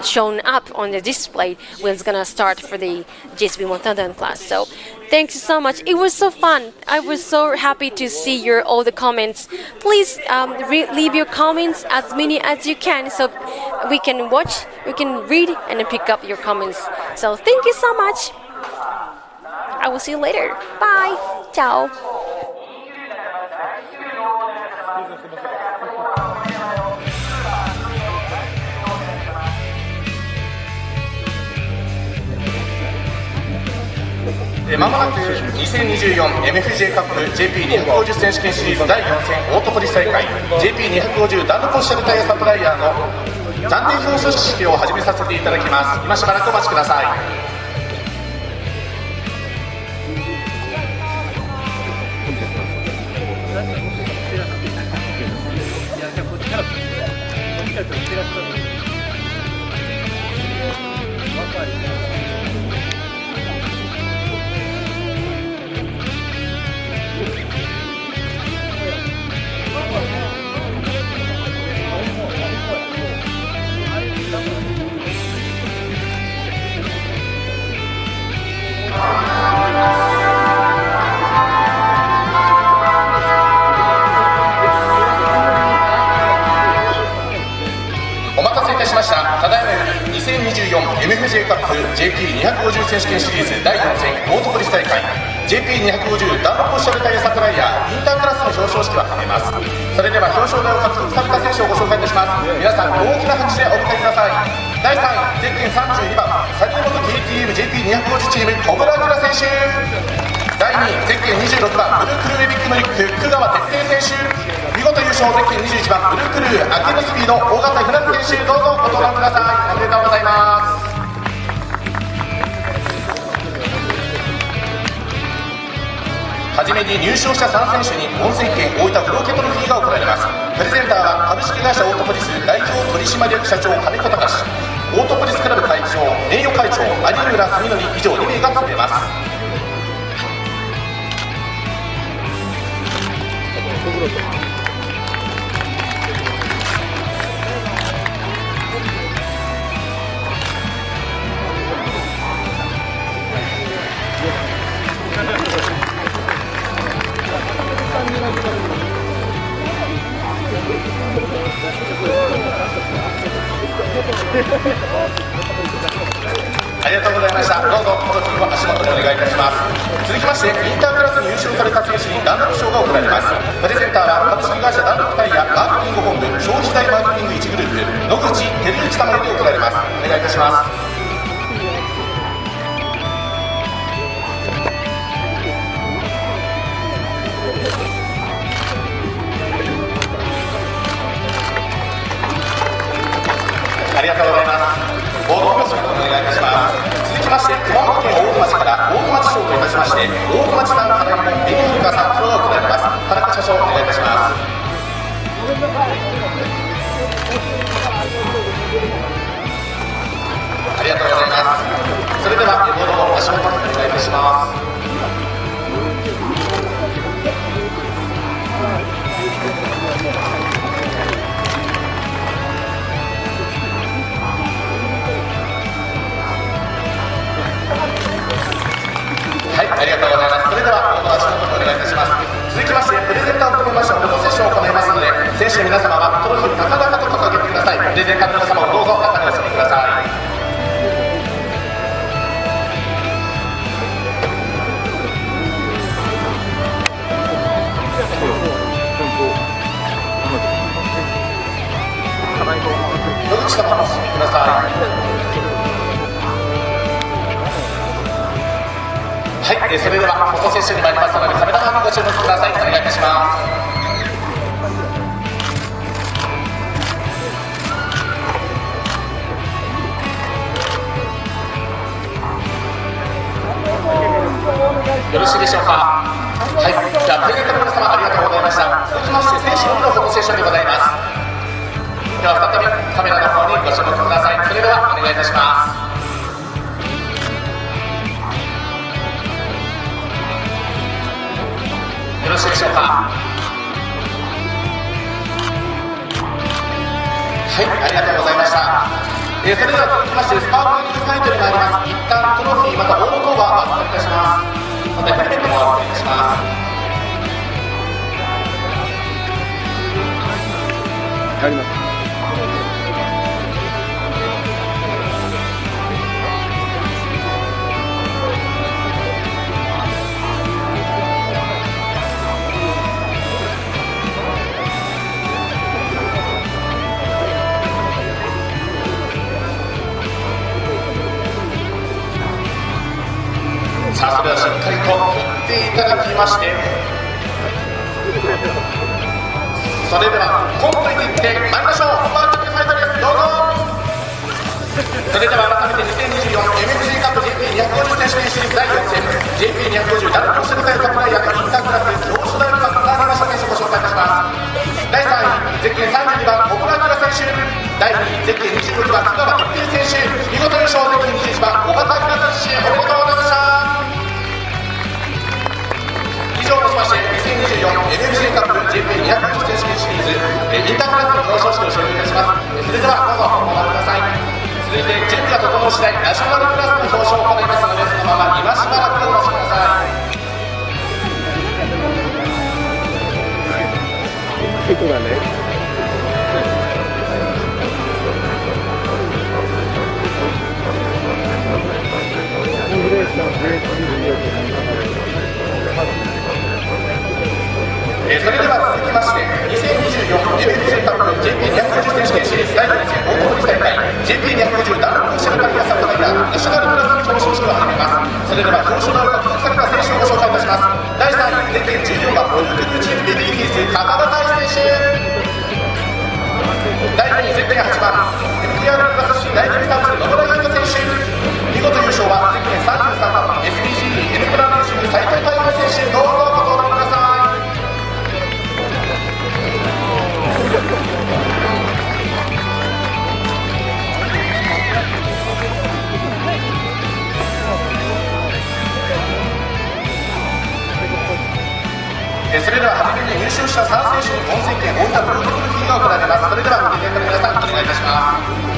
Speaker 3: shown up on the display when it's gonna start for the JSB 1000 class. So thank you so much. It was so fun. I was so happy to see all the comments. Please leave your comments, as many as you can, so we can watch, we can read, and then pick up your comments. So thank you so much. I will see you later. Bye. Ciao.
Speaker 4: ま
Speaker 7: まもなく 2024MFJ カップ JP250 選手権シリーズ第4戦オートポリス大会 JP250 ダンロポッシャルタイヤサプライヤーの暫定表彰式を始めさせていただきます。今しばらくお待ちください。ただいまより 2024MFJ カップ JP250 選手権シリーズ第4戦オートポリス大会 JP250 ダンロポッシャルタイヤサプライヤーインタークラスの表彰式を始めます。それでは表彰台を獲得された選手をご紹介いたします。皆さん大きな拍手でお迎えください。第3位ゼッケン32番サニーモト KTM JP250 チーム小倉明選手。第2位ゼッケン26番ブルークルーウェビックのリック久川哲平選手。見事優勝ゼッケン21番ブルークルーアキムスピード大型船木選手、どうぞご登壇ください。おめでとうございます。はじめに入賞した3選手に温泉券大分フローケトロフィーが贈られます。プレゼンターは株式会社オートポリス代表取締役社長金子隆、オートポリスクラブ会長名誉会長有村澄則以上2名が務めます。ありがとうございました。どうぞこの次も足元でお願いいたします。続きましてインタークラスに優勝された選手にダンロップ賞が贈られます。プレゼンターは株式会社ダンロップタイヤマーケティング本部消費財マーケティング1グループ野口照之様より贈られます。お願いいたします。ありがとうございます。ボード表彰をお願いいたします。続きまして熊本県大津町から大津町賞といたしまして大津町産課題のベニフィカさん賞が贈られます。田中社長お願いいたします。ありがとうございます。それではボードの足元にお願いいたします。はい、ありがとうございます。それではお足元にお願いいたします。続きましてプレゼンターを含めましたフォトセッションを行いますので、選手の皆様はトロフィー高々と掲げてください。プレゼンターの皆様をどうぞ中にお進みください。野口様お進みください。はい、それではフォトセッションに参りますのでカメラマンにご注目ください。お願いいたします。よろしいでしょうか。はい、じゃあプレゼンターの皆様ありがとうございました。続きまして選手のみのフォトセッションでございます。では再びカメラの方にご注目ください。それではお願いいたします。よろしいでしょうか。はい、ありがとうございました。それでは続きましてスパークリングファイトに参ります。一旦トロフィーまたボードがお預かりいたします。またヘルメットもお預かりいたします。帰ります。さあそれではしっかりと振っていただきまして、それではコントに行ってまいりましょう。スパークルファイターです。どうぞ。それでは改めて 2024MFJ カップ JP250 選手権シリーズ第4戦 JP250 ダルコシルタイサプライヤーインタークラス表彰台の獲得がありました選手をご紹介いたします。第3位ゼッケン32番小倉明選手、第2位ゼッケン26番津川一平選手、見事優勝ゼッケン21番小畑明選手、おめでとうございました。以上をもちまして 2024MFJ カップ JP250 選手権シリーズインタークラスの表彰式を終了いたします。それではどうぞお待ちください。続いて準備が整い次第ナショナルクラスの表彰を行いますので、そのまま今しばらくお待ちください。それでは続きまして 2024MFJ カップ JP250 選手権シリーズ第4戦大通り大会 JP250 ダンロックシャルカリアサプライヤーナショナルクラスの表彰式を始めます。それでは表彰台を獲得された選手をご紹介いたします。第3位ゼッケン14番オリンピックチームベビーキース高田大選手、第2位ゼッケン8番 MTR クラス C 第2サービス野村優太選手、見事優勝はゼッケン33番 SPG N プラン練習斉藤太陽選手、どうぞご登壇ください。それでは初めに入賞した3選手に本選権大分ブルートロフィーが行われます。それではプレゼントの皆さんお願いいたします。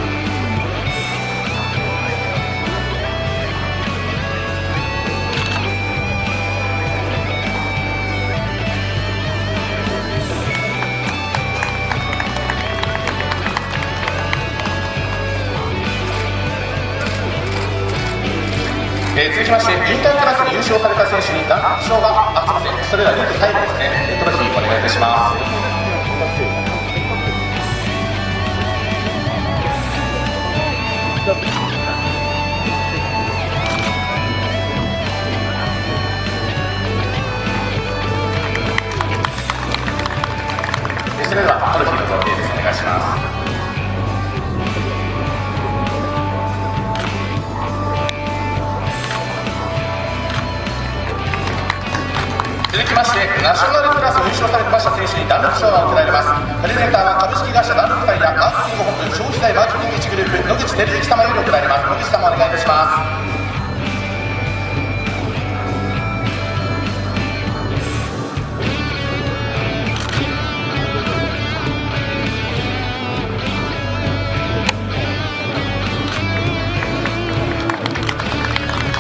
Speaker 7: 続きましてインタークラスに優勝された選手に団賞がすみません、それではリーグ最後ですね、トロフィーお願いいたします。それではトロフィーの贈呈です。お願いします。続きましてナショナルクラスを優勝されました選手にダンロック賞が贈られます。プレゼンターは株式会社ダンロックタイヤマーケティング本部消費財マーケティング1グループ野口照之様より贈られます。野口様お願いいたします。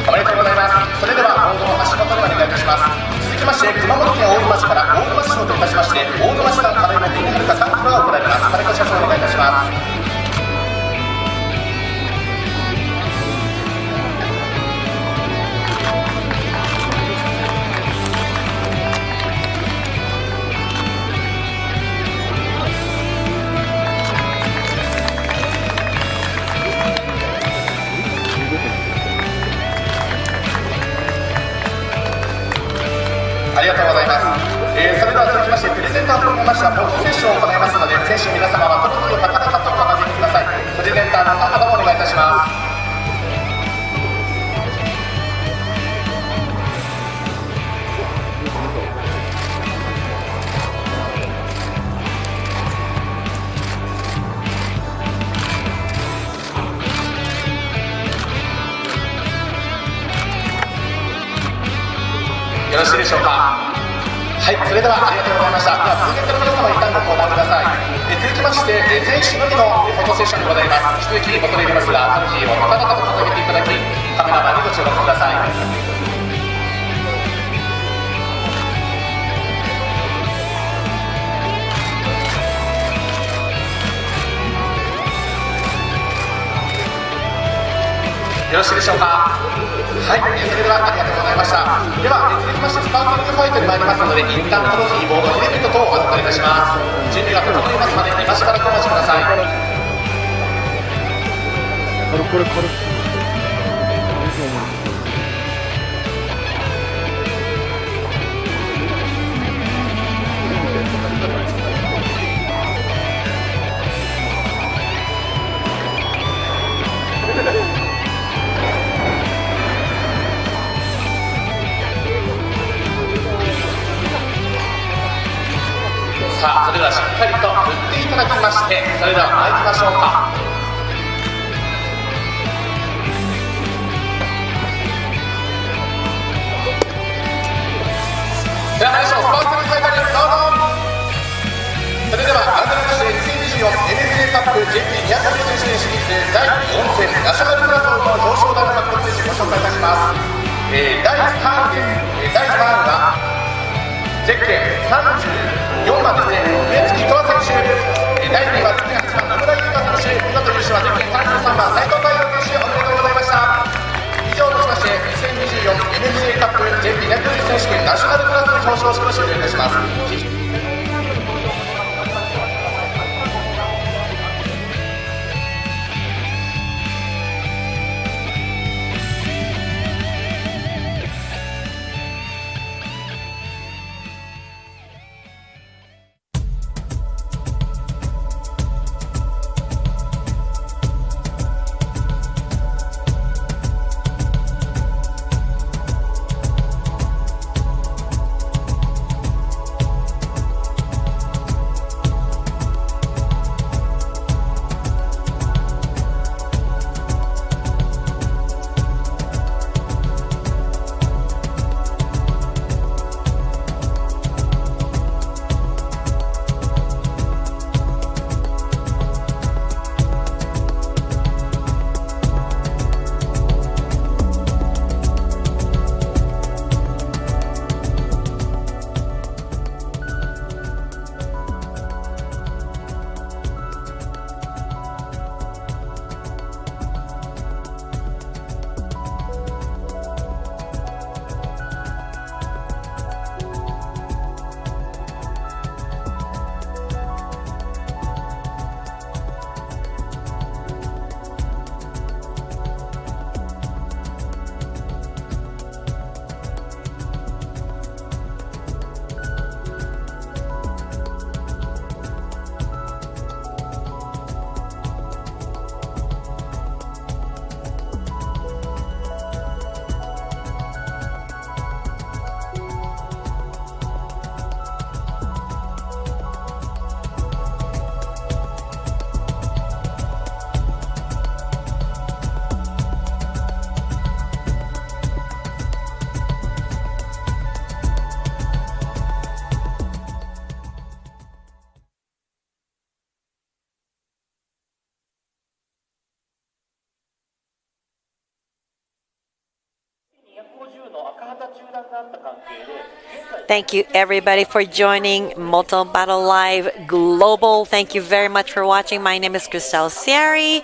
Speaker 7: おめでとうございます。それではボードの足元にお願いいたします。続きまして熊本県大沼市から大沼市長といたしまして大沼市産カレーの手にはるか3キロが行われます。金子社長お願いいたします。ありがとうございます。それでは続きましてプレゼンターを含めましたポッドセッションを行いますので、選手皆様はトロフィーを高々とお掲げください。プレゼンターの方々もお願いいたします。よろしいでしょうか。はい、それではありがとうございました。ではプレゼンターの皆様一旦ご登壇ください。続きまして選手のみのフォトセッションでございます。引き続き恐れ入りますがトロフィーを高々と掲げていただきカメラマンにご注目ください。よろしいでしょうか。はい、それではありがとうございました。では続きましてスパークリングファイトに参りますので、一旦トロフィーボードヘルメット等をお預かりいたします。準備が整いますので今しばらくお待ちください。これそれでは参りましょうか。では最初スパークルファイナルどうぞ。それでは改めまして2024 MFJ カップ JP250 選手権シリーズ第4戦ナショナルクラスの表彰台の獲得選手ご紹介いたします。第1ターンです。第1ターンはゼッケン34番ですね、上月十和選手。第2位はゼッケン8番野村優香選手。見事優勝はゼッケン33番斉藤太陽選手。おめでとうございました。以上をもちまして2024 MFJ カップ JP250 選手権ナショナルクラスの表彰式を終了いたします。
Speaker 2: Thank you everybody for joining Moto Battle Live Global. Thank you very much for watching. My name is Chriselle Sieri,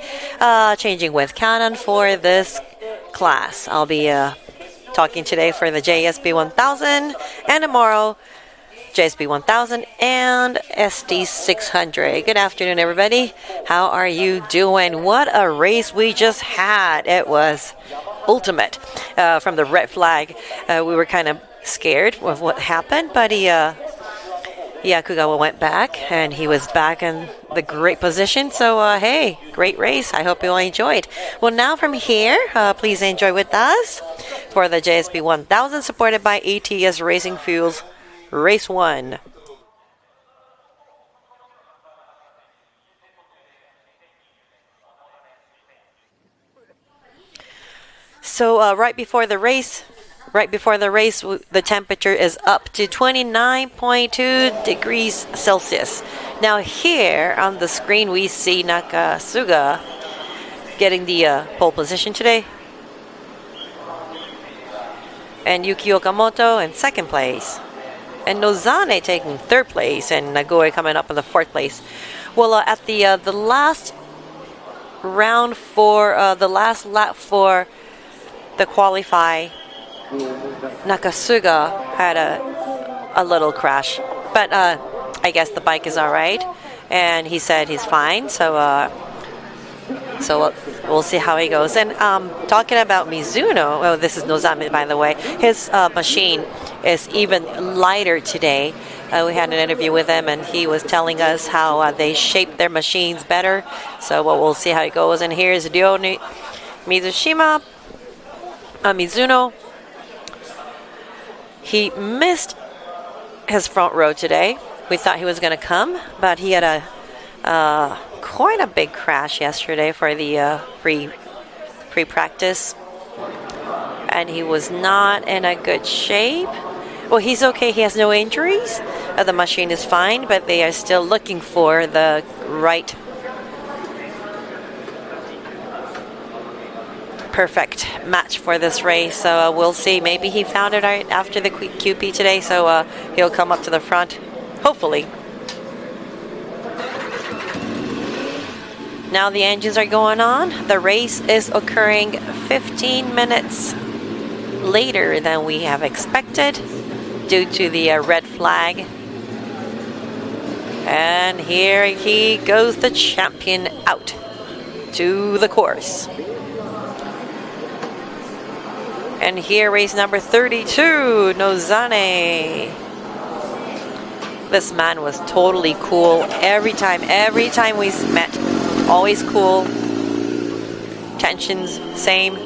Speaker 2: changing with Canon for this class. I'll be talking today for the JSB 1000 and tomorrow JSB 1000 and ST600. Good afternoon everybody. How are you doing? What a race we just had. It was ultimate. From the red flag, we were kind of scared of what happened, but Kugawa went back and he was back in the great position. So hey, great race. I hope you all enjoyed. Well, now from here, please enjoy with us for the JSB 1000 supported by ATS Racing Fuels Race 1. So right before the race, the temperature is up to 29.2 degrees Celsius. Now here on the screen, we see Nakasuga getting the pole position today. And Yuki Okamoto in second place. And Nozane taking third place. And Nagoe coming up in the fourth place. Well, at the last round for the last lap for the qualify, Nakasuga had a little crash, but I guess the bike is all right, and he said he's fine. So we'll see how he goes. And talking about Mizuno, oh, this is Nozame, by the way. His machine is even lighter today. We had an interview with him, and he was telling us how they shape their machines better. So we'll see how it goes. And here's Ryo Mizushima, Mizuno. He missed his front row today. We thought he was going to come, but he had a quite a big crash yesterday for the pre-practice, and he was not in a good shape. Well, he's okay. He has no injuries. The machine is fine, but they are still looking for the right perfect match for this race. So we'll see. Maybe he found it out after the QP today, so he'll come up to the front, hopefully. Now the engines are going on. The race is occurring 15 minutes later than we have expected due to the red flag. And here he goes, the champion, out to the course. And here, race number 32, Nozane. This man was totally cool every time we met. Always cool. Tensions, same.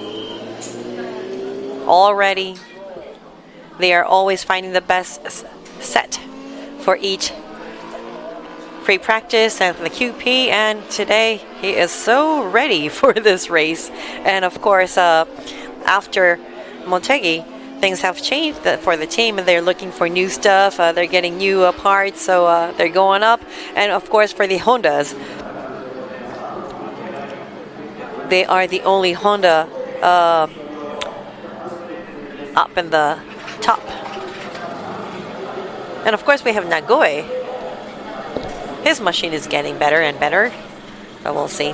Speaker 2: Already. They are always finding the best set for each free practice and for the QP. And today, he is so ready for this race. And of course, after Motegi, things have changed for the team, and they're looking for new stuff. They're getting new parts, so they're going up. And of course, for the Hondas, they are the only Honda up in the top. And of course, we have Nagoe. His machine is getting better and better, but we'll see.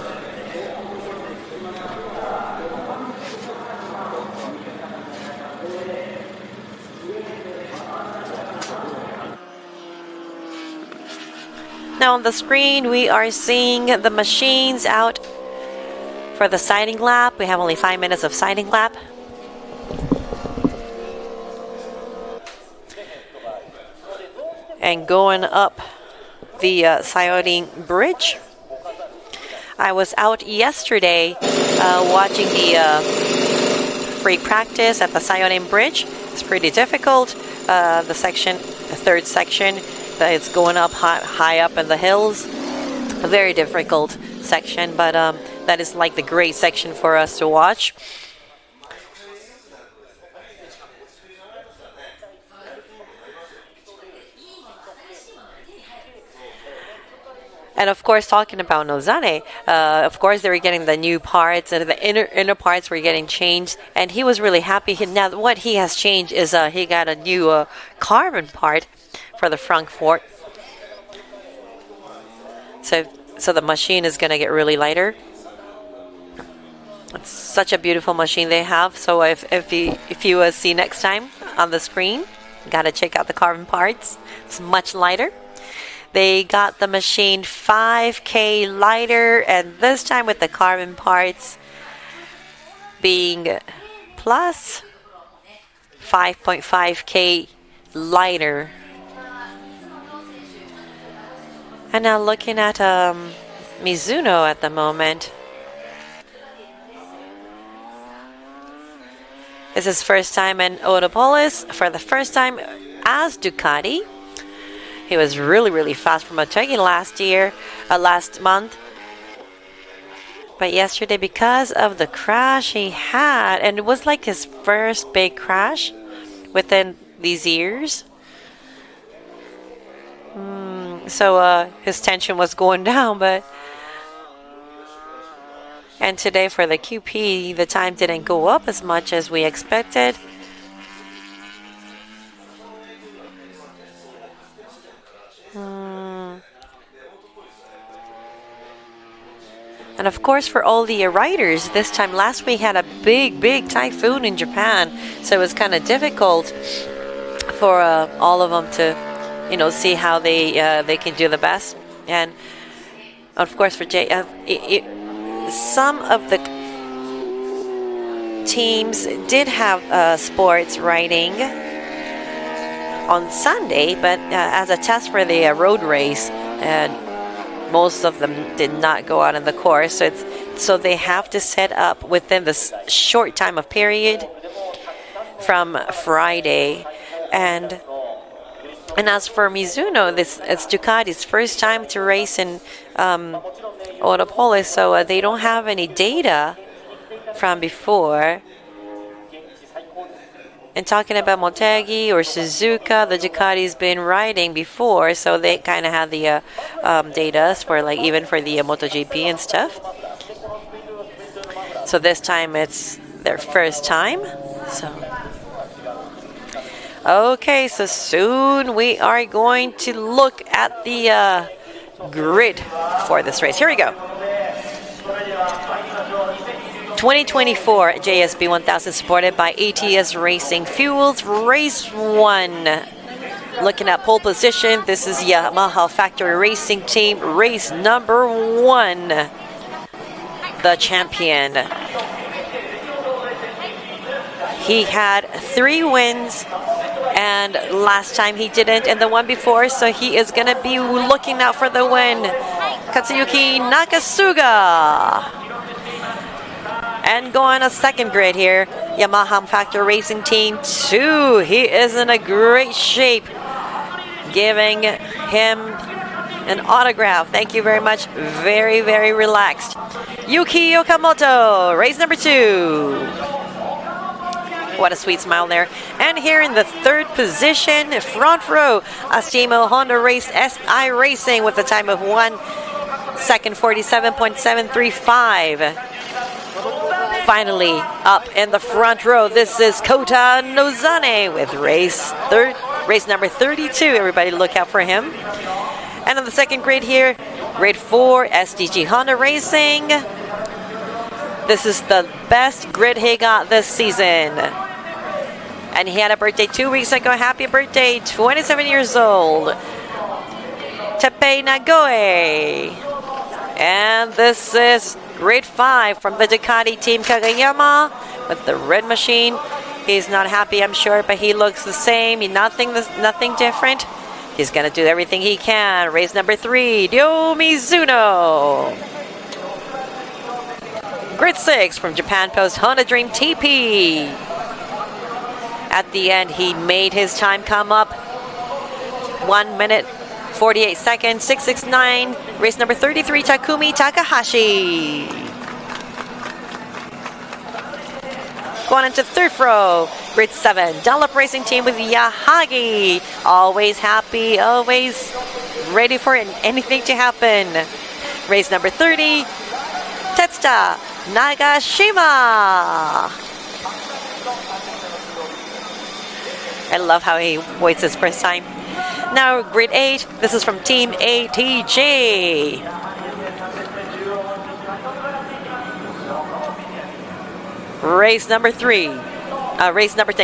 Speaker 2: Now on the screen, we are seeing the machines out for the sighting lap. We have only 5 minutes of sighting lap. And going up the Sayodin Bridge. I was out yesterday watching the free practice at the Sayodin Bridge. It's pretty difficult. The third section, it's going up high up in the hills. A very difficult section, but that is like the great section for us to watch. And of course, talking about Nozane, of course, they were getting the new parts, and the inner parts were getting changed. And he was really happy. Now, what he has changed is he got a new carbon part for the front fork. So the machine is going to get really lighter. It's such a beautiful machine they have. So if you see next time on the screen, you got to check out the carbon parts. It's much lighter. They got the machine 5K lighter, and this time with the carbon parts being plus 5.5K lighter. And now looking at Mizuno at the moment. This is first time in Autopolis, for the first time as Ducati. He was really, really fast from Motegi last month. But yesterday, because of the crash he had, and it was like his first big crash within these years. So his tension was going down, and today for the QP, the time didn't go up as much as we expected. And of course, for all the riders, this time last week had a big typhoon in Japan, so it was kind of difficult for all of them to, see how they can do the best. And of course, for some of the teams did have sports riding on Sunday, but as a test for the road race, most of them did not go out in the course. So they have to set up within this short time of period from Friday. And as for Mizuno, it's Ducati's first time to race in Autopolis, so they don't have any data from before. And talking about Motegi or Suzuka, the Ducati's been riding before, so they kind of have the data for like even for the MotoGP and stuff. So this time it's their first time. So okay, so soon we are going to look at the grid for this race. Here we go. 2024 JSB 1000 supported by ATS Racing Fuels. Race 1. Looking at pole position, this is Yamaha Factory Racing Team. Race number 1. The champion. He had 3 wins, and last time he didn't, and the one before, so he is going to be looking out for the win. Katsuyuki Nakasuga. And go on a second grid here. Yamaha Factory Racing Team 2. He is in a great shape. Giving him an autograph. Thank you very much. Very, very relaxed. Yuki Okamoto, race number 2. What a sweet smile there. And here in the third position, front row, Astemo Honda Race SI Racing with a time of 1 second 47.735. Finally, up in the front row, this is Kota Nozane with race number 32. Everybody look out for him. And on the second grid here, grade 4, SDG Honda Racing. This is the best grid he got this season. And he had a birthday 2 weeks ago. Happy birthday, 27 years old. Teppei Nagoe. And this is grade 5 from the Ducati Team Kagayama with the red machine. He's not happy, I'm sure, but he looks the same. Nothing different. He's going to do everything he can. Race number 3, Ryo Mizuno. Grid 6 from Japan Post Honda Dream TP. At the end, he made his time come up. 1 minute, 48 seconds, 669. Race number 33, Takumi Takahashi. Going into third row, grid 7, Dunlop Racing Team with Yahagi. Always happy, always ready for anything to happen. Race number 30, Tetsuta Nagashima. I love how he waits his first time. Now grid 8, this is from Team ATJ. Race number 10,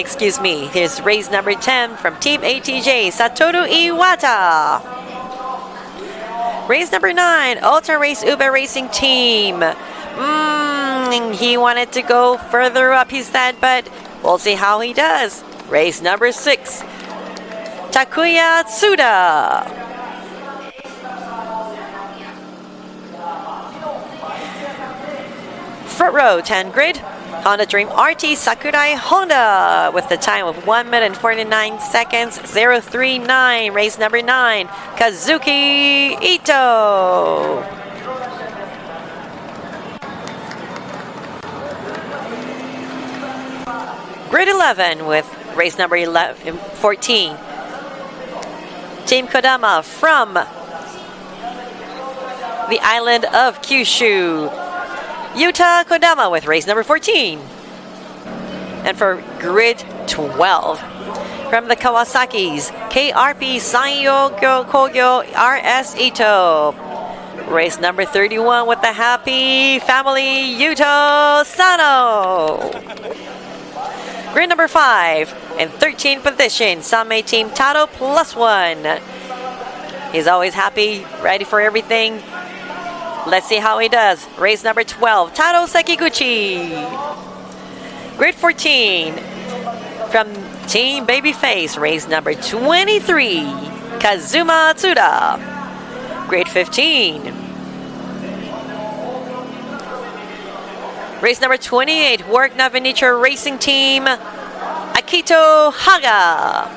Speaker 2: excuse me. Here's race number 10 from Team ATJ, Satoru Iwata. Race number 9, Ultra Race Uber Racing Team. He wanted to go further up, he said, but we'll see how he does. Race number 6, Takuya Tsuda. Front row, 10 grid, Honda Dream RT Sakurai Honda with the time of 1 minute and 49 seconds, 039. Race number 9, Kazuki Ito. Grid 11 with race number 14. Team Kodama from the island of Kyushu. Yuta Kodama with race number 14. And for grid 12, from the Kawasaki's, KRP Sanyo Kogyo RS Ito. Race number 31 with the happy family, Yuto Sano. Grid number 5 in 13th position, Same Team Tado +1. He's always happy, ready for everything. Let's see how he does. Race number 12, Tado Sekiguchi. Grid 14 from Team Babyface, race number 23, Kazuma Tsuda. Grid 15. Race number 28, Work Nature Racing Team, Akito Haga.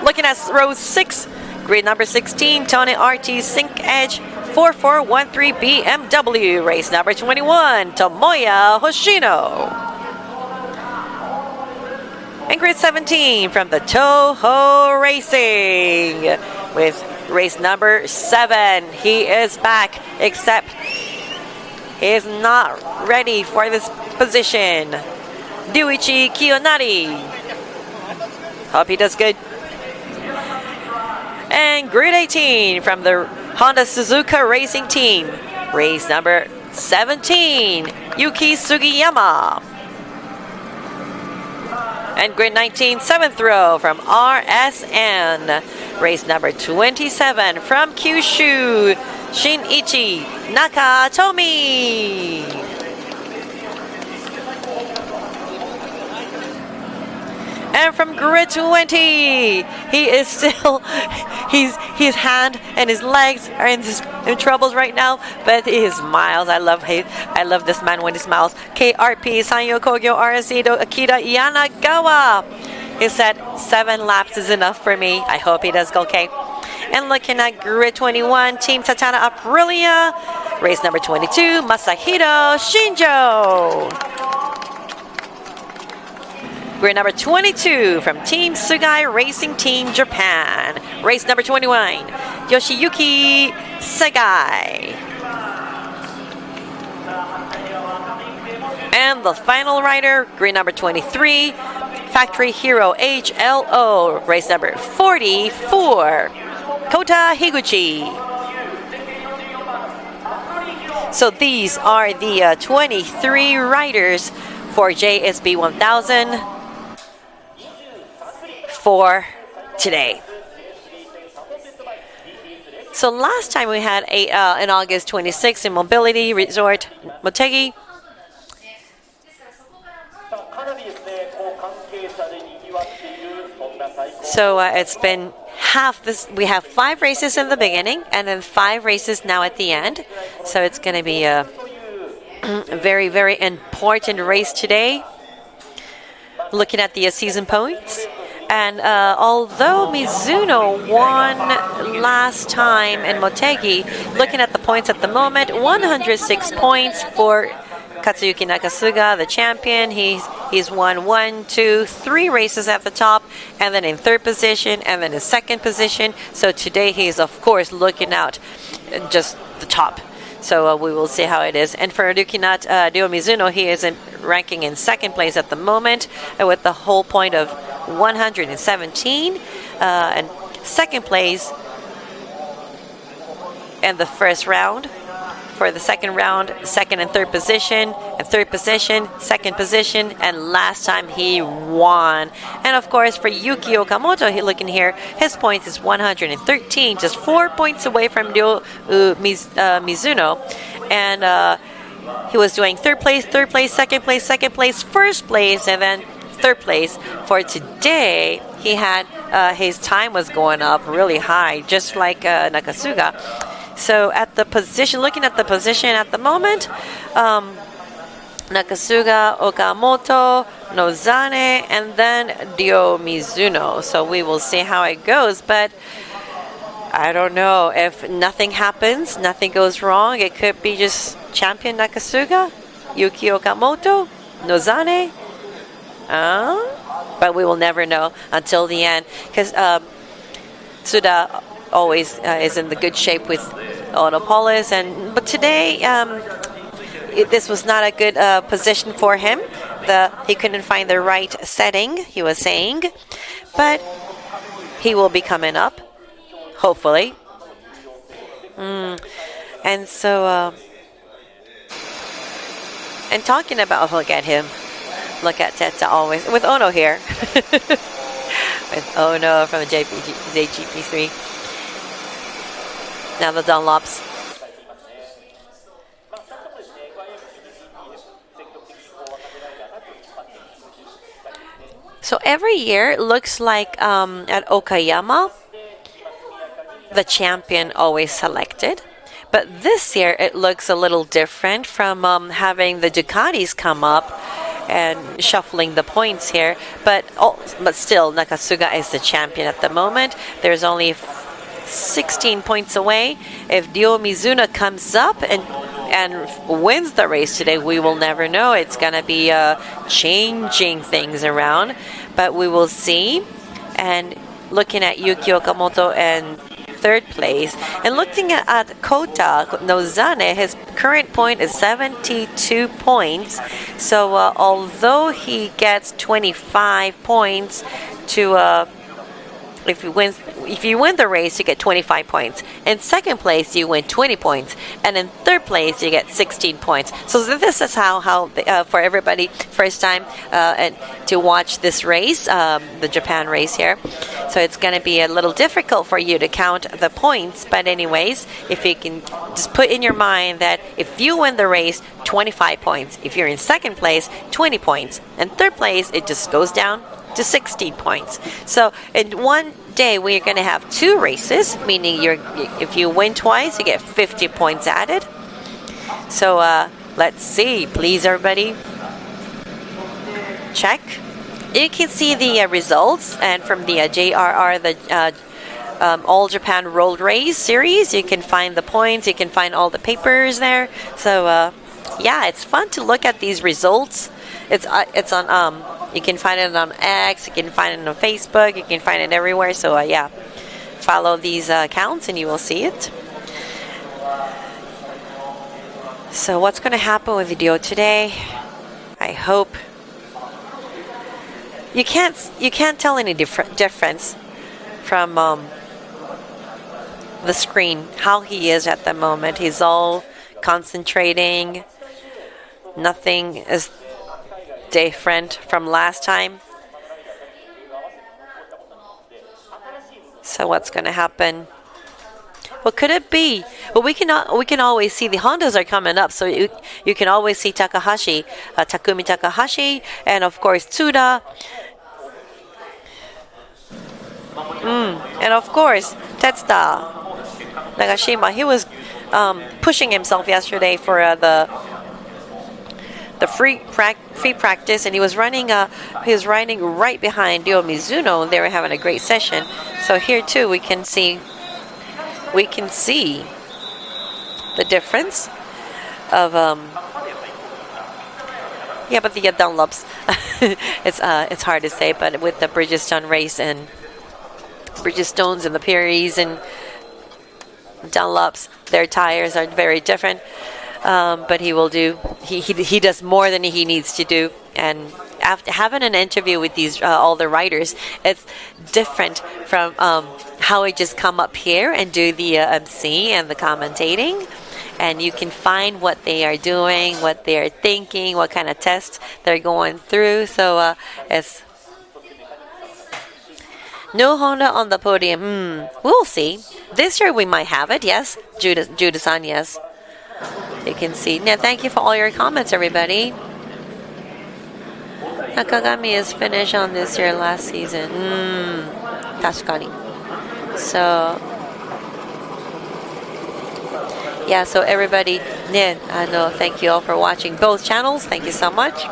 Speaker 2: Looking at row 6, grid number 16, Tony RT Sync Edge 4413 BMW, race number 21, Tomoya Hoshino. And grid 17 from the Toho Racing with race number 7. He is back, except he is not ready for this position. Ryuichi Kiyonari. Hope he does good. And grid 18 from the Honda Suzuka Racing Team. Race number 17, Yuki Sugiyama. And grid 19, 7th row from RSN. Race number 27 from Kyushu, Shinichi Nakatomi. And from grid 20, he is still, his hand and his legs are in troubles right now, but he smiles. I love this man when he smiles. KRP, Sanyo Kogyo, RSC, Akita Yanagawa. He said 7 laps is enough for me. I hope he does okay. And looking at grid 21, Team Tatana Aprilia, race number 22, Masahiro Shinjo. Grid number 22 from Team Sugai Racing Team Japan. Race number 21, Yoshiyuki Segai. And the final rider, grid number 23, Factory Hero HLO. Race number 44, Kota Higuchi. So these are the 23 riders for JSB 1000 for today. So last time we had in August 26th in Mobility Resort Motegi. So it's been half this. We have 5 races in the beginning and then 5 races now at the end. So it's going to be a very, very important race today. Looking at the season points. And although Mizuno won last time in Motegi, looking at the points at the moment, 106 points for Katsuyuki Nakasuga, the champion. He's won 1, 2, 3 races at the top, and then in 3rd position, and then in 2nd position. So today he's, of course, looking out just the top. So we will see how it is. And for Ryo Mizuno, he is ranking in 2nd place at the moment with the whole point of 117. And 2nd place in the first round. For the 2nd round, 2nd and 3rd position, and 3rd position, 2nd position, and last time he won. And of course, for Yuki Okamoto, looking here, his points is 113, just 4 points away from Ryo Mizuno. And he was doing 3rd place, 2nd place, 2nd place, 1st place, and then 3rd place. For today, he had his time was going up really high, just like Nakasuga. So at the position, looking at the position at the moment, Nakasuga, Okamoto, Nozane, and then Ryo Mizuno. So we will see how it goes. But I don't know if nothing happens, nothing goes wrong. It could be just champion Nakasuga, Yuki Okamoto, Nozane. But we will never know until the end, because Tsuda always is in the good shape with Autopolis, but today this was not a good position for him. He couldn't find the right setting, he was saying, but he will be coming up, hopefully. And so, and talking about, look at him, look at Teta always with Ono here, with Ono from the JGP3. Now the Dunlops. So every year it looks like at Okayama, the champion always selected. But this year it looks a little different from having the Ducatis come up and shuffling the points here. But still, Nakasuga is the champion at the moment. There's only 16 points away. If Ryo Mizuno comes up and wins the race today, we will never know. It's going to be changing things around, but we will see. And looking at Yuki Okamoto and third place, and looking at Kota Nozane, his current point is 72 points. So although he gets 25 points to if you win the race, you get 25 points. In second place, you win 20 points, and in third place, you get 16 points. So this is how for everybody, first time and to watch this race, the Japan race here. So it's going to be a little difficult for you to count the points. But anyways, if you can just put in your mind that if you win the race, 25 points. If you're in second place, 20 points. And third place, it just goes down to 16 points. So in one day we're going to have two races, meaning if you win twice, you get 50 points added. So let's see, please everybody check. You can see the results, and from the JRR, the All Japan Road Race series, you can find the points, you can find all the papers there. So yeah, it's fun to look at these results. It's on you can find it on X, you can find it on Facebook, you can find it everywhere. So yeah, follow these accounts and you will see it. So what's going to happen with Ryo today? I hope you can't tell any difference from the screen how he is at the moment. He's all concentrating. Nothing is different from last time. So what's going to happen? What could it be? Well, we can always see the Hondas are coming up, so you can always see Takumi Takahashi, and of course Tsuda, and of course Tetsuda Nagashima. He was pushing himself yesterday for the free practice, and he was riding right behind Ryo Mizuno. They were having a great session. So here too we can see the difference of yeah, but the Dunlops it's hard to say, but with the Bridgestone race and Bridgestones and the Perrys and Dunlops, their tires are very different. But he does more than he needs to do. And after having an interview with these all the riders, it's different from how I just come up here and do the MC and the commentating, and you can find what they are doing, what they are thinking, what kind of tests they're going through. So it's no Honda on the podium. We'll see. This year we might have it. Yes, Judas-san. Yes. You can see. Now, thank you for all your comments, everybody. Nakagami is finished on this year last season. Tashikani. So, yeah, so everybody, I know, thank you all for watching both channels. Thank you so much.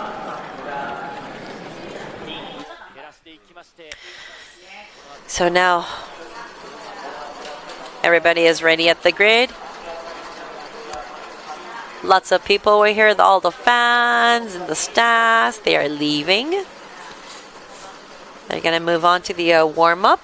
Speaker 2: So now, everybody is ready at the grid. Lots of people over here, all the fans and the staff, they are leaving. They're going to move on to the warm-up.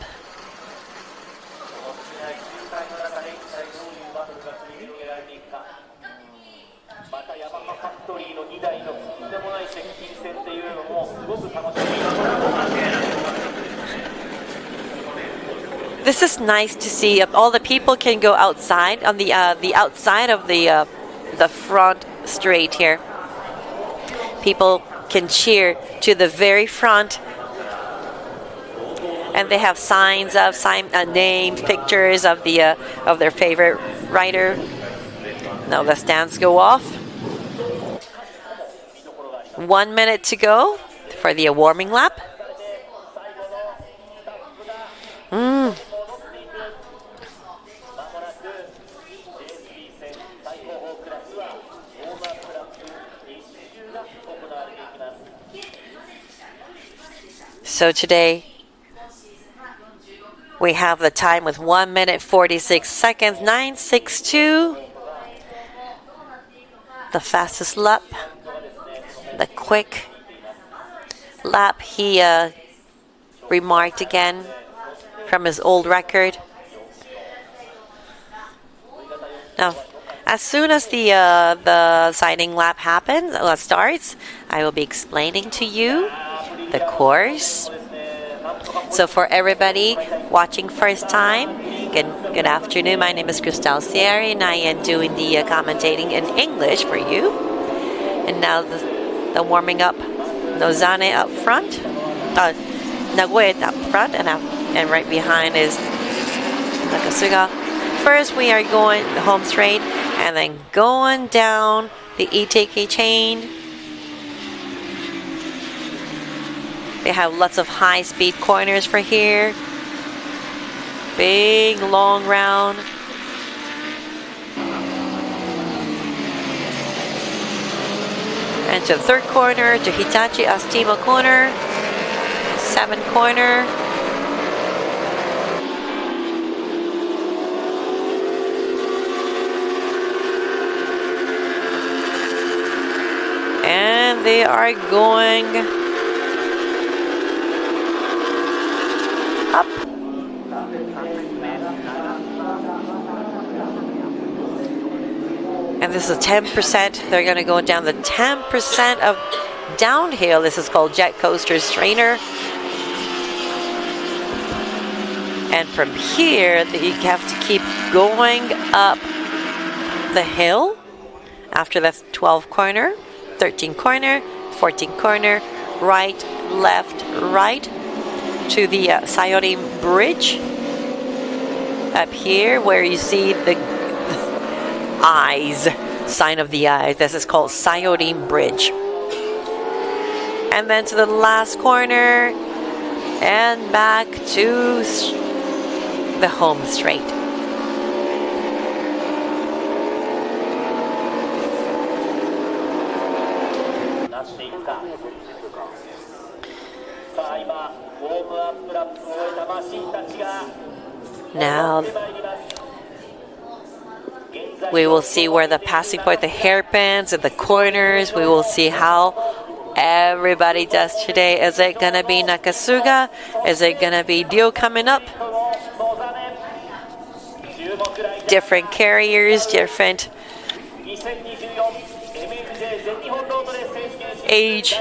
Speaker 2: This is nice to see. All the people can go outside on the outside of the front straight here. People can cheer to the very front, and they have signs of names, pictures of their favorite rider. Now the stands go off. 1 minute to go for the warming lap. So today, We have the time with 1 minute 46 seconds, 9:62. The fastest lap, the quick lap. He remarked again from his old record. Now, as soon as the signing lap starts, I will be explaining to you the course. So for everybody watching first time, good afternoon. My name is Cristal Sierra, and I am doing the commentating in English for you. And now the warming up, Nozane up front, Nagoya up front, and right behind is Nakasuga. First, we are going the home straight, and then going down the Iteke chain. They have lots of high-speed corners for here. Big, long round. And to the third corner, to Hitachi Astima corner. 7th corner. And they are going up. And this is 10%. They're going to go down the 10% of downhill. This is called Jet Coaster Strainer. And from here, you have to keep going up the hill after the 12th corner, 13th corner, 14th corner, right, left, right, to the Sayori Bridge. Up here where you see the eyes, sign of the eyes. This is called Sayori Bridge. And then to the last corner and back to the home straight. Now we will see where the passing point, the hairpins and the corners. We will see how everybody does today. Is it going to be Nakasuga? Is it going to be Dio coming up? Different carriers, different age.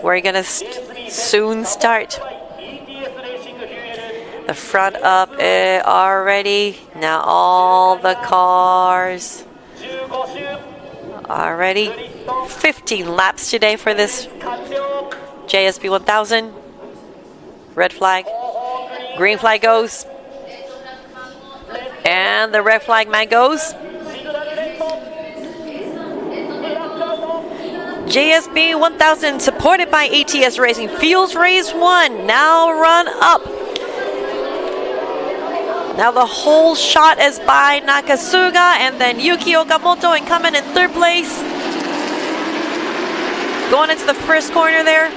Speaker 2: We're going to soon start. The front up already. Now all the cars already. 15 laps today for this JSB 1000. Red flag. Green flag goes. And the red flag man goes. JSB 1000 supported by ATS Racing. Fields Race 1 now run up. Now the whole shot is by Nakasuga and then Yuki Okamoto and coming in third place. Going into the first corner there.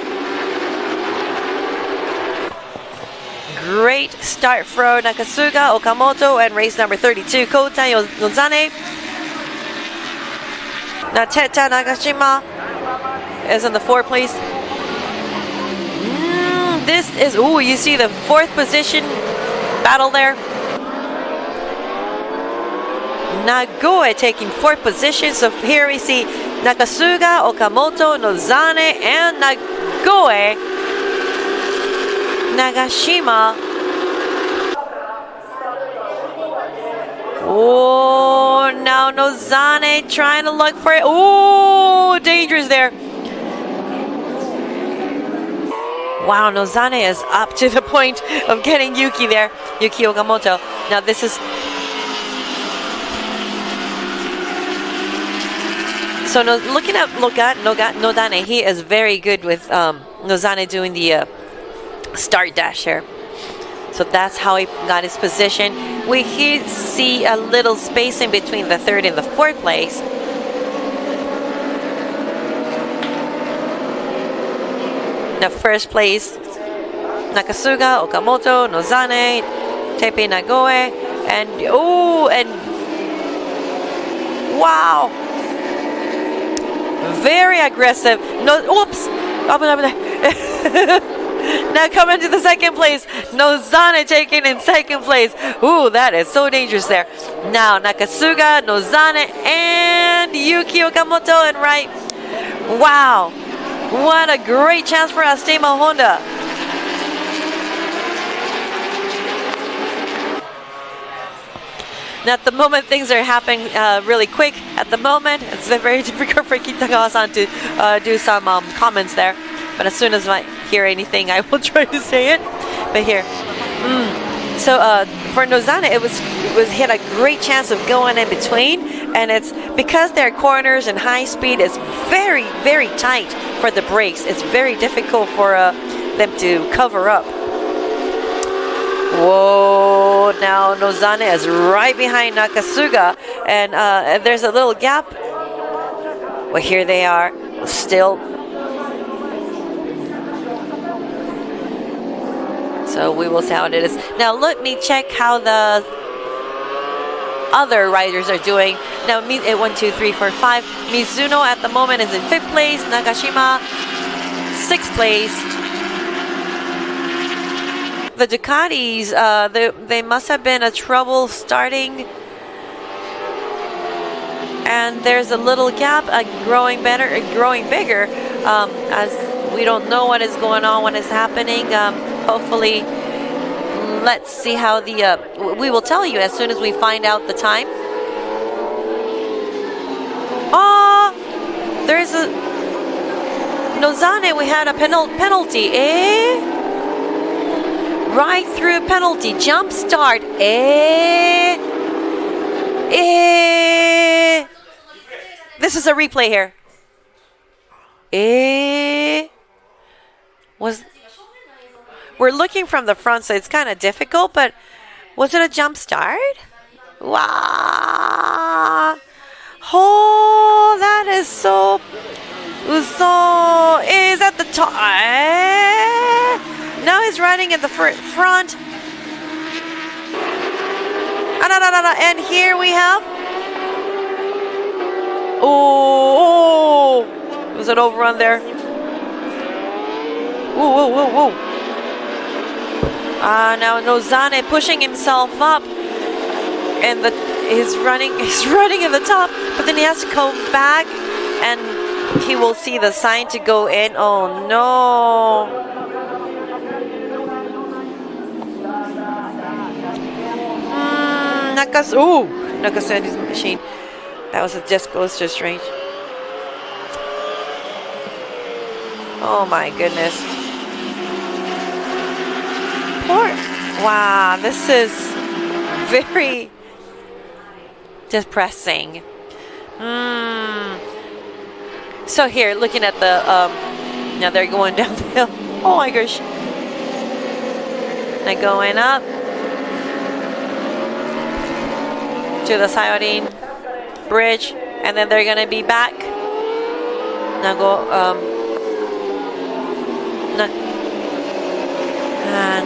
Speaker 2: Great start for Nakasuga, Okamoto, and race number 32, Kota Nozane. Now Teta Nagashima is in the fourth place. This is, you see the fourth position battle there. Nagoe taking fourth position. So here we see Nakasuga, Okamoto, Nozane, and Nagoe. Nagashima. Oh, now Nozane trying to look for it. Oh, dangerous there. Wow, Nozane is up to the point of getting Yuki there. Yuki Okamoto. Now this is... So looking at Nodane, he is very good with Nozane doing the start dash here. So that's how he got his position. We here see a little space in between the third and the fourth place. Now first place, Nakasuga, Okamoto, Nozane, Tepe Nagoe, and wow, very aggressive. No, oops. Now coming to the second place, Nozane taking in second place. Ooh, that is so dangerous there. Now Nakasuga, Nozane, and Yuki Okamoto and right. Wow, what a great chance for Astema Honda. Now at the moment things are happening really quick. At the moment it's very difficult for Kitagawa-san to do some comments there. But as soon as I hear anything, I will try to say it. But here, so for Nozane, it was he had a great chance of going in between, and it's because their corners and high speed is very, very tight for the brakes. It's very difficult for them to cover up. Whoa! Now Nozane is right behind Nakasuga, and there's a little gap. Well, here they are, still. So we will see how it is. Now let me check how the other riders are doing. Now 1, 2, 3, 4, 5. Mizuno at the moment is in 5th place. Nagashima 6th place. The Ducatis, they must have been a trouble starting. And there's a little gap, growing better, growing bigger, as we don't know what is going on, what is happening. Hopefully, let's see how the we will tell you as soon as we find out the time. Oh, there's a Nozane. We had a penalty. Right through penalty, jump start. This is a replay here. We're looking from the front, so it's kind of difficult, but was it a jump start? Wow. Oh, that is so is at the top. Now he's riding at the front. And here we have. Oh, was an overrun there? Whoa. Now Nozane pushing himself up, and he's running at the top, but then he has to come back, and he will see the sign to go in. Oh no! Nakasan's machine. That was just close to strange. Oh my goodness. Wow, this is very depressing. So here, looking at the now they're going down the hill. Oh my gosh. They're going up to the Sayodin bridge, and then they're gonna be back. Now go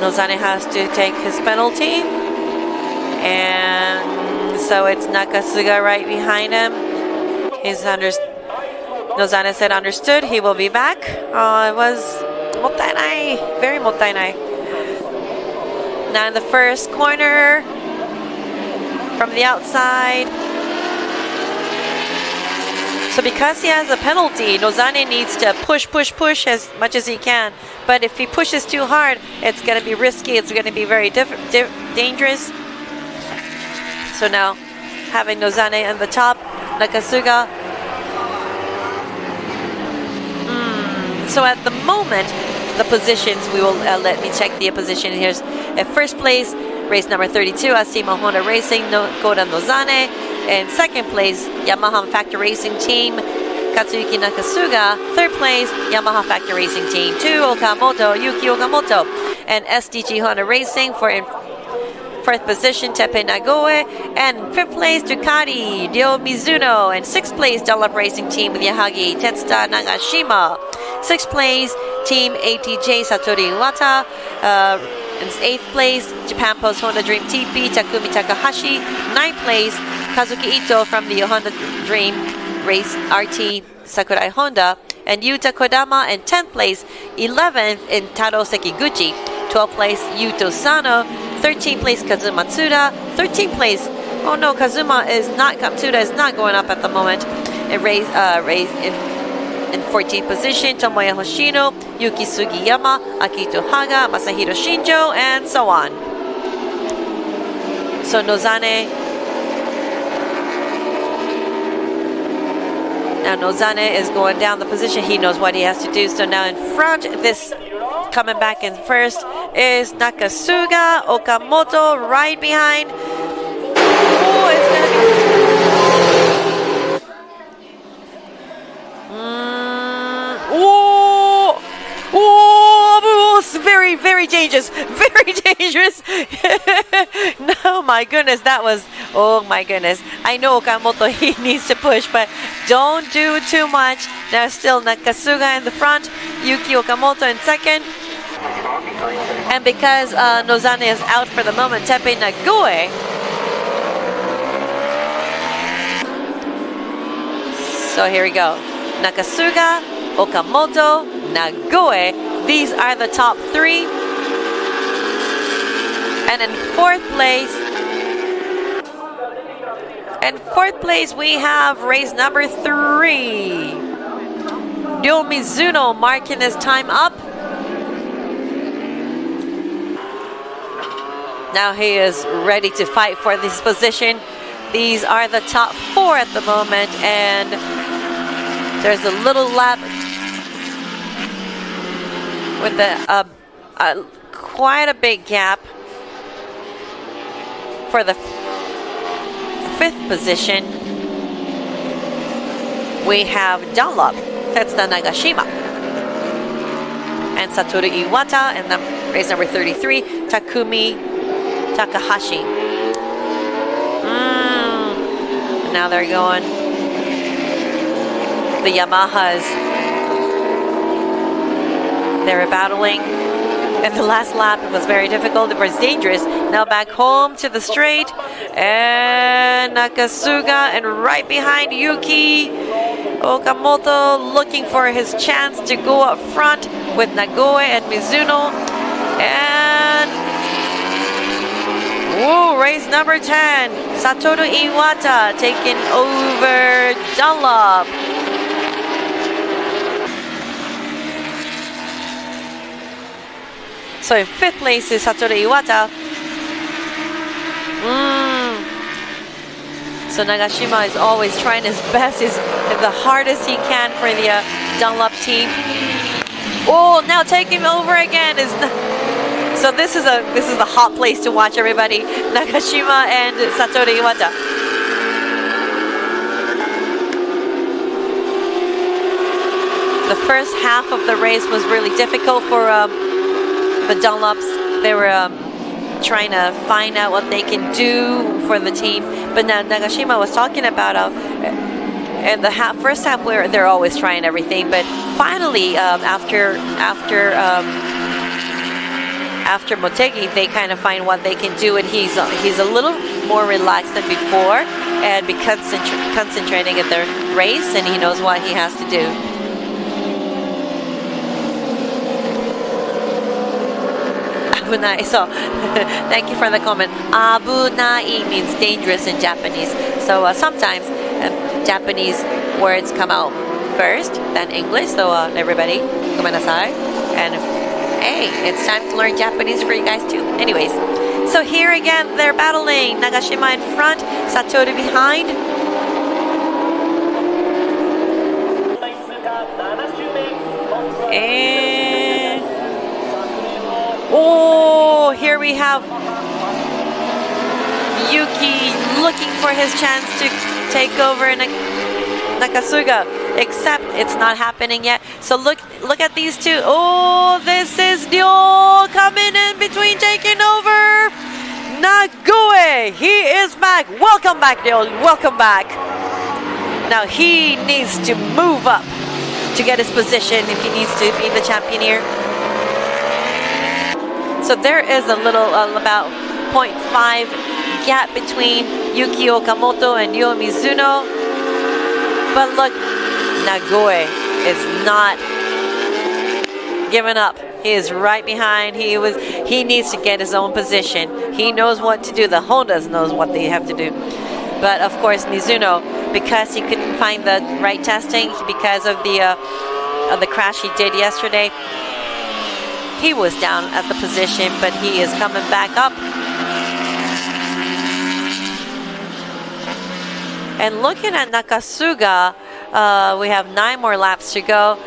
Speaker 2: Nozane has to take his penalty, and so it's Nakasuga right behind him. Nozane said understood, he will be back. It was mottainai, very mottainai. Now in the first corner from the outside. So because he has a penalty, Nozane needs to push as much as he can. But if he pushes too hard, it's going to be risky. It's going to be very dangerous. So now, having Nozane on the top, Nakasuga. So at the moment, the positions, we will let me check the position. Here's at first place, race number 32, Astema Honda Racing, Koda Nozane. In second place, Yamaha Factor Racing Team, Katsuyuki Nakasuga. Third place, Yamaha Factor Racing Team 2, Yuki Okamoto. And SDG Honda Racing for in fourth position, Tepe Nagoe. And fifth place, Ducati, Ryo Mizuno. And sixth place, Dunlop Racing Team with Yahagi, Tetsuta Nagashima. Sixth place, Team ATJ, Satori Iwata. In 8th place, Japan Post Honda Dream TP, Takumi Takahashi. 9th place, Kazuki Ito from the Honda Dream Race RT Sakurai Honda. And Yuta Kodama in 10th place. 11th in Taro Sekiguchi. 12th place, Yuto Sano. 13th place, Kazuma Tsuda. 13th place, oh no, Matsuda is not going up at the moment. It raised in 14th position, Tomoya Hoshino, Yuki Sugiyama, Akito Haga, Masahiro Shinjo, and so on. So Nozane. Now Nozane is going down the position. He knows what he has to do. So now in front, this coming back in first is Nakasuga, Okamoto right behind. Oh, it's gonna be it's very, very dangerous. Very dangerous. No, my goodness, that was, oh my goodness. I know Okamoto, he needs to push, but don't do too much. Now still Nakasuga in the front, Yuki Okamoto in second. And because Nozane is out for the moment, Teppei Nagoe. So here we go. Nakasuga, Okamoto, Nagoe. These are the top 3. And in 4th place, we have race number 3. Ryo Mizuno marking his time up. Now he is ready to fight for this position. These are the top 4 at the moment, and there's a little lap with quite a big gap for the 5th position. We have Dunlop, Tetsuta Nagashima, and Satoru Iwata, and race number 33, Takumi Takahashi. Now they're going. The Yamahas, they were battling. And the last lap was very difficult. It was dangerous. Now back home to the straight. And Nakasuga, and right behind Yuki Okamoto, looking for his chance to go up front with Nagoe and Mizuno. And race number 10, Satoru Iwata taking over Dunlop. So in 5th place is Satoru Iwata. So Nagashima is always trying his best, is the hardest he can for the Dunlop team. Oh, now taking over again is. So this is the hot place to watch, everybody. Nagashima and Satoru Iwata. The first half of the race was really difficult for the Dunlops. They were trying to find out what they can do for the team. But now Nagashima was talking about in the first half where they're always trying everything. But finally, after Motegi, they kind of find what they can do, and he's a little more relaxed than before, and be concentrating at their race, and he knows what he has to do. Abunai. So, thank you for the comment. Abunai means dangerous in Japanese. So sometimes Japanese words come out first than English. So everybody, gomenasai. And hey, it's time to learn Japanese for you guys too. Anyways, so here again, they're battling. Nagashima in front, Satoru behind. And here we have Yuki looking for his chance to take over Nakasuga, except it's not happening yet. So look at these two. Oh, this is Ryo coming in between, taking over. Nagoe, he is back. Welcome back, Ryo. Welcome back. Now he needs to move up to get his position if he needs to be the champion here. So there is a little about 0.5 gap between Yuki Okamoto and Ryo Mizuno. But look, Nagoe is not giving up. He is right behind. He needs to get his own position. He knows what to do. The Hondas knows what they have to do. But of course, Mizuno, because he couldn't find the right testing because of the crash he did yesterday, he was down at the position, but he is coming back up. And looking at Nakasuga, we have 9 more laps to go.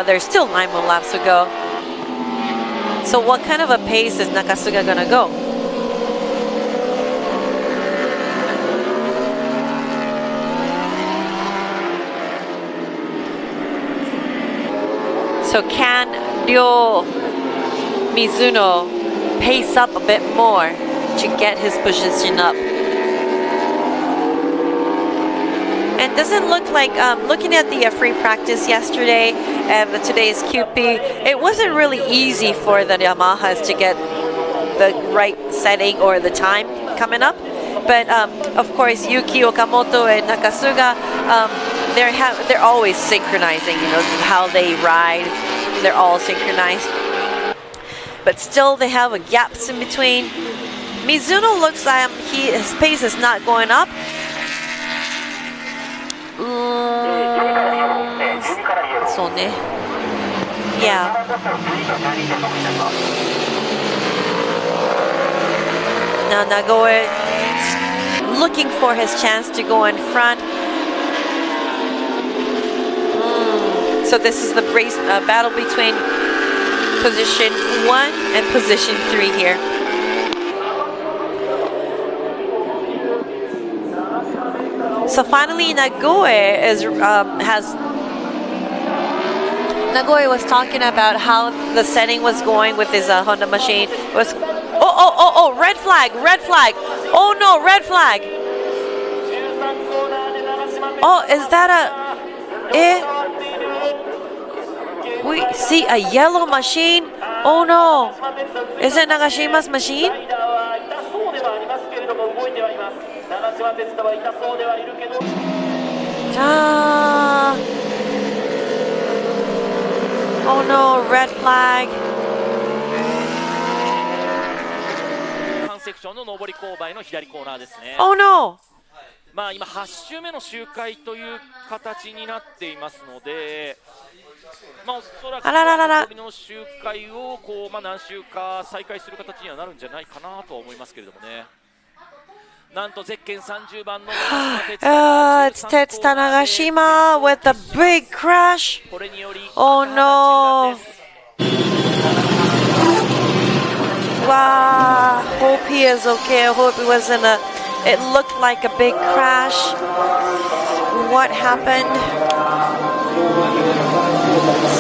Speaker 2: There's still 9 more laps to go. So what kind of a pace is Nakasuga going to go? So can Ryo Mizuno pace up a bit more to get his position up? It doesn't look like, looking at the free practice yesterday and today's QP, it wasn't really easy for the Yamahas to get the right setting or the time coming up. But of course, Yuki Okamoto and Nakasuga, they're always synchronizing, you know, how they ride. They're all synchronized. But still, they have a gaps in between. Mizuno looks like his pace is not going up. So ne. Yeah. Now Nagoe looking for his chance to go in front. So this is the race battle between position 1 and position 3 here. So finally, Nagoe was talking about how the setting was going with his Honda machine. It was red flag, red flag. Oh no, red flag. Oh, is that we see a yellow machine? Oh no. Is it Nagashima's machine? Oh no, red flag. Oh no.
Speaker 8: まあ今8周目の周回という形になっていますので、まあおそらく残りの周回をこうまあ何周か再開する形にはなるんじゃないかなと思いますけれどもね。なんとゼッケン30番の
Speaker 2: it's Tetsuta Nagashima with a big crash. Oh no. Wow, hope he is okay. I hope he wasn't it looked like a big crash. What happened?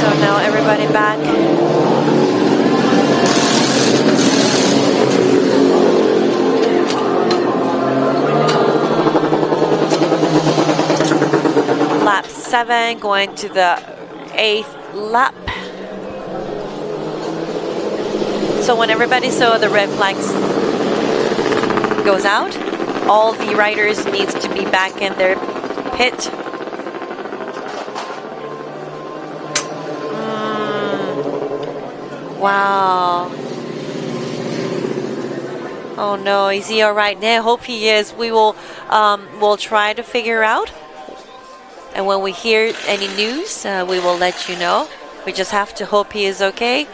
Speaker 2: So now everybody back. Lap 7, going to the 8th lap. So when everybody saw the red flags goes out, all the riders needs to be back in their pit. Wow. Oh no, is he all right now? Hope he is. We will we'll try to figure out. And when we hear any news, we will let you know. We just have to hope he is okay.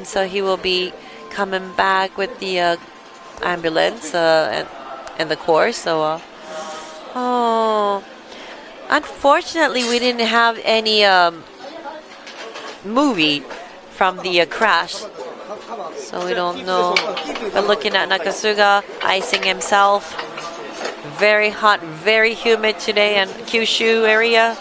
Speaker 2: So he will be coming back with the ambulance and the course. So, unfortunately, we didn't have any movie from the crash, so we don't know. But looking at Nakasuga icing himself, very hot, very humid today in Kyushu area.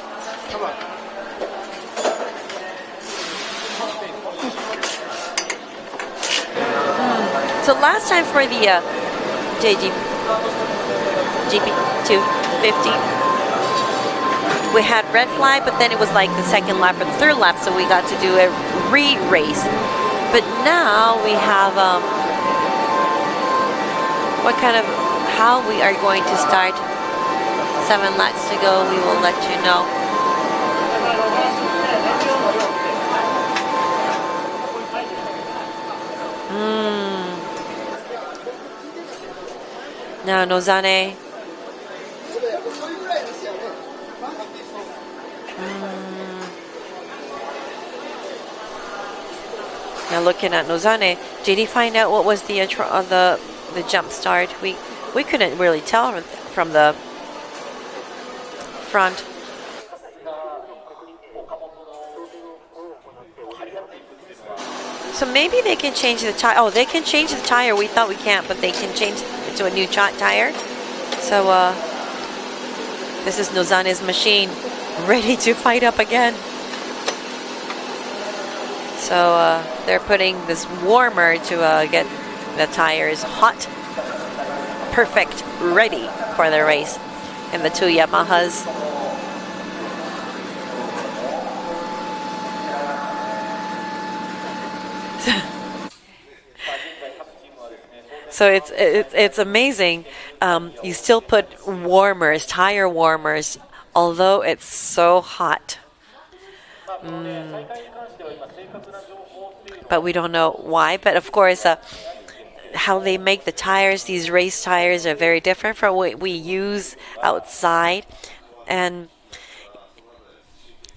Speaker 2: So last time for the GP250, we had red flag, but then it was like the second lap or the third lap, so we got to do a re-race. But now we have how we are going to start. 7 laps to go. We will let you know. Now Nozane. Now looking at Nozane, did he find out what was the jump start? We couldn't really tell from the front. So maybe they can change the tire. Oh, they can change the tire. We thought we can't, but they can change it to a new tire. So this is Nozane's machine, ready to fight up again. So they're putting this warmer to get the tires hot, perfect, ready for the race. And the two Yamahas. So it's amazing. You still put warmers, tire warmers, although it's so hot. But we don't know why. But of course, how they make the tires, these race tires, are very different from what we use outside. And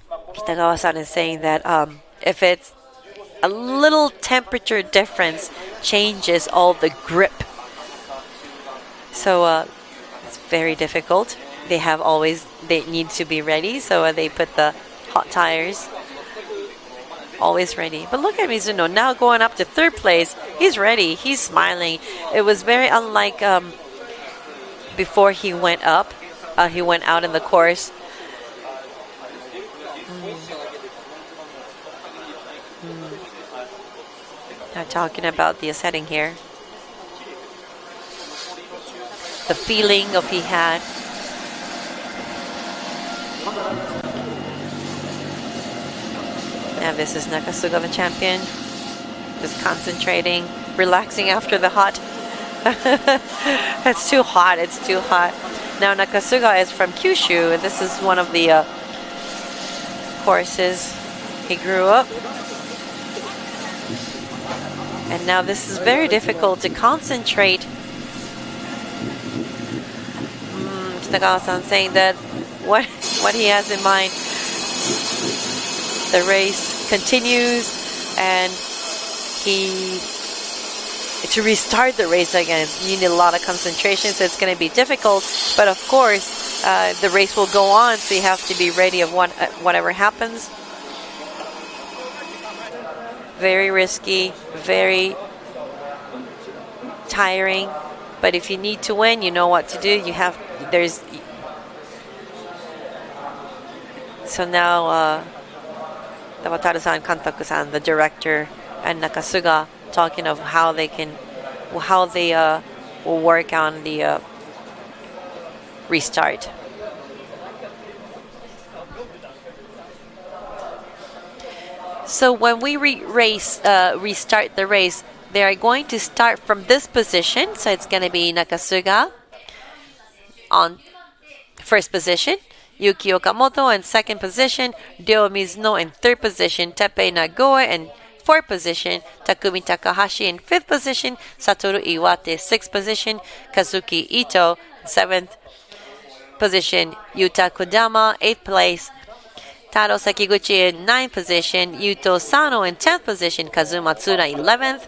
Speaker 2: Kitagawa-san is saying that if it's a little temperature difference changes all the grip. So it's very difficult. They need to be ready, so they put the hot tires always ready. But look at Mizuno now going up to 3rd place. He's ready. He's smiling. It was very unlike before he went up. He went out in the course. Now talking about the setting here. The feeling of he had. Now this is Nakasuga, the champion. Just concentrating, relaxing after the hot. It's too hot. It's too hot. Now Nakasuga is from Kyushu. This is one of the courses he grew up. And now this is very difficult to concentrate. Kitagawa-san saying that what he has in mind. The race continues, and to restart the race again, you need a lot of concentration, so it's going to be difficult. But of course, the race will go on, so you have to be ready of whatever happens. Very risky, very tiring. But if you need to win, you know what to do. So now the Wataru-san, Kantaku-san, the director, and Nakasuga talking of how they will work on the restart. So when we restart the race, they are going to start from this position. So it's going to be Nakasuga on 1st position, Yuki Okamoto in 2nd position, Ryo Mizuno in 3rd position, Teppei Nagoe in 4th position, Takumi Takahashi in 5th position, Satoru Iwate 6th position, Kazuki Ito 7th position, Yuta Kodama 8th place, Taro Sekiguchi in 9th position, Yuto Sano in 10th position, Kazuma Tsura 11th,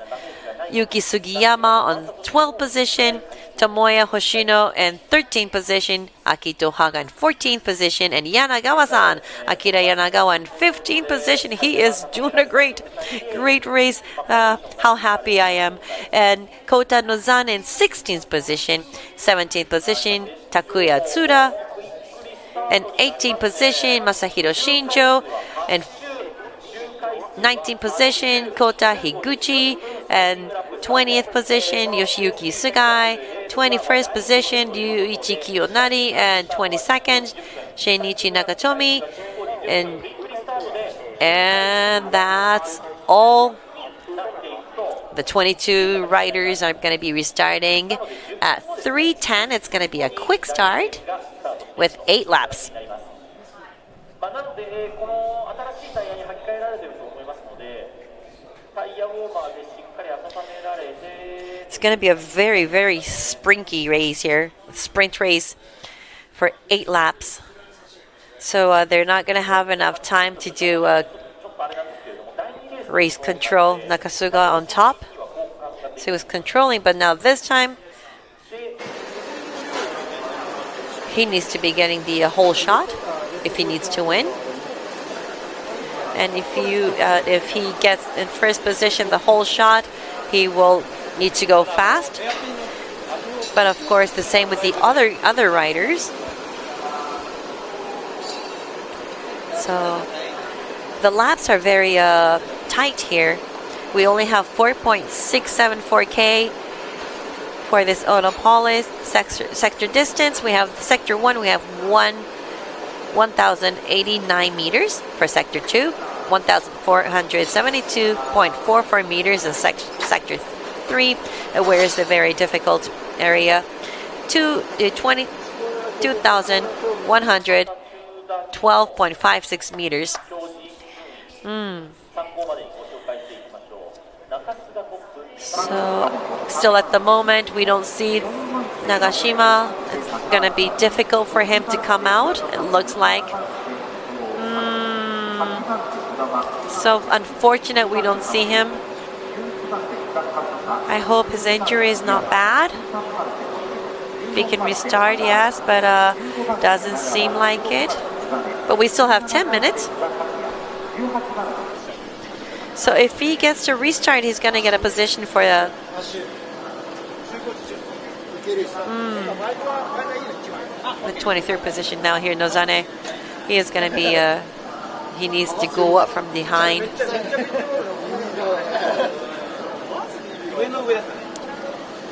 Speaker 2: Yuki Sugiyama on 12th position, Tomoya Hoshino in 13th position, Akito Haga in 14th position, and Yanagawa-san, Akira Yanagawa in 15th position. He is doing a great race. How happy I am. And Kota Nozane in 16th position, 17th position, Takuya Tsuda, and 18th position, Masahiro Shinjo, and 19th position, Kota Higuchi, and 20th position, Yoshiyuki Sugai, 21st position, Ryuichi Kiyonari, and 22nd, Shinichi Nakatomi, and that's all The 22 riders are going to be restarting at 3:10. It's going to be a quick start with 8 laps. It's going to be a very, very sprinky race here, sprint race for 8 laps. So they're not going to have enough time to do race control. Nakasuga on top. So he was controlling, but now this time he needs to be getting the whole shot if he needs to win. And if he gets in first position the whole shot, he will need to go fast. But of course, the same with the other riders. So the laps are very tight here. We only have 4.674K for this Autopolis sector distance. We have sector 1, we have 1,089 meters for sector 2, 1,472.44 meters in sector 3, where is the very difficult area, to 2,112.56 meters. So, still at the moment, we don't see Nagashima. It's going to be difficult for him to come out, it looks like. So unfortunate we don't see him. I hope his injury is not bad. If he can restart, yes, but doesn't seem like it. But we still have 10 minutes. So if he gets to restart, he's going to get a position for the the 23rd position now here. Nozane, he is going to be he needs to go up from behind.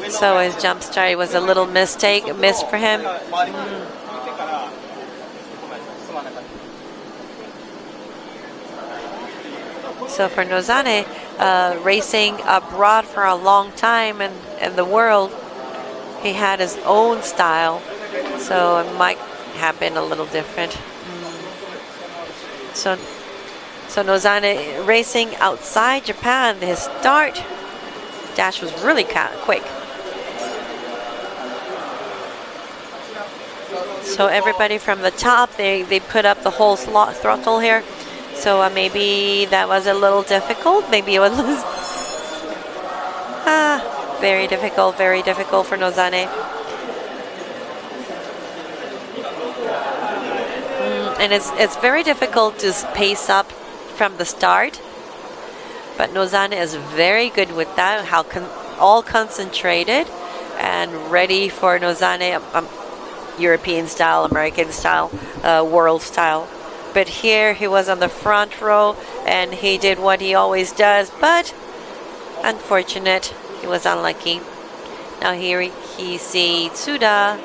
Speaker 2: So his jump start was a little miss for him. So for Nozane, racing abroad for a long time in the world, he had his own style, so it might have been a little different. So Nozane racing outside Japan, his start dash was really quick. So everybody from the top, they put up the whole throttle here. So maybe that was a little difficult. Maybe it was very difficult for Nozane. And it's very difficult to pace up from the start. But Nozane is very good with that, all concentrated and ready for Nozane, European style, American style, world style. But here he was on the front row and he did what he always does, but unfortunate, he was unlucky. Now here he sees Tsuda.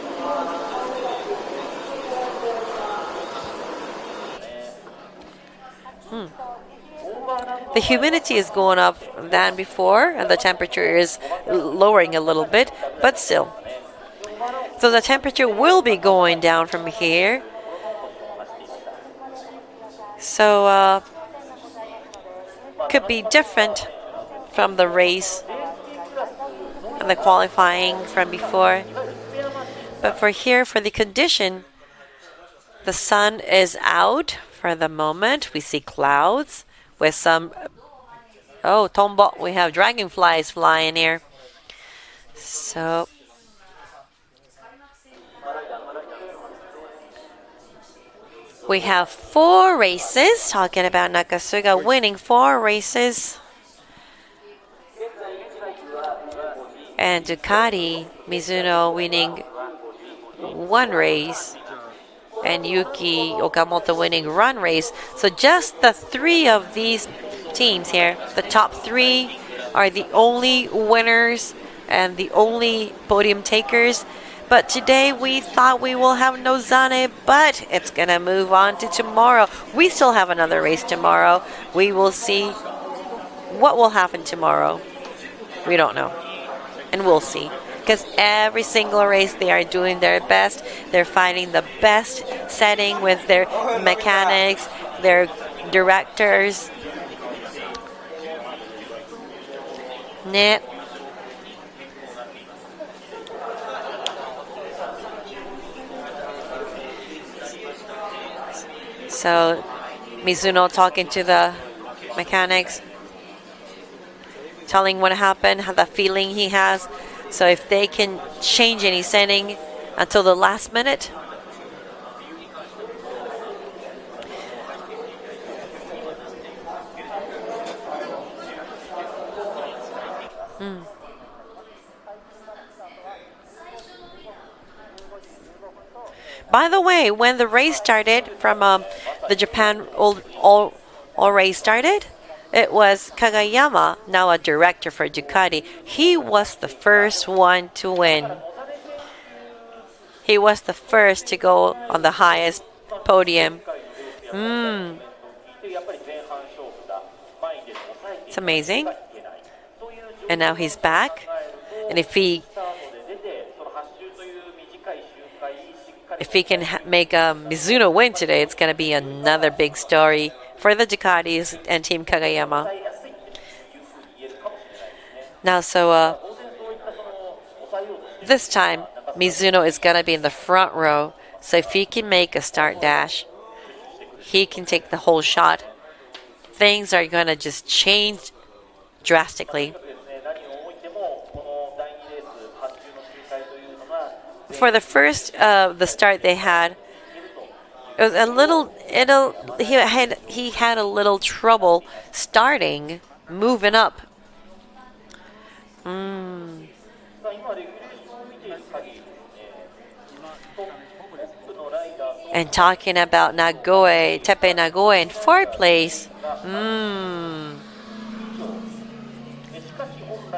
Speaker 2: The humidity is going up than before and the temperature is lowering a little bit, but still. So the temperature will be going down from here. So could be different from the race and the qualifying from before. But for here, for the condition, the sun is out for the moment. We see clouds with some, tombo, we have dragonflies flying here. So we have 4 races, talking about Nakasuga winning 4 races. And Ducati, Mizuno winning 1 race. And Yuki Okamoto winning 1 race. So just the 3 of these teams here, the top 3 are the only winners and the only podium takers. But today we thought we will have Nozane, but it's going to move on to tomorrow. We still have another race tomorrow. We will see what will happen tomorrow. We don't know. And we'll see. Because every single race they are doing their best. They're finding the best setting with their mechanics, their directors. Ne. So Mizuno talking to the mechanics, telling what happened, how the feeling he has. So if they can change any setting until the last minute. By the way, when the race started from the Japan all race started, it was Kagayama, now a director for Ducati. He was the first one to win. He was the first to go on the highest podium. It's amazing. And now he's back. And if he can make Mizuno win today, it's going to be another big story for the Ducatis and Team Kagayama. Now, so this time, Mizuno is going to be in the front row. So if he can make a start dash, he can take the whole shot. Things are going to just change drastically. For the first, the start they had, it was a little. He had a little trouble starting, moving up. And talking about Tepe Nagoe in fourth place.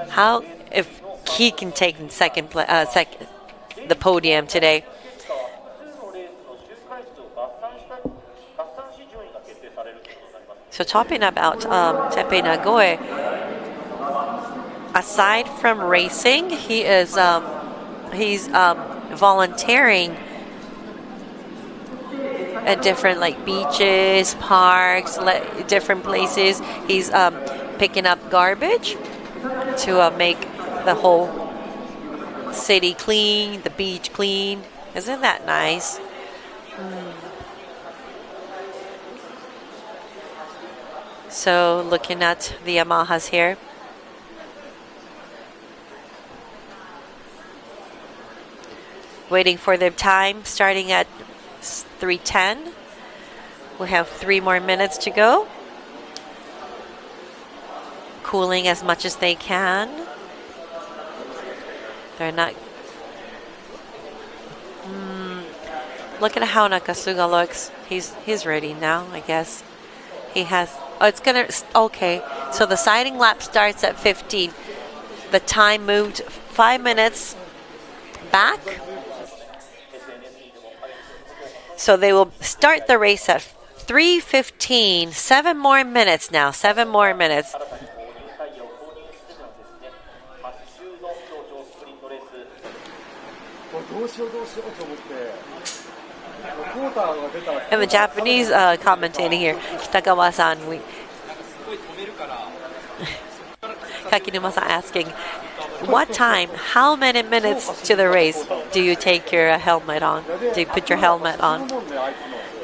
Speaker 2: How if he can take the podium today? So talking about Tepe Nagoe, aside from racing, he's volunteering at different beaches, parks, different places. He's picking up garbage to make the whole city clean, the beach clean. Isn't that nice? So looking at the Yamahas here. Waiting for their time, starting at 3:10. We have 3 more minutes to go. Cooling as much as they can. They're not. Look at how Nakasuga looks. He's ready now, I guess. He has. Oh, it's gonna. Okay. So the siding lap starts at 15. The time moved 5 minutes back. So they will start the race at 3:15. 7 more minutes now. 7 more minutes. And the Japanese commentating here, Kitagawa-san, Kakinuma-san asking, what time, how many minutes to the race do you take your helmet on? Do you put your helmet on?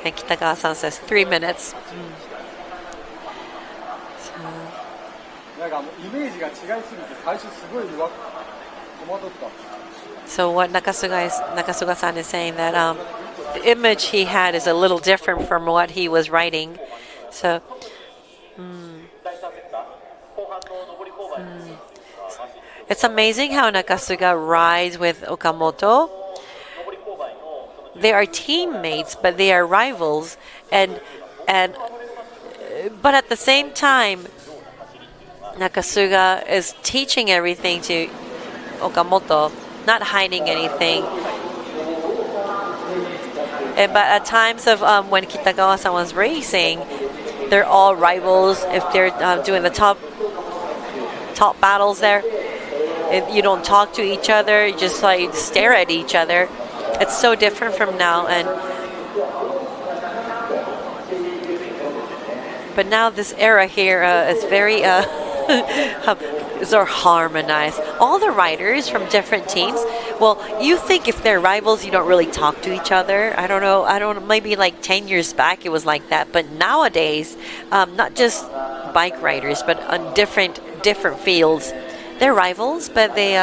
Speaker 2: And Kitagawa-san says 3 minutes. So what Nakasuga-san is saying that the image he had is a little different from what he was writing. So, it's amazing how Nakasuga rides with Okamoto. They are teammates, but they are rivals, but at the same time, Nakasuga is teaching everything to Okamoto, not hiding anything. But at times of when Kitagawa-san was racing, they're all rivals. If they're doing the top battles there, You don't talk to each other, you just like stare at each other. It's so different from now. But now this era here is very harmonized. All the riders from different teams. Well, you think if they're rivals, you don't really talk to each other. I don't know. Maybe like 10 years back it was like that. But nowadays, not just bike riders, but on different fields, they're rivals. But they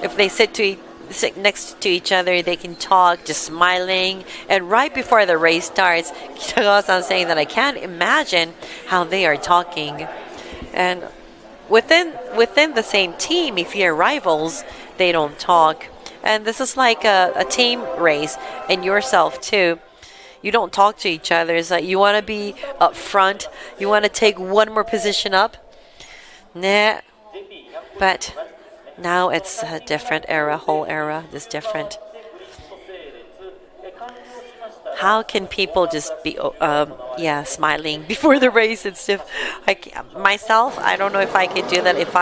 Speaker 2: if they sit next to each other, they can talk, just smiling. And right before the race starts, Kitagawa-san saying that I can't imagine how they are talking. And within the same team, if you're rivals, they don't talk. And this is like a team race, and yourself too. You don't talk to each other. It's like you want to be up front. You want to take one more position up. Nah. But now it's a different era, whole era is different. How can people just be, smiling before the race and stuff? Myself, I don't know if I could do that if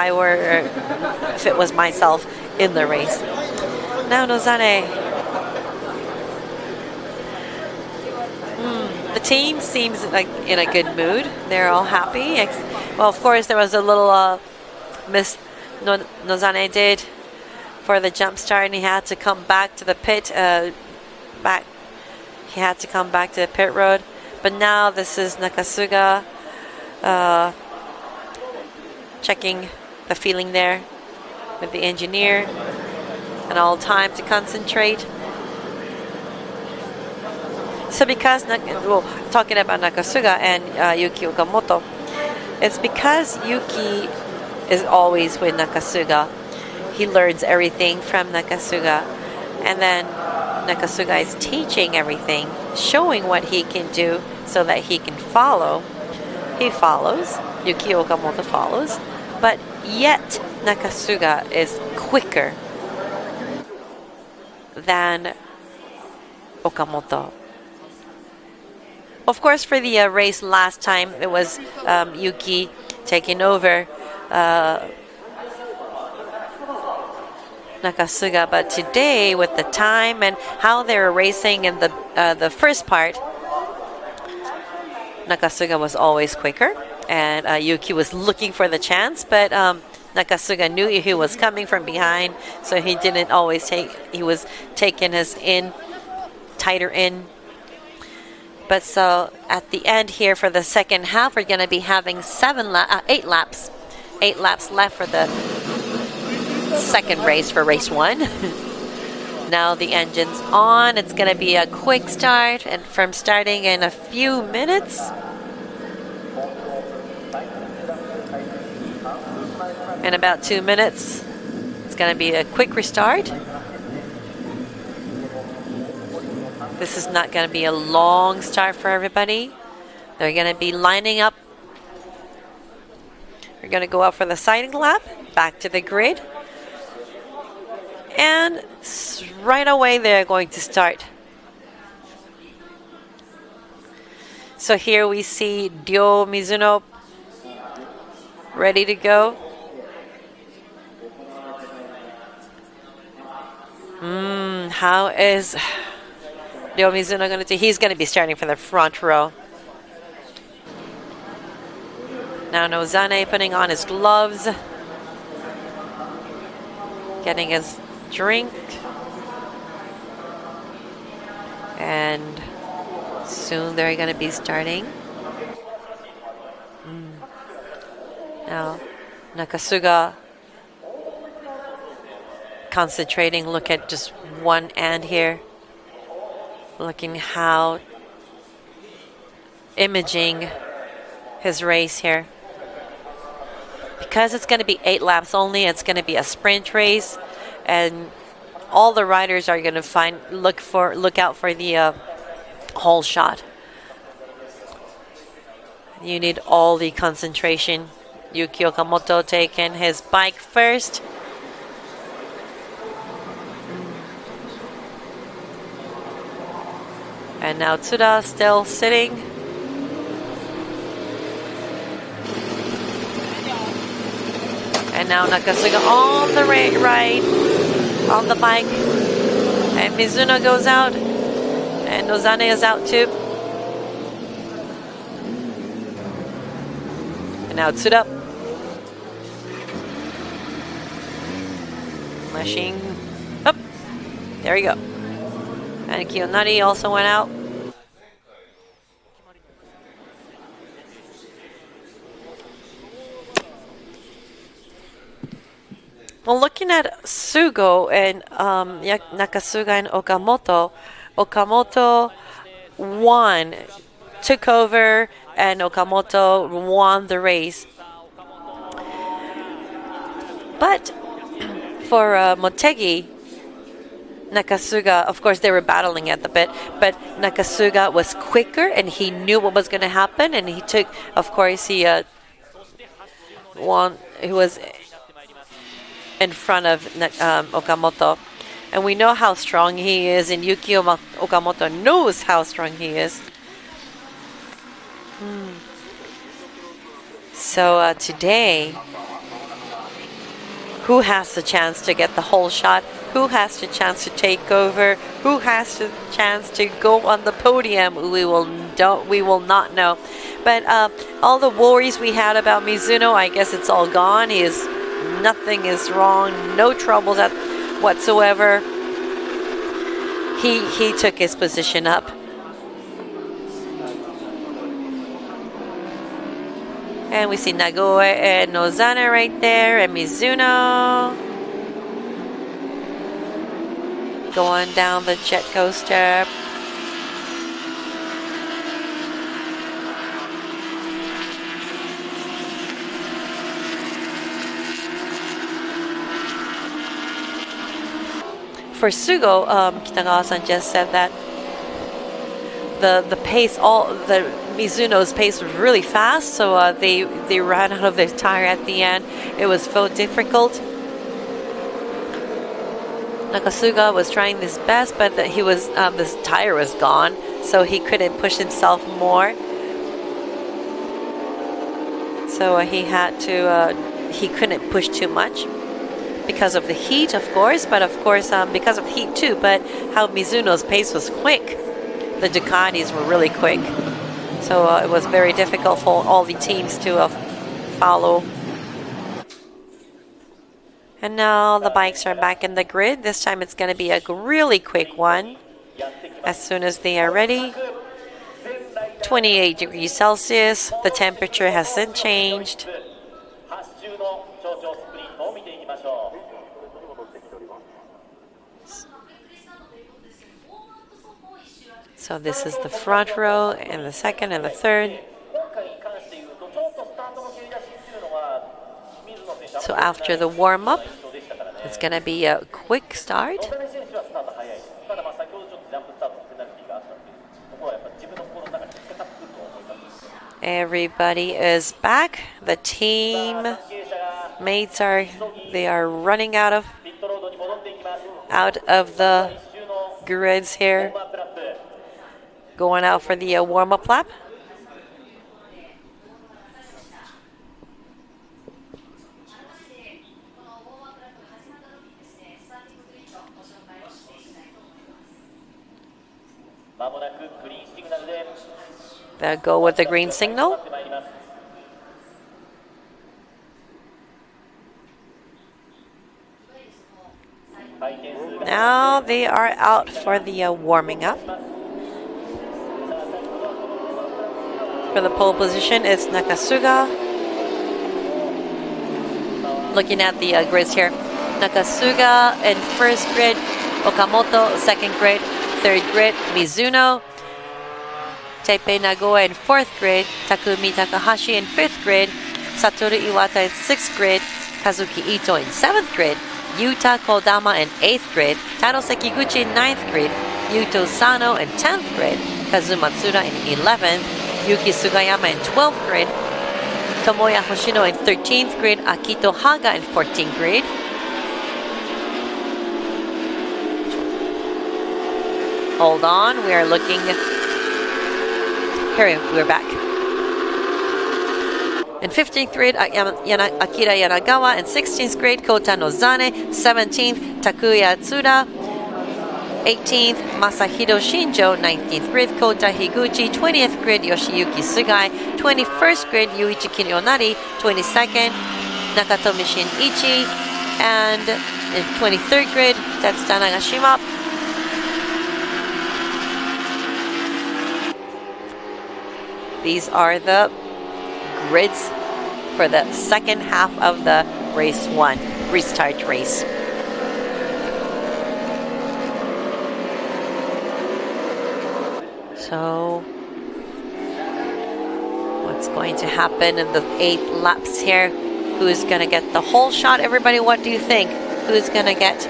Speaker 2: it was myself in the race. Now Nozane. The team seems like in a good mood. They're all happy. Well, of course, there was a little miss Nozane did for the jump start, and he had to come back to the pit. He had to come back to the pit road. But now this is Nakasuga checking the feeling there with the engineer, and all time to concentrate. So because, talking about Nakasuga and Yuki Okamoto, it's because Yuki is always with Nakasuga. He learns everything from Nakasuga, and then Nakasuga is teaching everything, showing what he can do so that he can follow. He follows, Yuki Okamoto follows, but yet Nakasuga is quicker than Okamoto. Of course, for the race last time, it was Yuki taking over Nakasuga, but today with the time and how they were racing in the first part, Nakasuga was always quicker, and Yuki was looking for the chance, but Nakasuga knew he was coming from behind, so he didn't always he was taking his tighter in. But so at the end here for the second half, we're going to be having 8 laps. 8 laps left for the second race for race 1. Now the engine's on. It's going to be a quick start, and from starting in a few minutes. In about 2 minutes, it's going to be a quick restart. This is not going to be a long start for everybody. They're going to be lining up. We're going to go out for the sighting lap, back to the grid. And right away they're going to start. So here we see Ryo Mizuno ready to go. How is Ryo Mizuno going to do? He's going to be starting from the front row. Now Nozane putting on his gloves, getting his drink, and soon they're going to be starting. Now Nakasuga concentrating, look at just one end here, looking how imaging his race here. Because it's going to be 8 laps only, it's going to be a sprint race, and all the riders are going to look out for the whole shot. You need all the concentration. Yuki Okamoto taking his bike first. And now Tsuda still sitting. And now Nakasuga on the right on the bike. And Mizuno goes out. And Nozane is out too. And now Tsuda. Machine up. There we go. And Kiyonari also went out. Well, looking at Sugo and Nakasuga and Okamoto, Okamoto won, took over, and Okamoto won the race. But for Motegi, Nakasuga, of course, they were battling at the bit, but Nakasuga was quicker and he knew what was going to happen, and he took, of course, he won. He was in front of Okamoto, and we know how strong he is, and Yukio Okamoto knows how strong he is. So today, who has the chance to get the whole shot? Who has the chance to take over? Who has the chance to go on the podium? We will not know. But all the worries we had about Mizuno, I guess it's all gone. Nothing is wrong, no troubles whatsoever. He took his position up. And we see Nagoe and Nozane right there, and Mizuno going down the jet coaster. For Sugo, Kitagawa-san just said that the pace, the Mizuno's pace was really fast, so they ran out of their tire at the end. It was so difficult. Nakasuga was trying his best, but this tire was gone, so he couldn't push himself more. So he couldn't push too much. Because of the heat, of course, but of course because of heat too, but how Mizuno's pace was quick. The Ducatis were really quick. So it was very difficult for all the teams to follow. And now the bikes are back in the grid. This time it's going to be a really quick one. As soon as they are ready. 28 degrees Celsius. The temperature hasn't changed. So this is the front row, and the second and the third. So after the warm-up, it's going to be a quick start. Everybody is back. The team mates are running out of the grids here. Going out for the warm-up lap. They'll go with the green signal. Now they are out for the warming up. For the pole position, it's Nakasuga. Looking at the grids here. Nakasuga in first grid, Okamoto second grid, third grid, Mizuno. Teipei Nagoe in fourth grid, Takumi Takahashi in fifth grid, Satoru Iwata in sixth grid, Kazuki Ito in seventh grid, Yuta Kodama in eighth grid, Taro Sekiguchi in ninth grid, Yuto Sano in 10th grid, Kazuma Tsuda in 11th, Yuki Sugayama in 12th grid, Tomoya Hoshino in 13th grid, Akito Haga in 14th grid. Hold on, we are looking. Here we're back. In 15th grade, Akira Yanagawa. In 16th grade, Kota Nozane. 17th, Takuya Tsuda. 18th, Masahiro Shinjo. 19th grade, Kota Higuchi. 20th grade, Yoshiyuki Sugai. 21st grade, Yuichi Kiryonari. 22nd, Nakatomi Shinichi. And in 23rd grade, Tetsuta Nagashima. These are the grids for the second half of the race 1, restart race. So, what's going to happen in the 8 laps here? Who's going to get the whole shot? Everybody, what do you think? Who's going to get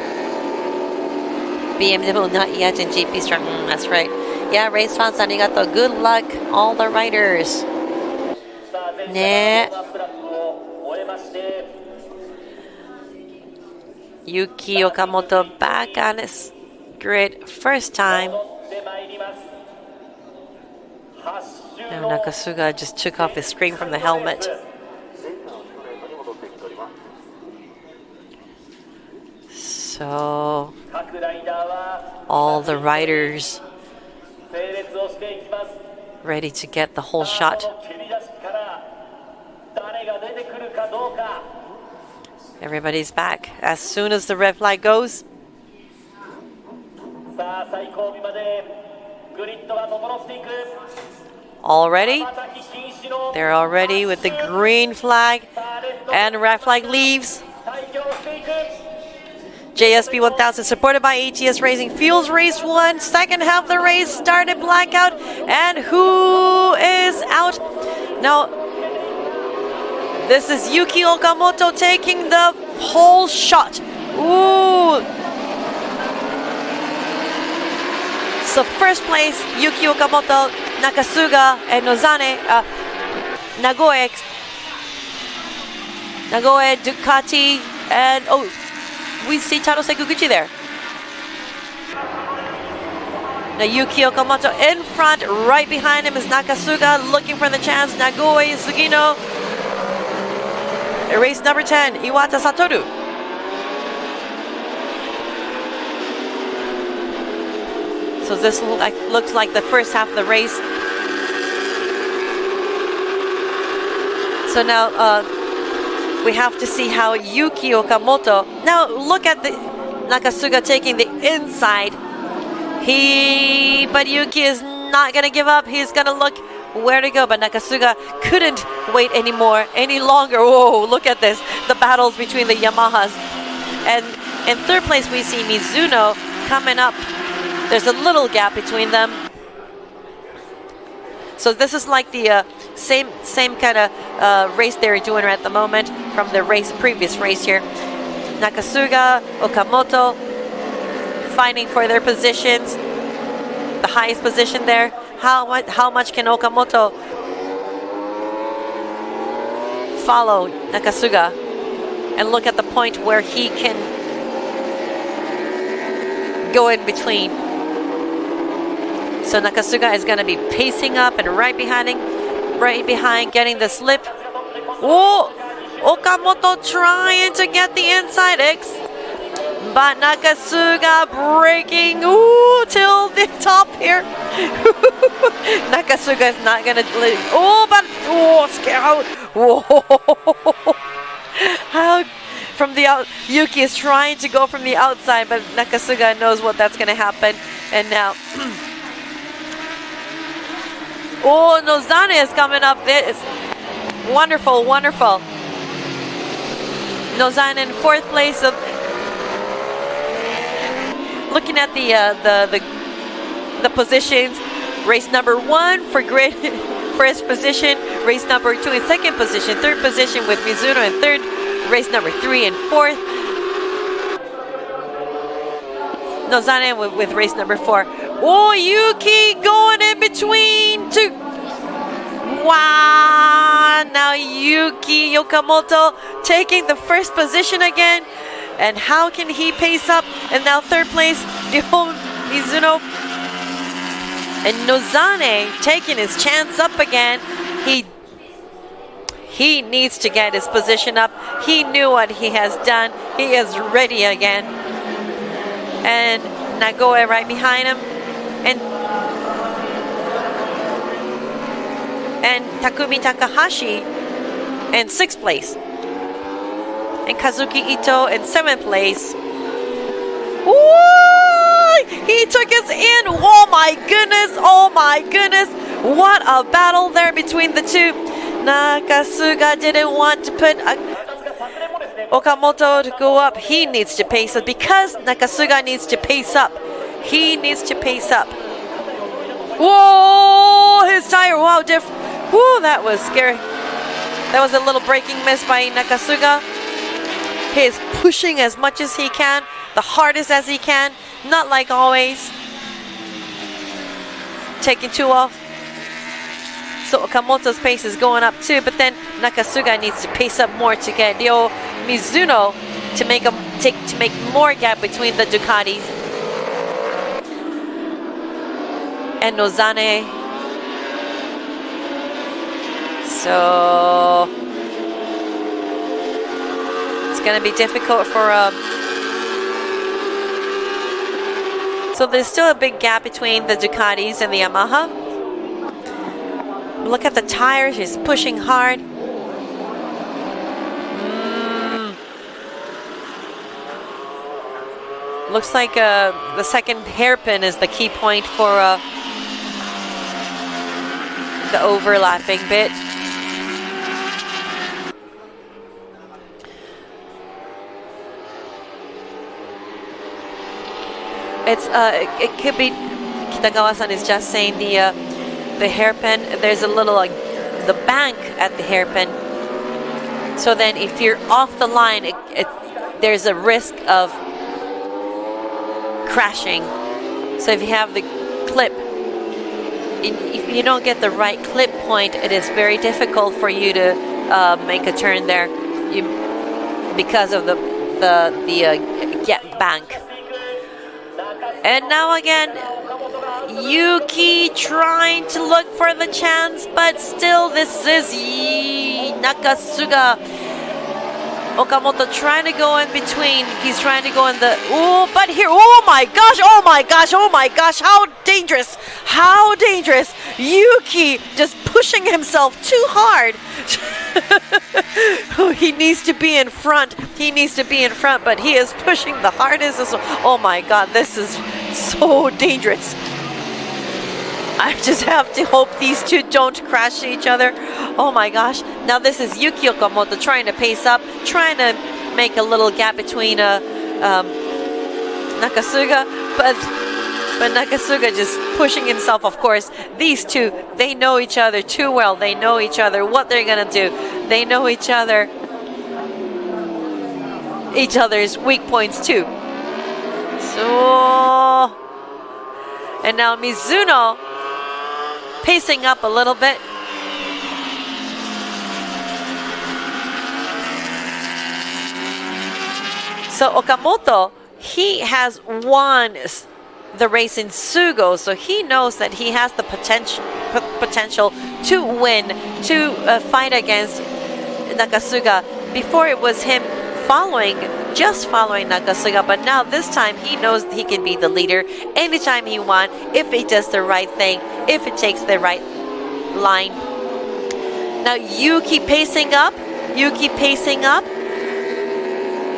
Speaker 2: BMW? Not yet in GP Strong. That's right. Yeah, race fans, arigato. Good luck, all the riders. Ne. Yuki Okamoto back on his grid first time. Now Nakasuga just took off his screen from the helmet. So all the riders ready to get the whole shot. Everybody's back as soon as the red flag goes. Already? They're already with the green flag and red flag leaves. JSP 1000 supported by ATS Racing Fuels race 1. Second half of the race started blackout. And who is out? Now, this is Yuki Okamoto taking the whole shot. Ooh. So first place, Yuki Okamoto, Nakasuga, and Nozane, Nagoe, Ducati, and we see Taro Sekiguchi there. Now Yuki Okamoto in front, right behind him is Nakasuga looking for the chance. Nagoe Sugino. Race number 10, Iwata Satoru. So this looks like the first half of the race. So now we have to see how Yuki Okamoto. Now look at the Nakasuga taking the inside. But Yuki is not gonna give up. He's gonna look where to go. But Nakasuga couldn't wait any longer. Whoa! Look at this. The battles between the Yamahas. And in third place we see Mizuno coming up. There's a little gap between them. So this is like the same kind of race they're doing at the moment from the previous race here. Nakasuga, Okamoto fighting for their positions. The highest position there. How much can Okamoto follow Nakasuga and look at the point where he can go in between? So Nakasuga is going to be pacing up and right behind, getting the slip. Oh, Okamoto trying to get the inside X, but Nakasuga breaking till the top here. Nakasuga is not going to. Scout. How from the out? Yuki is trying to go from the outside, but Nakasuga knows what that's going to happen, and now. Oh, Nozane is coming up. It's wonderful, wonderful. Nozane in fourth place. Looking at the positions, race number 1 for grid first position, race number 2 in second position, third position with Mizuno in third, race number 3 in fourth. Nozane with race number 4. Oh, Yuki going in between two. Wow! Now Yuki Okamoto taking the first position again. And how can he pace up? And now third place, Mizuno. And Nozane taking his chance up again. He needs to get his position up. He knew what he has done. He is ready again. And Nagoe right behind him. And Takumi Takahashi in 6th place. And Kazuki Ito in 7th place. Ooh, he took us in. Oh my goodness. Oh my goodness. What a battle there between the two. Nakasuga didn't want to put Okamoto to go up. He needs to pace up because Nakasuga needs to pace up. He needs to pace up. Whoa, his tire. Wow, different. Whoa, that was scary. That was a little braking miss by Nakasuga. He is pushing as much as he can, the hardest as he can, not like always. Taking too off. So Okamoto's pace is going up too, but then Nakasuga needs to pace up more to get Ryo Mizuno to make more gap between the Ducatis. And Nozane. So it's going to be difficult for so there's still a big gap between the Ducatis and the Yamaha. Look at the tires, he's pushing hard. Looks like the second hairpin is the key point for the overlapping bit. It could be Kitagawa-san is just saying the hairpin. There's a little the bank at the hairpin. So then, if you're off the line, there's a risk of crashing. So if you have the clip, if you don't get the right clip point, it is very difficult for you to make a turn there. Because of the bank. And now again, Yuki trying to look for the chance, but still this is Nakasuga. Okamoto trying to go in between. He's trying to go in the... Oh, but here... Oh my gosh! Oh my gosh! Oh my gosh! How dangerous! How dangerous! Yuki just pushing himself too hard. He needs to be in front. He needs to be in front, but he is pushing the hardest. Oh my god, this is so dangerous. I just have to hope these two don't crash each other. Oh my gosh. Now this is Yuki Okamoto trying to pace up, trying to make a little gap between Nakasuga, but Nakasuga just pushing himself, of course. These two, they know each other too well. They know each other, what they're going to do. They know each other's weak points too. So, and now Mizuno pacing up a little bit. So Okamoto, he has won the race in Sugo, so he knows that he has the potential to win, to fight against Nakasuga. Before it was him just following Nakasuga, but now this time he knows he can be the leader anytime he wants, if he does the right thing, if it takes the right line. Now Yuki pacing up.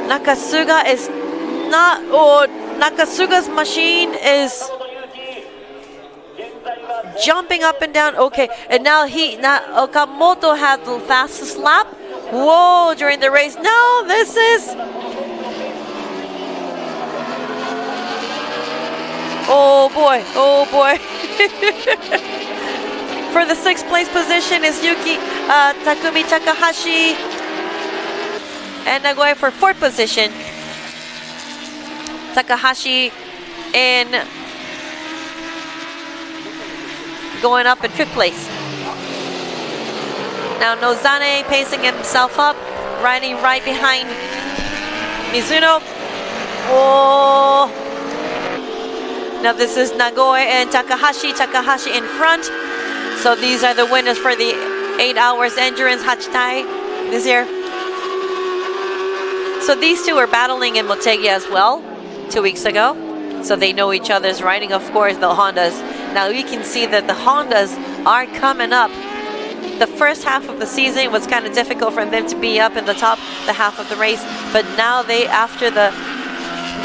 Speaker 2: Nakasuga is not... Oh, Nakasuga's machine is jumping up and down. Okay, and now Okamoto had the fastest lap. Whoa, during the race. No, this is... Oh boy, oh boy. For the 6th place position is Takumi Takahashi. And Nagoya for 4th position. Takahashi going up in 5th place. Now Nozane pacing himself up, riding right behind Mizuno. Oh! Now this is Nagoya and Takahashi in front. So these are the winners for the 8 hours endurance Hachitai this year. So these two were battling in Motegi as well 2 weeks ago. So they know each other's riding, of course, the Hondas. Now we can see that the Hondas are coming up. The first half of the season was kind of difficult for them to be up in the top, the half of the race. But now they, after the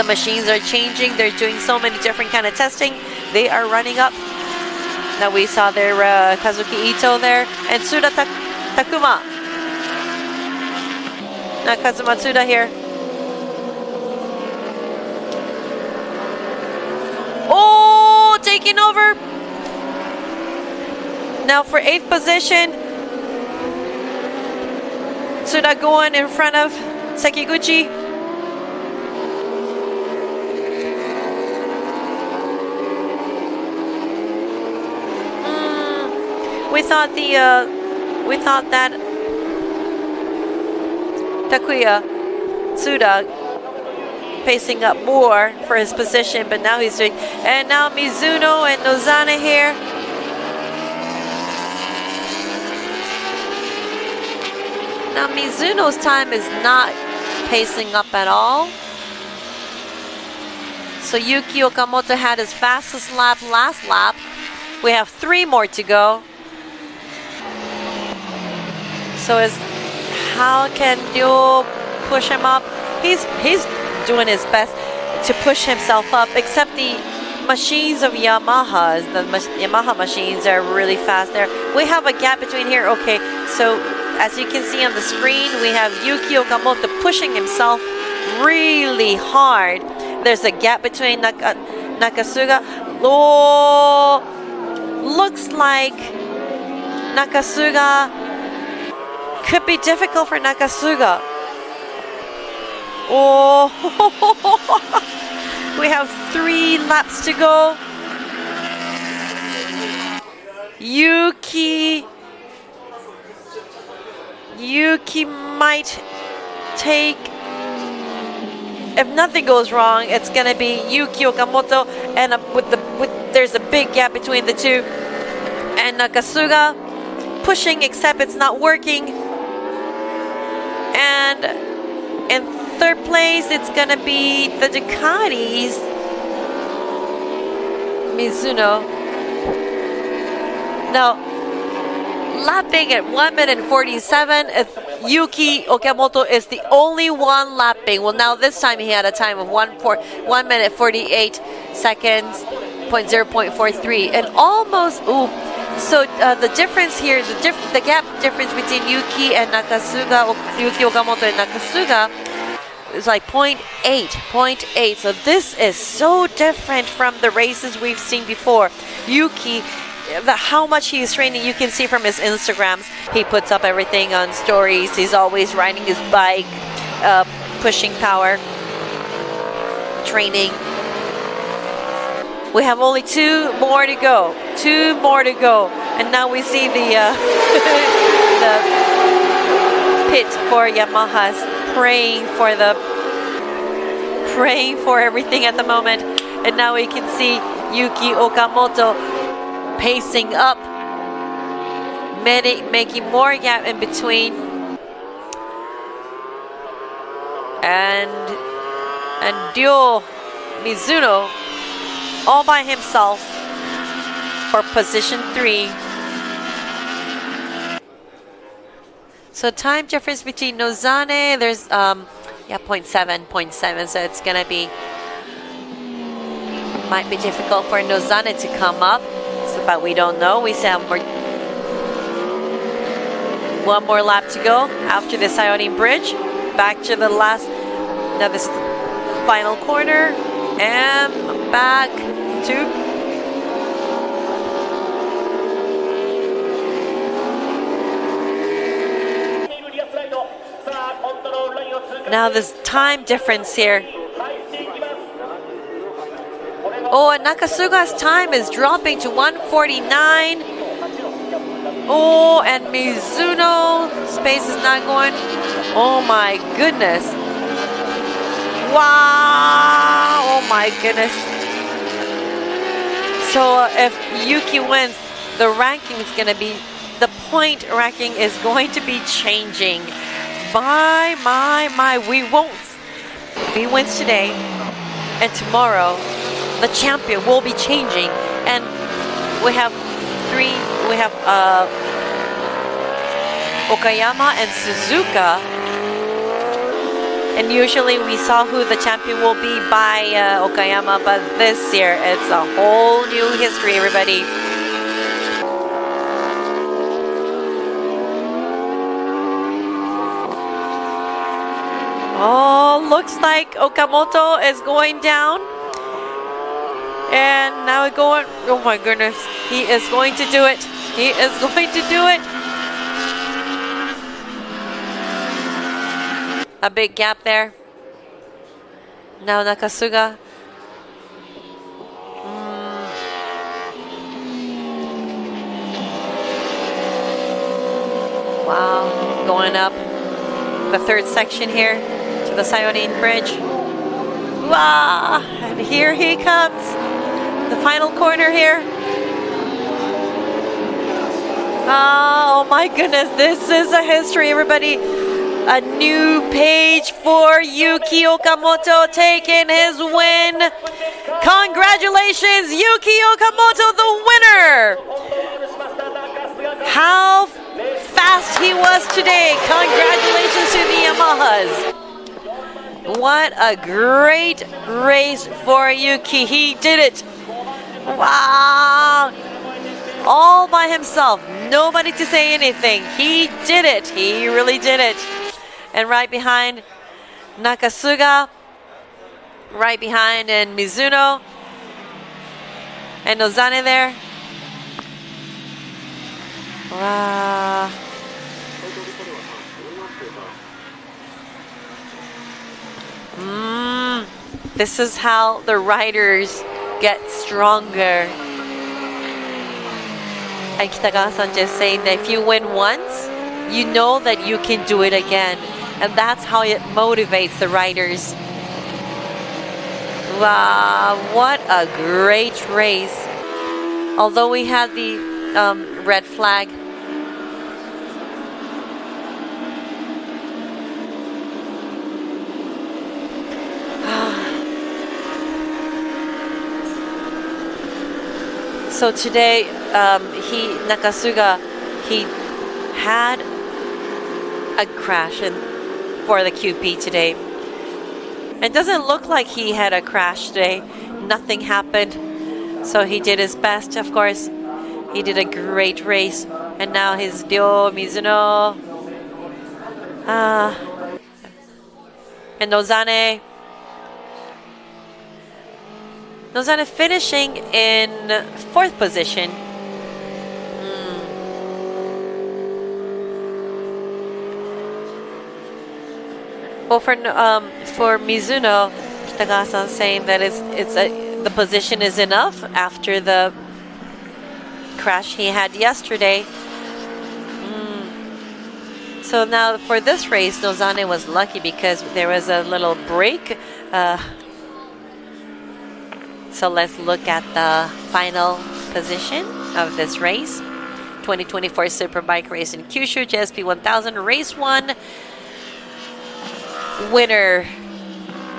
Speaker 2: machines are changing, they're doing so many different kind of testing. They are running up. Now we saw their Kazuki Ito there and Tsuda Takuma. Now Kazuma Tsuda here. Oh, taking over. Now for 8th position, Tsuda going in front of Sekiguchi. We thought that Takuya Tsuda pacing up more for his position, but now he's doing, and now Mizuno and Nozane here. Now Mizuno's time is not pacing up at all. So Yuki Okamoto had his fastest lap last lap. We have 3 more to go. So how can Ryo push him up? He's doing his best to push himself up, except the machines of Yamaha's. The Yamaha machines are really fast there. We have a gap between here. Okay, so as you can see on the screen, we have Yuki Okamoto pushing himself really hard. There's a gap between Nakasuga. Oh, looks like Nakasuga could be difficult for Nakasuga. Oh, we have 3 laps to go. Yuki might take, if nothing goes wrong, it's gonna be Yuki Okamoto, and there's a big gap between the two, and Nakasuga pushing, except it's not working. And in 3rd place, it's gonna be the Ducatis. Mizuno. Now, lapping at 1 minute 47, Yuki Okamoto is the only one lapping. Well, now this time he had a time of 1 minute 48 seconds, 0.43, and almost, so the difference here, the gap difference between Yuki and Nakasuga, Yuki Okamoto and Nakasuga, is like 0.8. So this is so different from the races we've seen before. Yuki, how much he's training, you can see from his Instagrams. He puts up everything on stories. He's always riding his bike, pushing power, training. We have only 2 more to go. 2 more to go. And now we see the the pit for Yamaha's praying for everything at the moment. And now we can see Yuki Okamoto pacing up, making more gap in between. And Ryo Mizuno all by himself for position 3. So time difference between Nozane, there's 0.7, so it's gonna be, might be difficult for Nozane to come up, but we don't know. We have 1 more lap to go after the Sayori Bridge. Back to the last, now this final corner, and back to now this time difference here. Oh, and Nakasuga's time is dropping to 1:49. Oh, and Mizuno space is not going. Oh my goodness. Wow. Oh my goodness. So if Yuki wins, the ranking is going to be, the point ranking is going to be changing. My, we won't. If he wins today and tomorrow, the champion will be changing. And we have Okayama and Suzuka. And usually we saw who the champion will be by Okayama, but this year it's a whole new history, everybody. Oh, looks like Okamoto is going down. And now we're going, oh my goodness, he is going to do it. He is going to do it. A big gap there. Now Nakasuga. Wow, going up the third section here to the Sayonine Bridge. Wow, and here he comes. The final corner here. Oh my goodness, this is a history, everybody. A new page for Yuki Okamoto taking his win. Congratulations, Yuki Okamoto, the winner. How fast he was today. Congratulations to the Yamahas. What a great race for Yuki. He did it. Wow. All by himself. Nobody to say anything. He did it. He really did it. And right behind Nakasuga, right behind and Mizuno and Nozane there. Wow. This is how the riders get stronger. And Kitagawa-san just saying that if you win once, you know that you can do it again. And that's how it motivates the riders. Wow, what a great race. Although we had the red flag. So today, Nakasuga, he had a crash for the QP today. It doesn't look like he had a crash today. Nothing happened. So he did his best, of course. He did a great race. And now his Ryo, Mizuno, and Nozane. Nozane finishing in 4th position. Well, for Mizuno, Kitagawa-san saying that the position is enough after the crash he had yesterday. So now for this race, Nozane was lucky because there was a little break. So let's look at the final position of this race. 2024 Superbike race in Kyushu, JSP1000, race 1. Winner,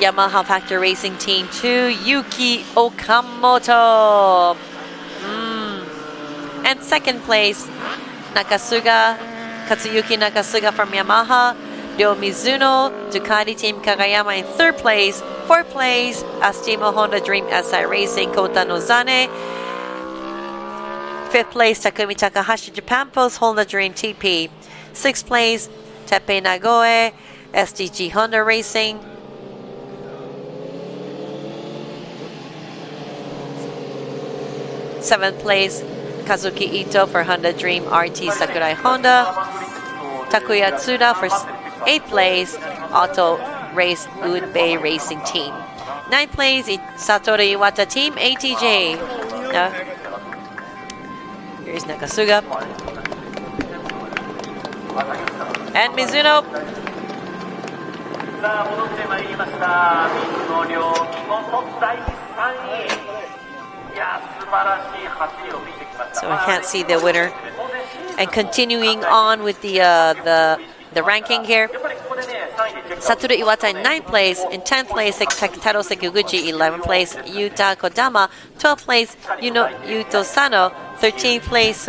Speaker 2: Yamaha Factor Racing Team 2, Yuki Okamoto. And 2nd place, Katsuyuki Nakasuga from Yamaha, Ryo Mizuno, Ducati Team Kagayama in 3rd place. 4th place, Astemo Honda Dream SI Racing, Kota Nozane. 5th place, Takumi Takahashi Japan Post Honda Dream TP. 6th place, Teppei Nagoe, SDG Honda Racing. 7th place, Kazuki Ito for Honda Dream RT Sakurai Honda. Takuya Tsuda for 8th place, Auto Race Udbei Racing Team. 9th place, Satoru Iwata Team ATJ. Here's Nakasuga. And Mizuno. So I can't see the winner. And continuing on with the ranking here, Satoru Iwata in 9th place, in 10th place Taro Sekiguchi, 11th place Yuta Kodama, 12th place Yuto Sano, 13th place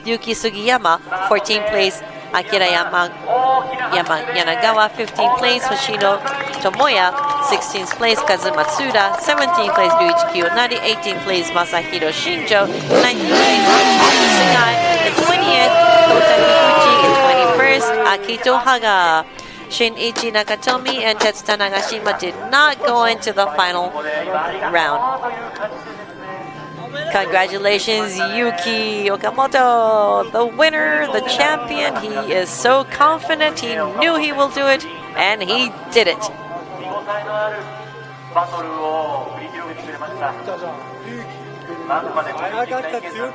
Speaker 2: Yuki Sugiyama, 14th place Akira Yanagawa, 15th place Hoshino Tomoya, 16th place Kazu Matsuda, 17th place Ryuichi Kiyonari, 18th place Masahiro Shinjo, 19th place Sugai, and 20th Kota Higuchi, and 21st Akito Haga. Shinichi Nakatomi and Tetsuta Nagashima did not go into the final round. Congratulations, Yuki Okamoto, the winner, the champion. He is so confident. He knew he will do it, and he did it.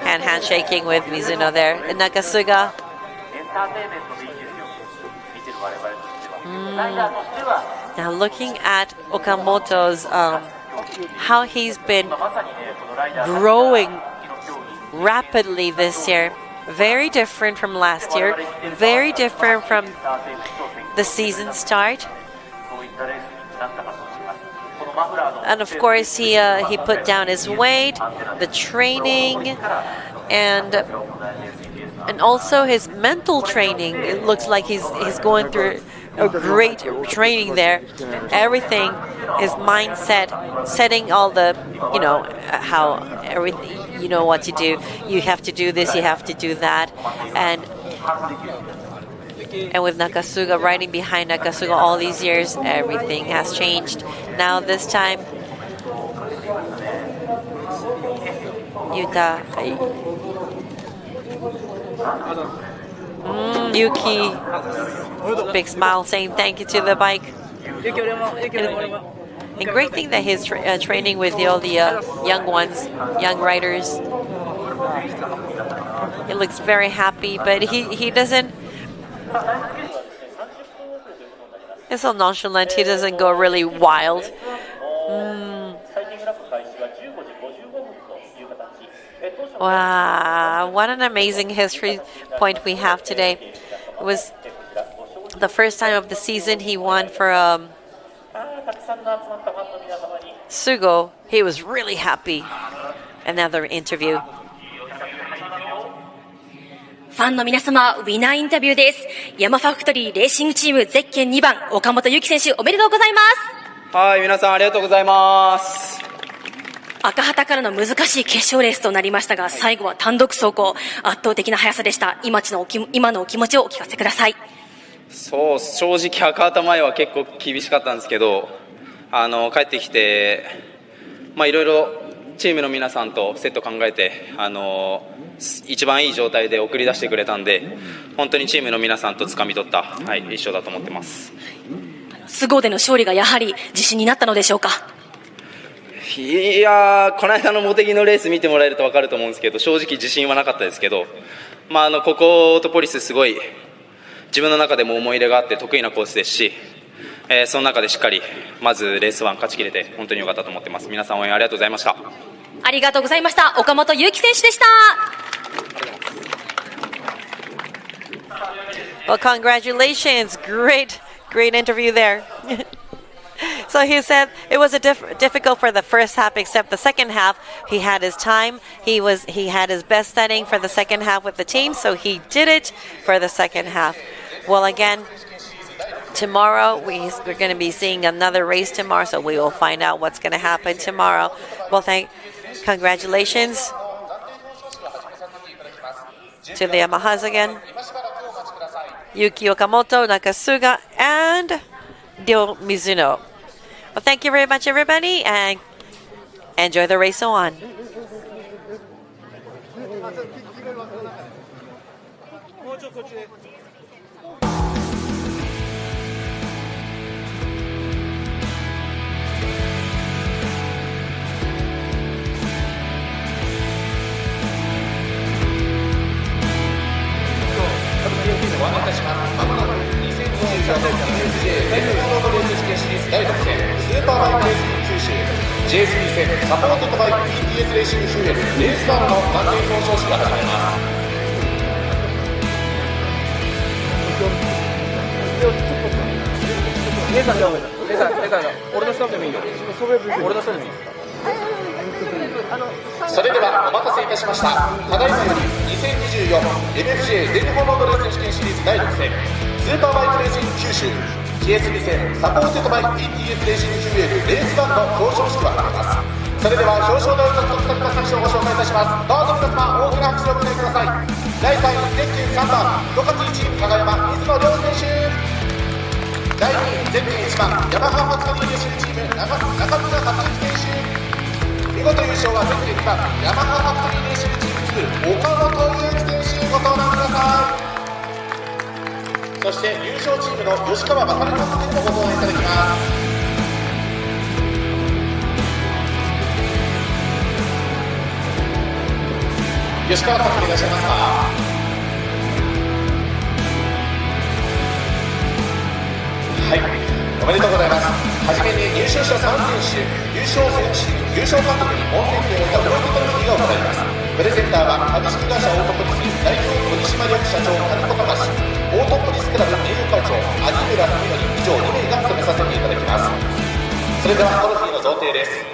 Speaker 2: And handshaking with Mizuno there. And Nakasuga. Now looking at Okamoto's how he's been growing rapidly this year, very different from last year, very different from the season start. And of course he put down his weight, the training, and also his mental training. It looks like he's going through a great training there. Everything, his mindset, setting all the, how everything, what to do. You have to do this, you have to do that. And with Nakasuga, riding behind Nakasuga all these years, everything has changed. Now this time, Yuta, Yuki, big smile saying thank you to the bike. And great thing that he's training with all the young ones, young riders. He looks very happy, but he doesn't. He's so nonchalant. He doesn't go really wild. Wow, what an amazing history point we have today. It was the first time of the season he won for Sugo. He was really happy. Another interview.
Speaker 3: ファンの皆様、ウィナーインタビューです。ヤマファクトリーレーシングチームゼッケン2番、岡本由紀選手、おめでとうございます。
Speaker 9: はい、皆さんありがとうございます。
Speaker 3: 赤旗からの難しい決勝レースとなりましたが、最後は単独走行、圧倒的な速さでした。今のお気持ちをお聞かせください。
Speaker 9: そう、正直赤旗前は結構厳しかったんですけど、帰ってきて、いろいろチームの皆さんとセット考えて、一番いい状態で送り出してくれたんで、本当にチームの皆さんと掴み取った、一勝だと思ってます。
Speaker 3: スゴーでの勝利がやはり自信になったのでしょうか。
Speaker 9: いやー、この間の茂木のレース見てもらえると分かると思うんですけど、正直自信はなかったですけど、ここオートポリスすごい自分の中でも思い入れがあって得意なコースですし、その中でしっかりまずレース1勝ち切れて本当に良かったと思ってます。皆さん応援ありがとうございました。
Speaker 3: ありがとうございました。岡本由紀選手でした。
Speaker 2: Well, congratulations. Great interview there. So he said it was difficult for the first half, except the second half. He had his time. He had his best setting for the second half with the team, so he did it for the second half. Well, again, tomorrow we're going to be seeing another race tomorrow, so we will find out what's going to happen tomorrow. Well, congratulations to the Yamahas again. Yuki Okamoto, Nakasuga, and Ryo Mizuno. Well, thank you very much, everybody, and enjoy the race on.
Speaker 7: MFJ 全日本ロードレース試験シリーズ第6戦スーパーバイクレース九州 JSB 戦サポーテッドバイ BTS レーシングフューエルレースガードの関係表彰式が始まります。
Speaker 10: 姉さん、俺の下でもいいよ。俺の下でもいい。
Speaker 7: それではお待たせいたしました。ただいまより 2024MFJ 全日本ロードレース選手権シリーズ第6戦スーパーバイクレーシング九州 GSB 戦サポーテッドバイ BTS レーシングフューエルレースガンの表彰式を始めます。それでは表彰台を獲得された選手をご紹介いたします。どうぞ皆様大きな拍手をお送りください。第3位ゼッケン3番十勝1加賀山水野亮選手、第2位ゼッケン1番ヤマハマツカリーレーシングチーム中村克之選手、見事優勝はゼッケン2番ヤマハマツカリーレーシングチーム2岡本祐希選手、ご登壇ください。そして優勝チームの吉川正監督にもご登壇いただきます。吉川さんいらっしゃいますか。はい、おめでとうございます。はじめに優勝者3選手、優勝選手、優勝監督に本選挙を置いたプロフィートロフィーが行われます。プレゼンターは株式会社オートポリス代表取締役社長金子隆、オートポリスクラブ名誉会長有村文則以上2名が務めさせていただきます。それではトロフィーの贈呈です。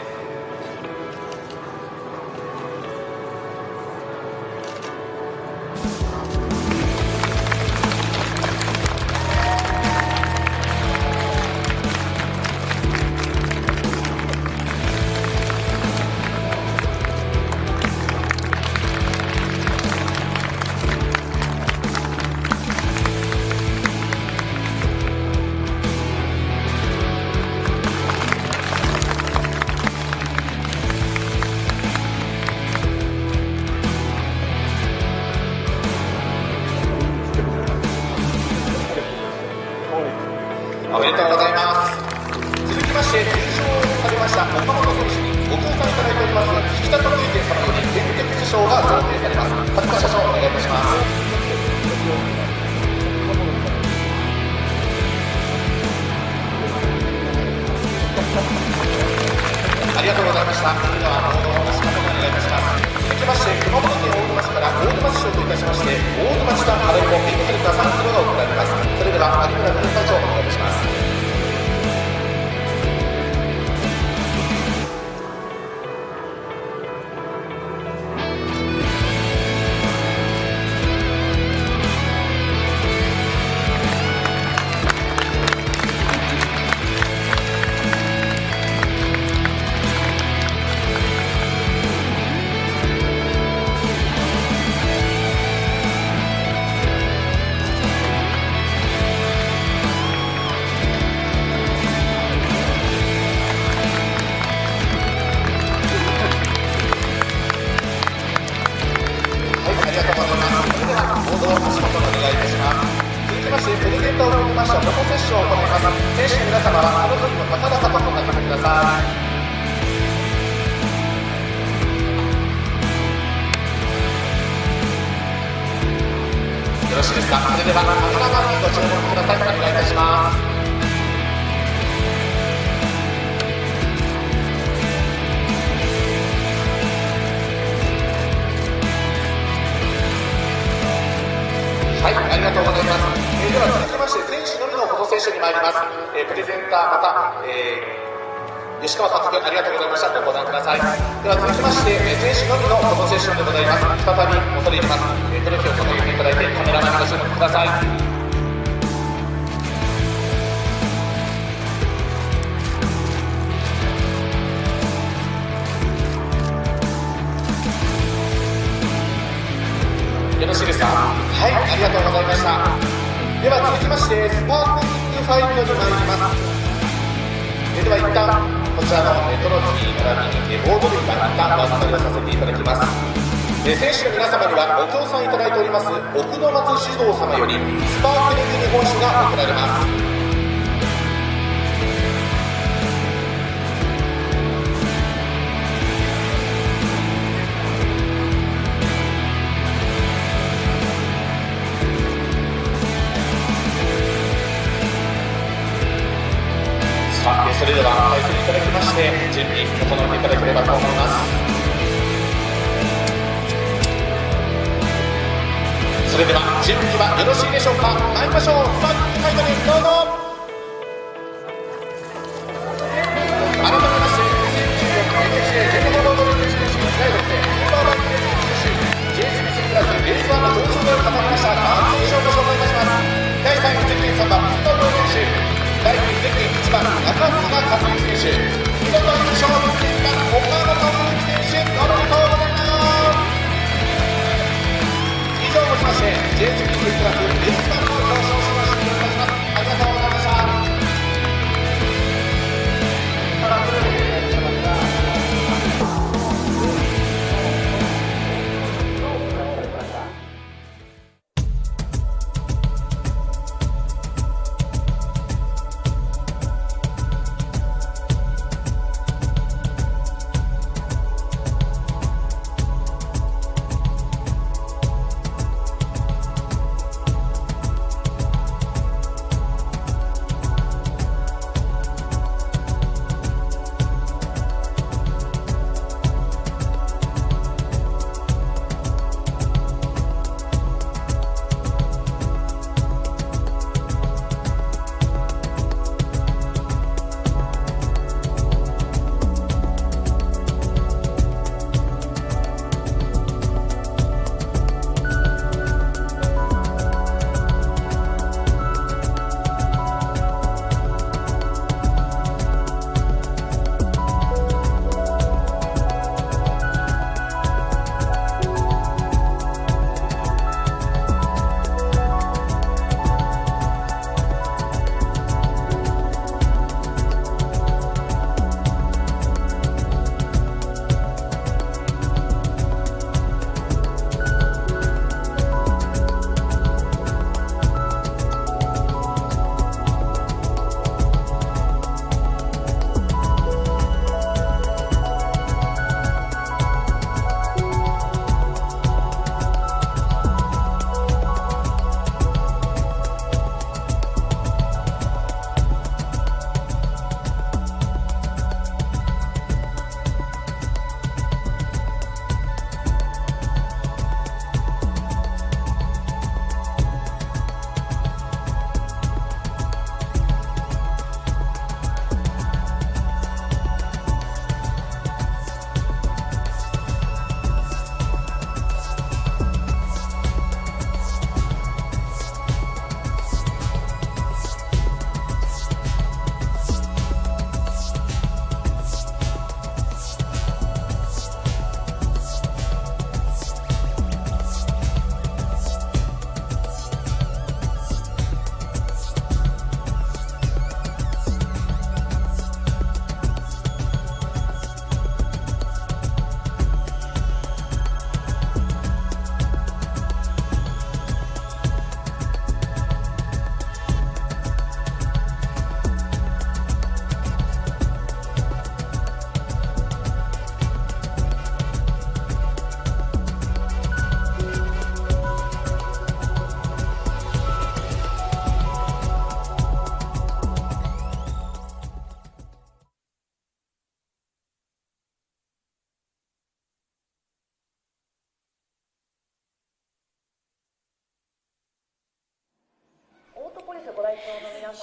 Speaker 7: おめでとうございます。続きまして優勝されました岡本選手にご協賛いただいております引田徳之様より電鉄賞が贈呈されます。勝田社長お願いいたします。ありがとうございました。それではボードを足元お願いいたします。続きまして熊本県大津町から大津町賞といたしまして大津町産アライボビッグヘルター3キロが贈られます。それでは有村文会長お願いいたします。よろしいですか。それではカメラマンにご注目ください。お願いいたします。はい、ありがとうございます。では続きまして選手のみのフォトセッションに参ります。プレゼンターまた、吉川監督ありがとうございました。ご登壇ください。では続きまして選手のみのフォトセッションでございます。再び恐れ入ります。トロフィーを掲げていただいてカメラマンにご注目ください。よろしいですか。はい、ありがとうございました。では続きましてスパークリングファイルに参ります。では一旦こちらのトロフィー並びにボード類が一旦お預かりをさせていただきます。選手の皆様にはご協賛いただいております奥野松酒造様よりスパークリング日本酒が贈られます。さあそれでは体制いただきまして準備整えていただければと思います。それでは準備はよろしいでしょうか。参りましょう。スターティングタイトルどうぞ。改めまして2014 MFJ 全日本ロードレース選手権第6戦スーパーバイクレース選手 JSBC クラスレース1の上昇を飾りました3選手をご紹介いたします。第3位ゼッケン3番水戸亮選手、第2位ゼッケン1番中塚和之選手、見事優勝を決めた岡野和之選手、おめでとうございます。以上をもちまして JSBC クラスレース1の表彰しましていただきます。ありがとうございました。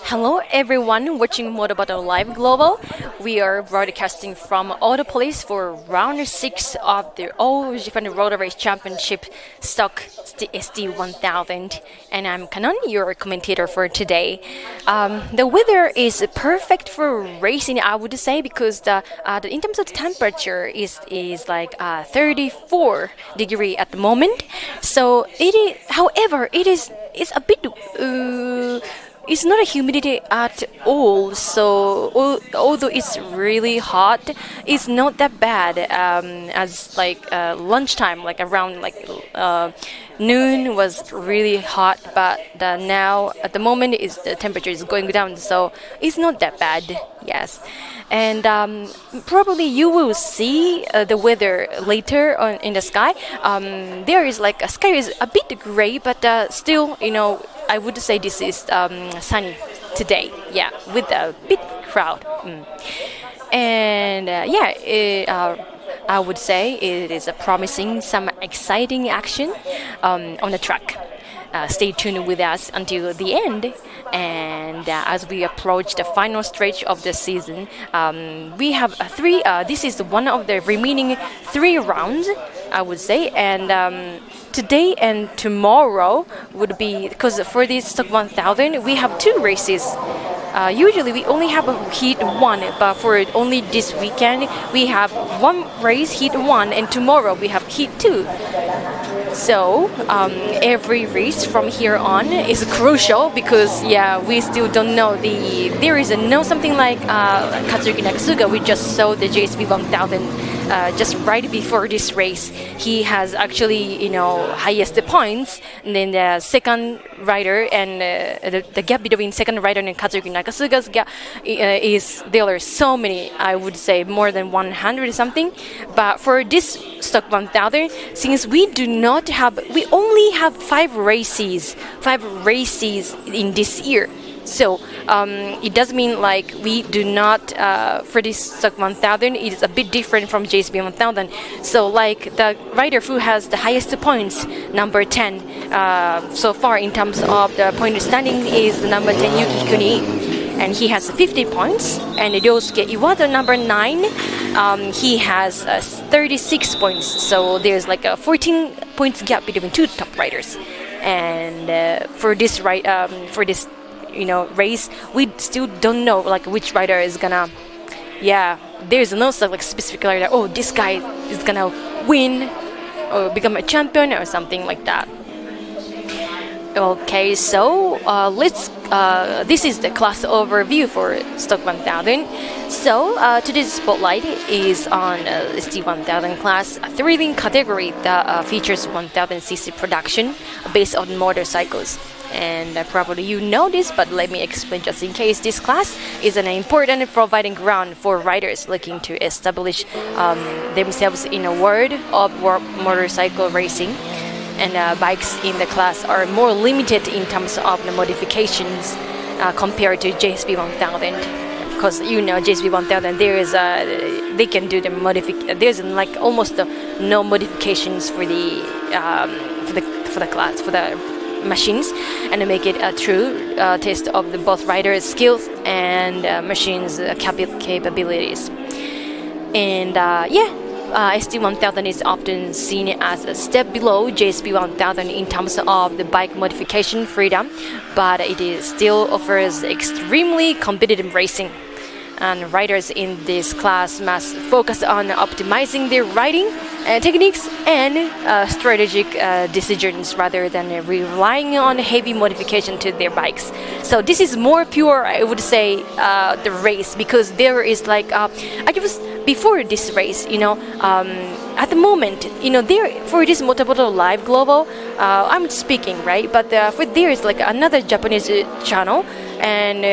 Speaker 3: Hello everyone watching Motobattle Live Global. We are broadcasting from Autopolis for round 6 of the All Japan Road Race Championship stock ST1000, and I'm Kanon, your commentator for today. The weather is perfect for racing, I would say, because in terms of the temperature is like 34 degree at the moment. So it is, however, it's a bit. It's not a humidity at all, so although it's really hot, it's not that bad as like lunchtime, like around like noon was really hot, but now at the moment the temperature is going down, so it's not that bad. Yes. And probably you will see the weather later on in the sky. There is like a sky is a bit gray, but still, I would say this is sunny. today. Yeah, with a big crowd. And I would say it is a promising, some exciting action on the track. Stay tuned with us until the end. And as we approach the final stretch of the season, we have three. This is one of the remaining 3 rounds, I would say. And today and tomorrow would be, because for this Stock 1000, we have 2 races. Usually we only have a heat 1, but for only this weekend, we have 1 race, heat 1, and tomorrow we have heat 2. So every race from here on is crucial because we still don't know there is something like Katsuki Nakasuga. We just saw the JSP 1000 just right before this race. He has actually highest points, and then the second rider and the gap between second rider and Katsuki Nakasuga's gap there are so many, I would say more than 100 something. But for this Stock 1000, since we only have 5 races in this year. So it does mean like we do not for this Stock 1000 it is a bit different from JSP 1000. So like the rider who has the highest points, number 10 so far in terms of the point standing is the number 10 Yuki Kuni. And he has 50 points. And Ryosuke Iwata, number 9, he has 36 points. So there's like a 14 points gap between 2 top riders. And for this race, we still don't know like which rider is gonna. There's no specific rider. Oh, this guy is gonna win or become a champion or something like that. Okay, so this is the class overview for Stock 1000. So today's spotlight is on ST1000 class, a thrilling category that features 1000cc production based on motorcycles. And probably you know this, but let me explain just in case. This class is an important providing ground for riders looking to establish themselves in a world of motorcycle racing. And bikes in the class are more limited in terms of the modifications compared to JSP 1000. Because JSP 1000, they can do the there's like almost no modifications for the class, for the machines, and to make it a true test of both riders' skills and machines' capabilities. And ST1000 is often seen as a step below JSP 1000 in terms of the bike modification freedom, but it still offers extremely competitive racing. And riders in this class must focus on optimizing their riding techniques and strategic decisions rather than relying on heavy modification to their bikes. So this is more pure, I would say, the race, because there is like before this race, at the moment, there for this Motomoto Live Global, I'm speaking, right? But there is like another Japanese channel, and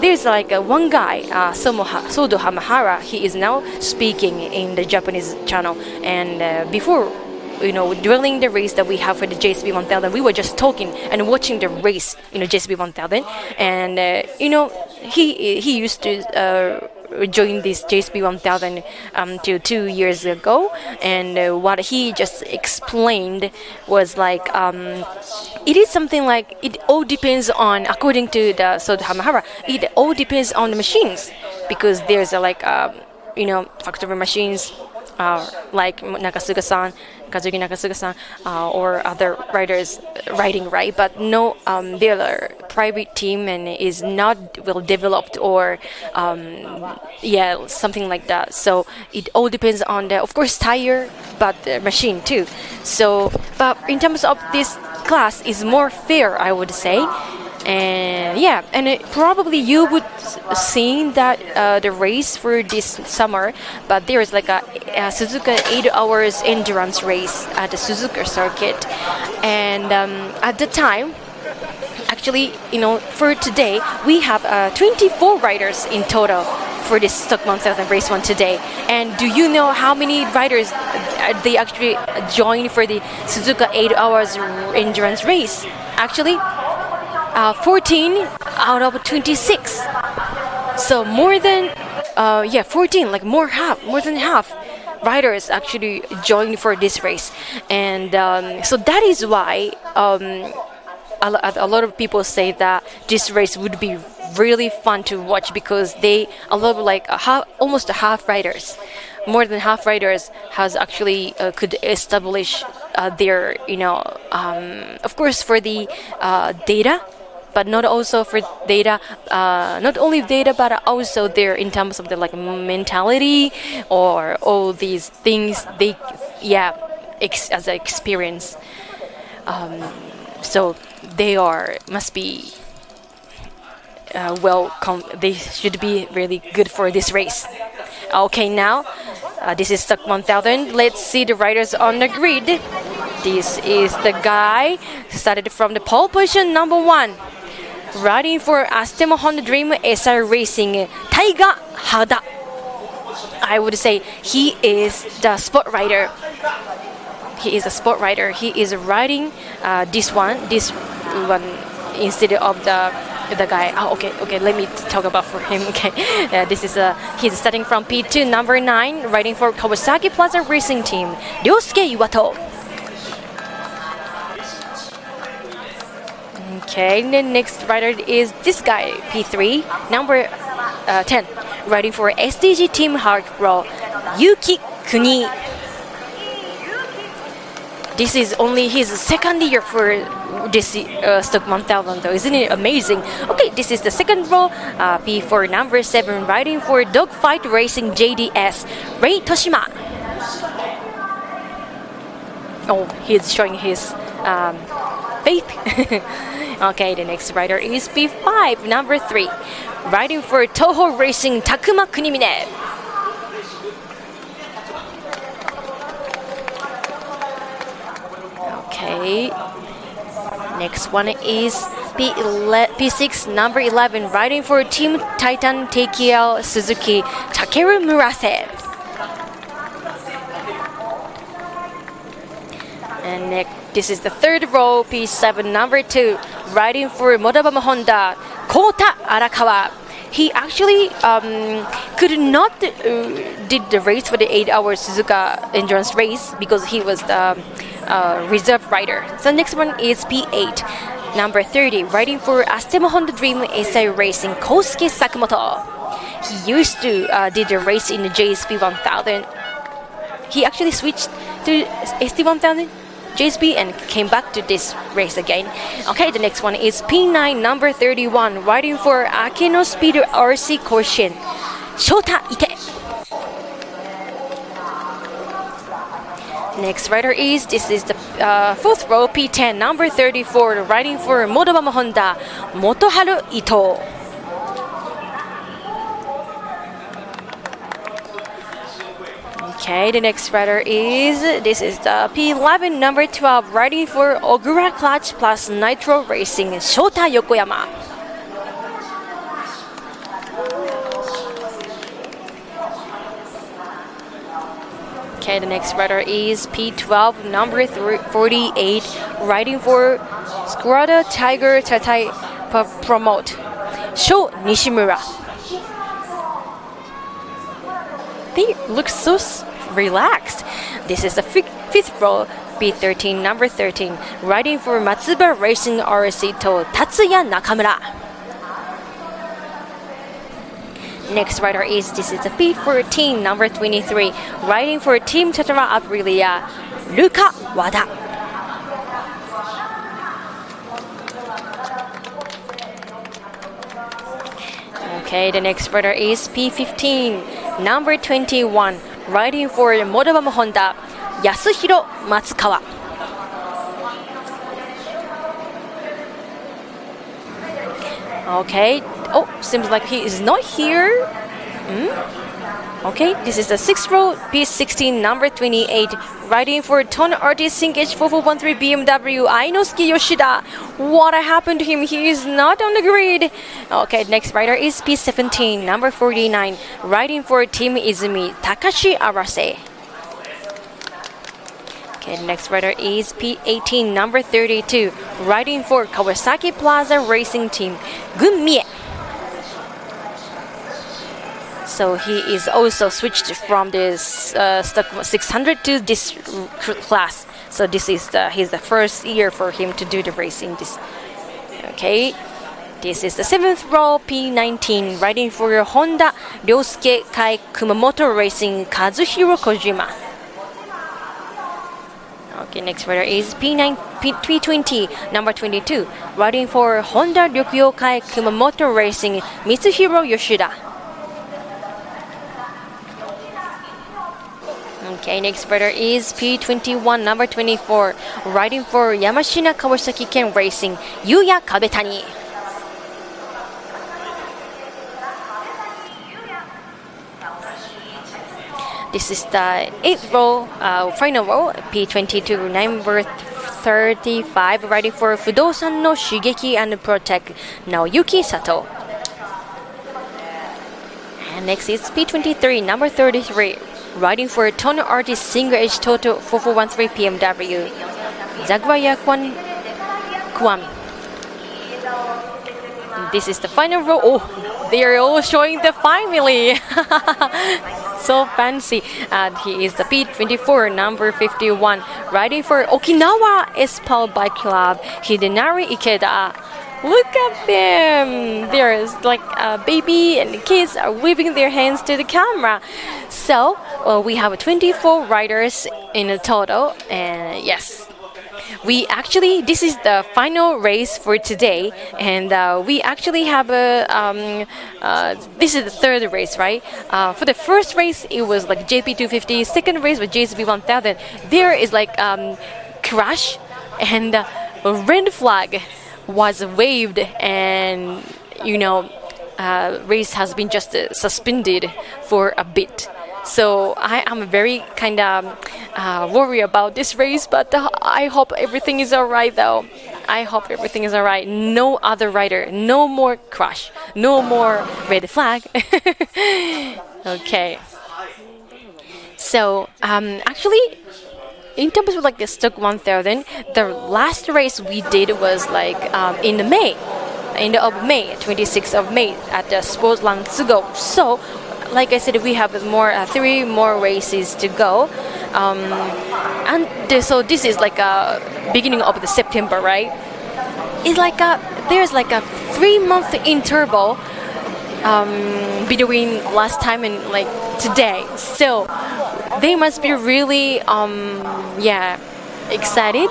Speaker 3: there's like one guy, Sodo Hamahara. He is now speaking in the Japanese channel, and before, during the race that we have for the JSP 1000, we were just talking and watching the race, JSP 1000, and he used to join this JSP 1000 till 2 years ago, and what he just explained was like it is something like it all depends on, according to the Sodo Hamahara, it all depends on the machines, because there's factory machines like Nakasuga-san, Kazuki Nakasuga-san, or other riders riding, right? But no, they're a private team and is not well developed, or something like that. So it all depends on the, of course, tire, but the machine too. So, but in terms of this class, is more fair, I would say. And probably you would see that the race for this summer, but there is like a Suzuka 8 hours endurance race at the Suzuka circuit, and at the time, actually, for today we have 24 riders in total for this Stock 1000 race one today. And do you know how many riders they actually joined for the Suzuka 8 hours endurance race? Actually, 14 out of 26. So more than 14, like more than half riders actually joined for this race, and so that is why a lot of people say that this race would be really fun to watch, because a lot of almost half riders, more than half riders has actually could establish their of course for the data, but not also for data, not only data, but also their in terms of the mentality or all these things they as an experience. So they must be they should be really good for this race. Okay, now this is Stock 1000. Let's see the riders on the grid. This is the guy started from the pole position, number 1, riding for Astemo Honda Dream SR Racing, Taiga Hada. I would say he is the sport rider. He is a sport rider. He is riding this one instead of the guy. Okay. Let me talk about for him. Okay, this is he's starting from P2, number 9, riding for Kawasaki Plaza Racing Team, Ryosuke Iwato. Okay, the next rider is this guy, P3, number 10, riding for SDG Team Hardbro, Yuki Kuni. This is only his second year for this Stock 1000, though. Isn't it amazing? Okay, this is the second row, P4, number 7, riding for Dogfight Racing JDS, Rei Toshima. Oh, he's showing his faith. Okay, the next rider is P5, number 3, riding for Toho Racing, Takuma Kunimine. Okay, next one is P6, number 11, riding for Team Titan Teikiel Suzuki, Takeru Murase. And next, this is the third row, P7, number 2, riding for Modabama Honda, Kota Arakawa. He actually could not did the race for the 8-hour Suzuka endurance race because he was the reserve rider. So next one is P8, number 30, riding for Astemo Honda Dream SI Racing, Kosuke Sakamoto. He used to did the race in the JSP 1000. He actually switched to ST1000 JSP and came back to this race again. Okay, the next one is P9, number 31, riding for Akeno Speed RC Korshin, Shota Ite. Next rider is, this is the fourth row, P10, number 34, riding for Modabama Honda, Motoharu Ito. Okay, the next rider is, this is the P11, number 12, riding for Ogura Clutch plus Nitro Racing, Shota Yokoyama. Okay, the next rider is P12, number 48, riding for Squadra Tiger Tatai Promote, Sho Nishimura. They look so relaxed. This is the fifth row, P13, number 13, riding for Matsuba Racing RC to Tatsuya Nakamura. Next rider is, this is the P14, number 23, riding for Team Tatara Aprilia, Luka Wada. Okay, the next rider is P15, number 21, riding for Modabama Honda, Yasuhiro Matsukawa. Okay, oh, seems like he is not here. Okay, this is the sixth row, P16, number 28, riding for Ton Artist Sync H4413 BMW, Ainosuke Yoshida. What happened to him? He is not on the grid. Okay, next rider is P17, number 49, riding for Team Izumi, Takashi Arase. Okay, the next rider is P18, number 32, riding for Kawasaki Plaza Racing Team, Gun Mie. So he is also switched from this stock 600 to this class. So this is the first year for him to do the racing. Okay, this is the 7th row, P19, riding for Honda, Ryosuke Kai Kumamoto Racing, Kazuhiro Kojima. Okay, next rider is P20, number 22, riding for Honda, Ryosuke Kumamoto Racing, Mitsuhiro Yoshida. Okay, next rider is P21, number 24, riding for Yamashina Kawasaki Ken Racing, Yuya Kabetani. This is the 8th row, final row, P22, number 35, riding for Fudosan no Shigeki and Protect, Naoyuki Sato. And next is P23, number 33, riding for Tono Artist Single Edge Toto 4413 PMW, Zagwaya Kwami. This is the final row. Oh, they are all showing the family. So fancy. And he is the P24, number 51, riding for Okinawa Espal Bike Club, Hidenari Ikeda. Look at them. There's like a baby and the kids are waving their hands to the camera. So we have 24 riders in a total. And yes, this is the final race for today, and we actually have this is the third race, right? For the first race, it was like JP250. Second race was JSB1000. There is like crash, and a red flag was waved, and race has been just suspended for a bit. So I am very kind of worried about this race, but I hope everything is alright though. I hope everything is alright. No other rider, no more crash, no more red flag. Okay. So actually, in terms of like the stock 1000, the last race we did was like in May, 26th of May at the Sportsland Tsugo. So like I said, we have 3 more races to go, and so this is like a beginning of the September, right? It's like there's like a 3-month interval between last time and like today. So they must be really excited.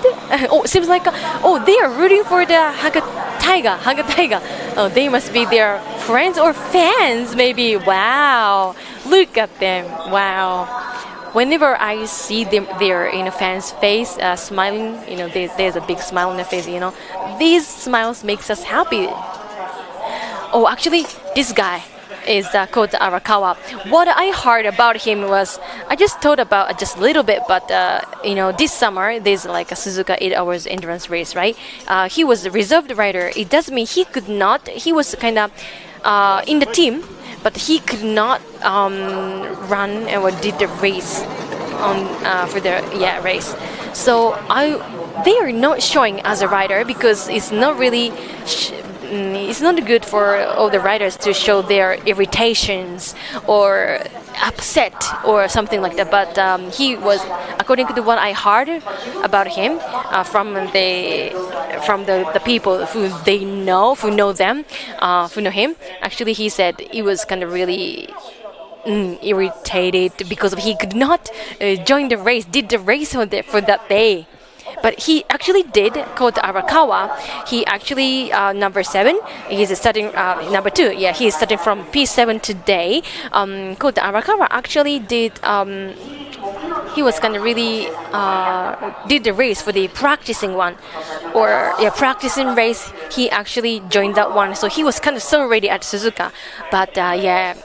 Speaker 3: Oh, seems like they are rooting for the Haga Taiga. Oh, they must be their friends or fans, maybe. Wow, look at them. Wow. Whenever I see them, they're in a fan's face, smiling. There's a big smile on their face. These smiles makes us happy. Oh, actually, this guy is Kota Arakawa. What I heard about him was, I just thought about just a little bit, but this summer there's like a Suzuka 8 hours endurance race, right? He was a reserved rider. It doesn't mean he could not. He was kind of in the team, but he could not run or did the race for the race. So they are not showing as a rider because it's not really. It's not good for all the riders to show their irritations or upset or something like that. But he was, according to what I heard about him from the people who know him. Actually, he said he was kind of really irritated because he could not join the race, did the race for that day. But he actually did. Kota Arakawa, he actually number 7. He's starting number 2. Yeah, he's starting from P7 today. Kota Arakawa actually did. He was kind of really did the race for the practicing one, practicing race. He actually joined that one, so he was kind of so ready at Suzuka. But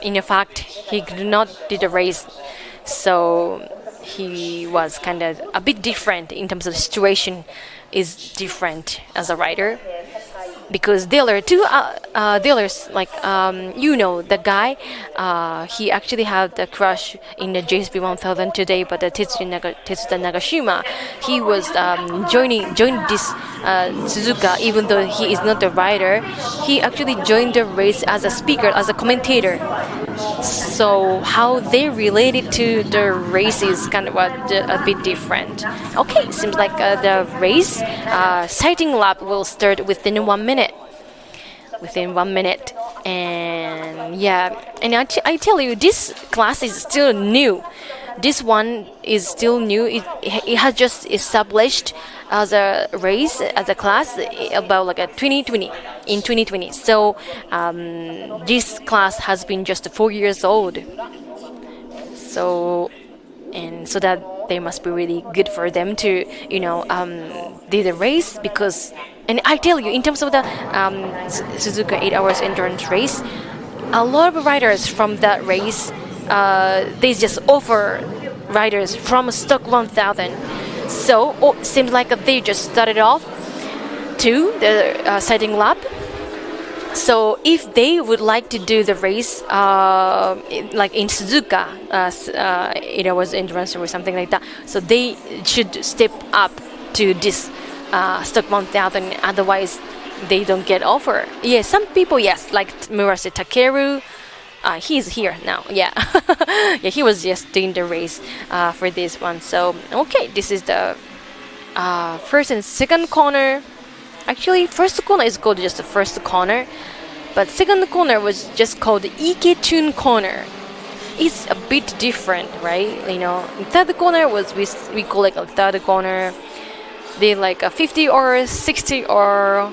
Speaker 3: in fact, he could not do the race. So he was kind of a bit different in terms of the situation is different as a rider. because dealer dealers like the guy he actually had the crush in the JSP 1000 today, but Tetsuya Nagashima, he was joined this Suzuka, even though he is not the rider. He actually joined the race as a speaker, as a commentator. So how they related to the race is kind of a bit different. Okay, seems like the race sighting lap will start within 1 minute. And yeah, and I tell you, this class is still new. This one is still new. It has just established as a race, as a class about like a 2020. So this class has been just 4 years old. So that they must be really good for them to do the race, because. And I tell you, in terms of the Suzuka 8 hours endurance race, a lot of riders from that race, they just offer riders from stock 1000. So seems like they just started off to the sighting lap. So if they would like to do the race, like in Suzuka, 8 hours endurance or something like that, so they should step up to this stock 1000, otherwise they don't get offer. Yeah, some people, yes, like Murase Takeru, he's here now. Yeah, yeah, he was just doing the race for this one. So okay, this is the first and second corner. Actually, first corner is called just the first corner, but second corner was just called Ikechun corner. It's a bit different, right? Third corner was we call it a third corner. They like a 50 or 60 or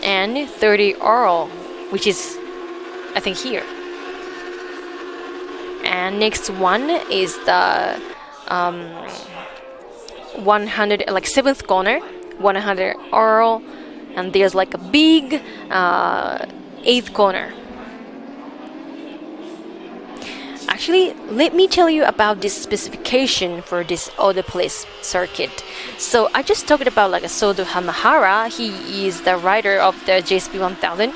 Speaker 3: and 30 or, which is I think here. And next one is the 100, like 7th corner, 100 or, and there's like a big 8th corner. Actually, let me tell you about this specification for this Autopolis circuit. So I just talked about like Sodo Hamahara. He is the rider of the JSP 1000.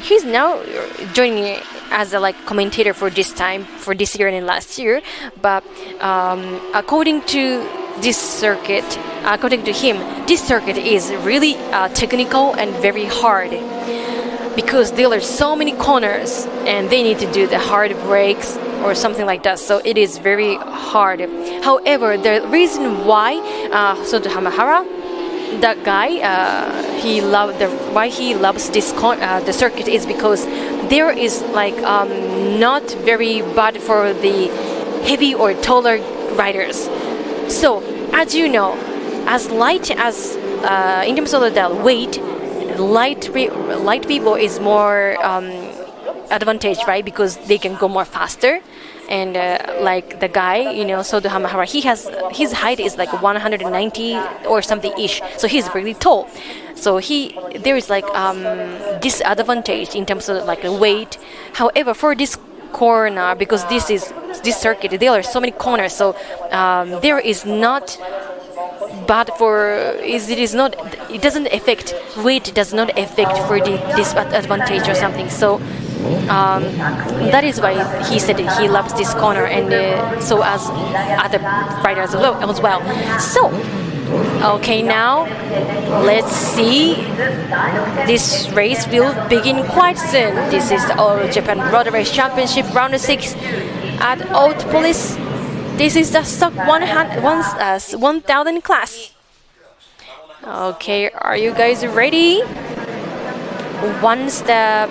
Speaker 3: He's now joining as a commentator for this year and last year. But according to this circuit, according to him, this circuit is really technical and very hard, because there are so many corners and they need to do the hard brakes or something like that. So it is very hard. However, the reason why Soto Hamahara, that guy, why he loves this the circuit is because there is not very bad for the heavy or taller riders. So as you know, as light as in terms of the weight, light people is more advantage, right? Because they can go more faster. And like the guy, Sodo Hamahara, his height is like 190 or something ish. So he's really tall. So there is disadvantage in terms of weight. However, for this corner, because this circuit, there are so many corners. So there is not bad for it doesn't affect weight, does not affect for the disadvantage or something. So that is why he said he loves this corner, and so as other riders as well. So okay, now let's see. This race will begin quite soon. This is the All Japan Road Race Championship round 6 at Autopolis. This is the stock 1000 class. Okay, are you guys ready? Once the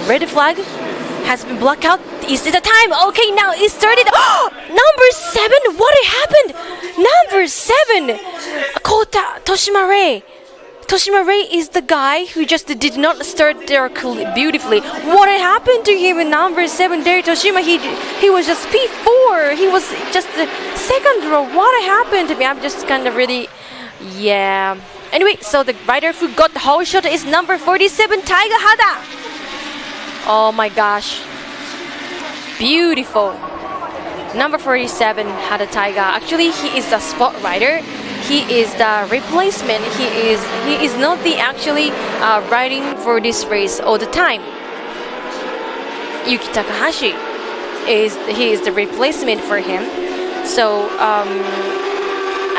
Speaker 3: red flag has been blocked out, is it the time? Okay, now it started. Oh, number 7. What happened? Number 7, Kota Toshima-Ray. Toshima-Ray is the guy who just did not start there beautifully. What happened to him in number 7 there, Toshima? He was just P4. He was just the second row. What happened to me? I'm just kind of really, yeah. Anyway, so the rider who got the whole shot is number 47, Taiga Hada. Oh my gosh. Beautiful. Number 47, Hada Taiga. Actually, he is a spot rider. he is the replacement. He is not the actually riding for this race all the time. Yuki Takahashi is the replacement for him. So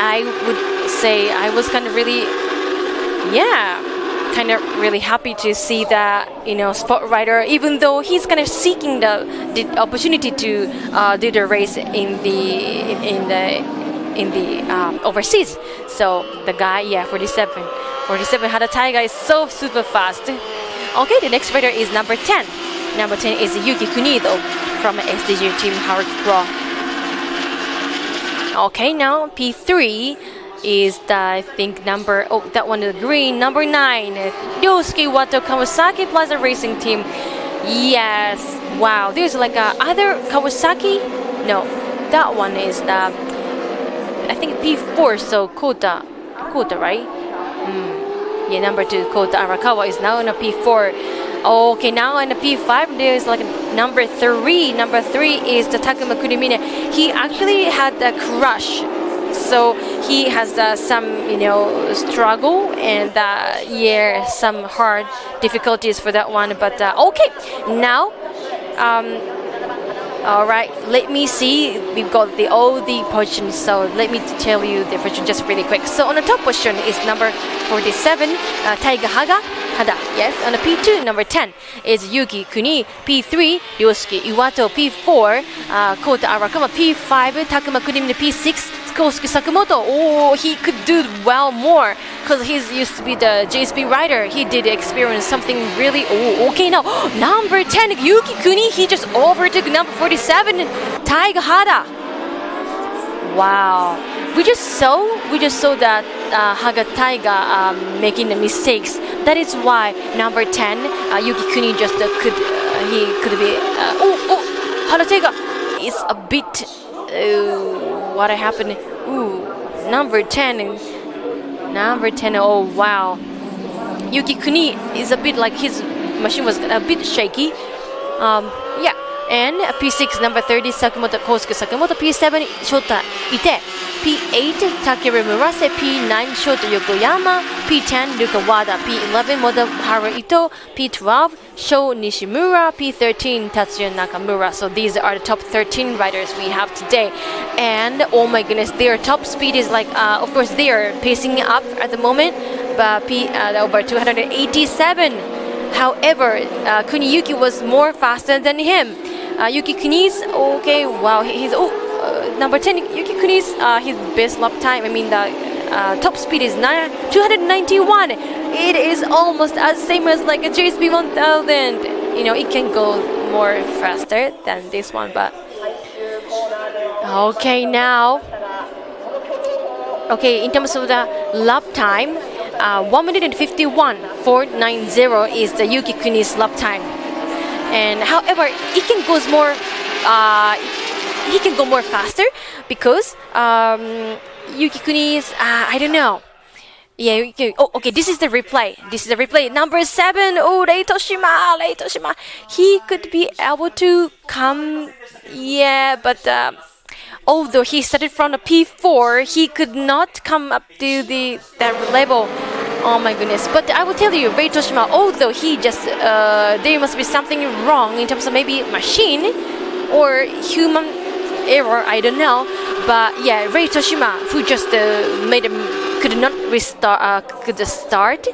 Speaker 3: I would say I was kind of really happy to see that, sport rider, even though he's kind of seeking the opportunity to do the race in the overseas. So the guy, 47 Hada Taiga is so super fast. Okay, the next rider is number 10. Number 10 is Yuki Kunido from SDG Team Hard Pro. Okay, now P3 is that one is green. Number 9, Ryosuke Iwato, Kawasaki Plaza Racing Team. Yes, wow. There's like other Kawasaki. No, that one is the I think P4. So Kota, right? Yeah, number 2, Kota Arakawa is now in a P4. Okay, now in the P5 there's like number 3. Number 3 is the Takuma Kurimine. He actually had a crash. So he has some, struggle and some hard difficulties for that one. But okay, now, all right. Let me see. We've got all the positions. So let me tell you the position just really quick. So on the top position is number 47, Taiga Hada. Yes. On the P2, number 10 is Yuki Kuni. P3, Ryosuke Iwato. P4, Kota Arakawa. P5, Takuma Kurimine. P6. Kosuke Sakamoto. Oh, he could do well more because he's used to be the JSP rider. He did experience something really. Oh, okay. Now number 10, Yuki Kuni. He just overtook number 47, Taiga Hada. Wow. We just saw that Haga Taiga making the mistakes. That is why number 10, Yuki Kuni just could be. Hada Taiga is a bit. What happened? Number 10. Oh wow. Yuki Kuni is a bit like his machine was a bit shaky. And P6, number 30, Kosuke Sakamoto. P7, Shota Ite. P8, Takeru Murase. P9, Shota Yokoyama. P10, Luka Wada. P11, Motoharu Ito. P12, Sho Nishimura. P13, Tatsuya Nakamura. So these are the top 13 riders we have today. And oh my goodness, their top speed is like, of course, they are pacing up at the moment, but over 287. However, Kuniyuki was more faster than him. Yuki Kuni's okay. Wow, he's number 10. Yuki Kuni's his best lap time. I mean the top speed is 291. It is almost as same as like a JSP 1000. It can go more faster than this one, but okay now. Okay, in terms of the lap time, 1:51.490 is the Yuki Kuni's lap time. And however, he can go more faster because Yuki Kuni's I don't know. Yeah. Okay. This is the replay. Number 7. Oh, Reitoshima. He could be able to come. Yeah, but although he started from the P4, he could not come up to that level. Oh my goodness. But I will tell you, Rei Toshima, although he just, there must be something wrong in terms of maybe machine or human error, I don't know. But yeah, Rei Toshima, who just could not start,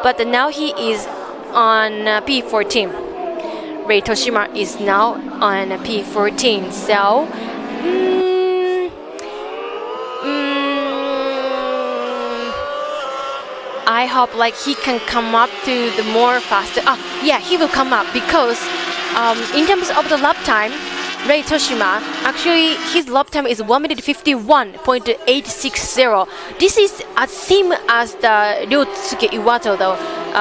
Speaker 3: but now he is on P14. Rei Toshima is now on P14. So, I hope like he can come up to the more faster. Yeah, he will come up because in terms of the lap time, Rei Toshima, actually his lap time is 1:51.860. This is same as the Ryosuke Iwato though.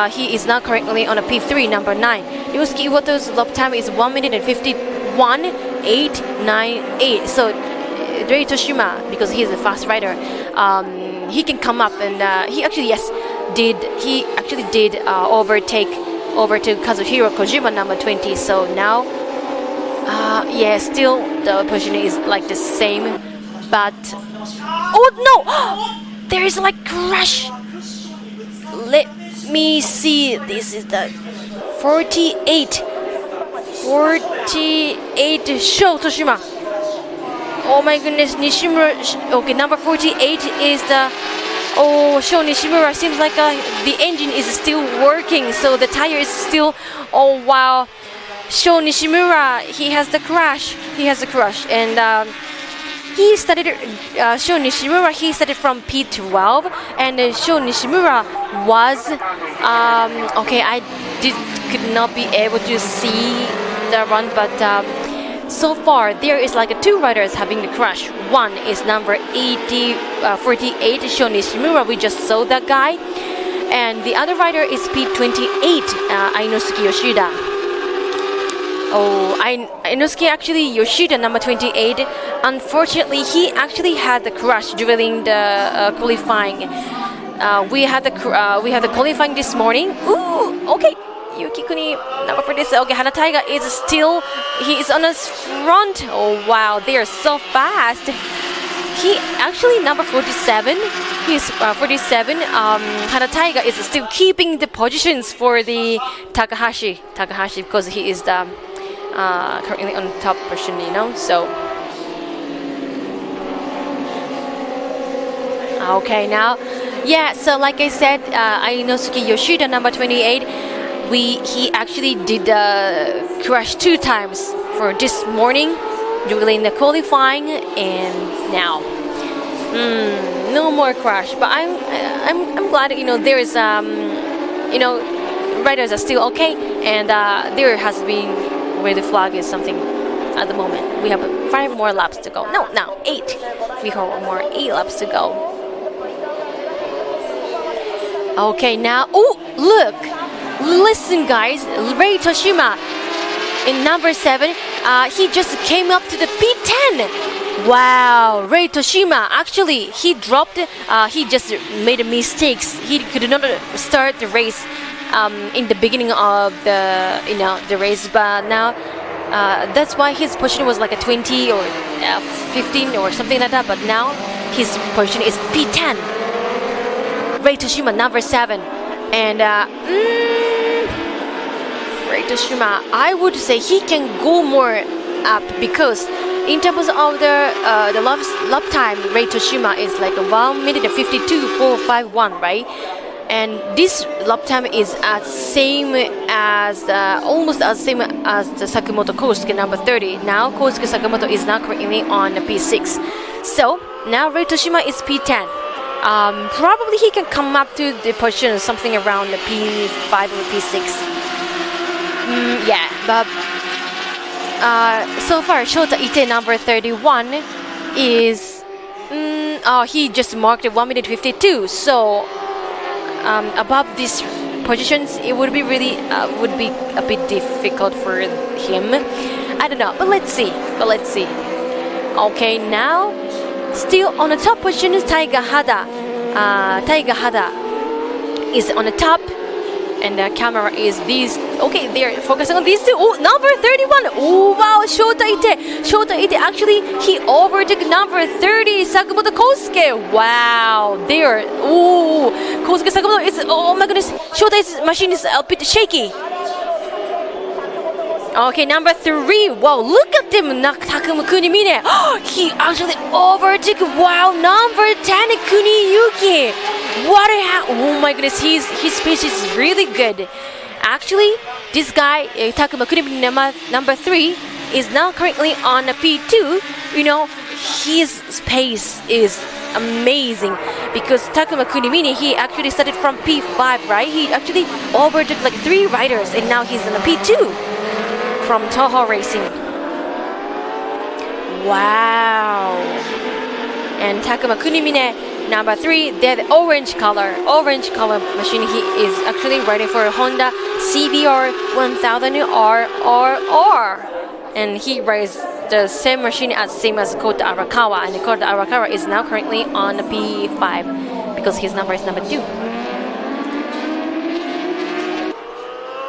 Speaker 3: He is now currently on a P3, number 9. Ryosuke Iwato's lap time is 1:51.898. So Rei Toshima, because he is a fast rider, he can come up and he actually did overtake Kazuhiro Kojima, number 20. So now still the position is like the same, but oh no, there is like crash. Let me see. This is the 48 Sho Toshima. Oh my goodness, Nishimura. Okay, number 48 is the. Oh, Sho Nishimura seems like the engine is still working, so the tire is still. Oh wow, Sho Nishimura, he has the crash. And he started. Sho Nishimura, he started from P12, and Sho Nishimura was. Okay, I could not be able to see the run, but. So far, there is like two riders having the crash. One is number 48, Sho Nishimura. We just saw that guy. And the other rider is P28, Inosuke Yoshida. Oh, Inosuke actually Yoshida, number 28. Unfortunately, he actually had the crash during the qualifying. We had the qualifying this morning. Ooh, okay. Yuki Kuni, number 47. Okay, Hana Taiga is still, he is on his front. Oh wow, they are so fast. He actually number 47. He's 47. Hana Taiga is still keeping the positions for the Takahashi because he is the currently on top position, you know. So okay, now yeah. So like I said, Inosuke Yoshida, number 28. He actually did crash 2 times for this morning during the qualifying, and now no more crash. But I'm glad, you know, there is you know, riders are still okay, and there has been where the flag is something at the moment. We have 5 more laps to go. No, 8. We have 8 laps to go. Okay, now look. Listen guys, Rei Toshima in number 7, he just came up to the P10. Wow, Rei Toshima, actually he dropped, he just made mistakes. He could not start the race in the beginning of the race, but now that's why his position was like a 20 or 15 or something like that, but now his position is P10. Rei Toshima, number 7. And Rei Toshima, I would say he can go more up, because in terms of the lap time, Rei Toshima is like 1 minute and 52.451, right? And this lap time is almost as same as the Sakamoto Kosuke, number 30. Now Kosuke Sakamoto is now currently on the P6. So now Rei Toshima is P10. Probably he can come up to the position something around the P5 or P6. Yeah, but so far Shota Ite, number 31, is he just marked 1 minute 52. So above these positions, it would be really would be a bit difficult for him. I don't know, but let's see. Okay, now still on the top position is Taiga Hada. Taiga Hada is on the top, and the camera is these. Okay, they're focusing on these two. Oh, number 31. Oh wow, Shota Ite actually he overtook number 30 Sakamoto Kosuke. Wow, there. Oh, Kosuke Sakamoto is. Oh my goodness, Shota's machine is a bit shaky. Okay, number 3. Wow, look at them, Takuma Kunimine. He actually overtook. Wow, number 10 Kuniyuki. Oh my goodness, his pace is really good. Actually, this guy, Takuma Kunimine, number 3, is now currently on a P2. You know, his pace is amazing, because Takuma Kunimine, he actually started from P5, right? He actually overtook like 3 riders, and now he's on a P2 from Toho Racing. Wow. And Takuma Kunimine, number 3, they're the orange color machine. He is actually riding for a Honda CBR 1000 RRR, and he rides the same machine same as Kota Arakawa, and Kota Arakawa is now currently on the P5 because his number is number 2.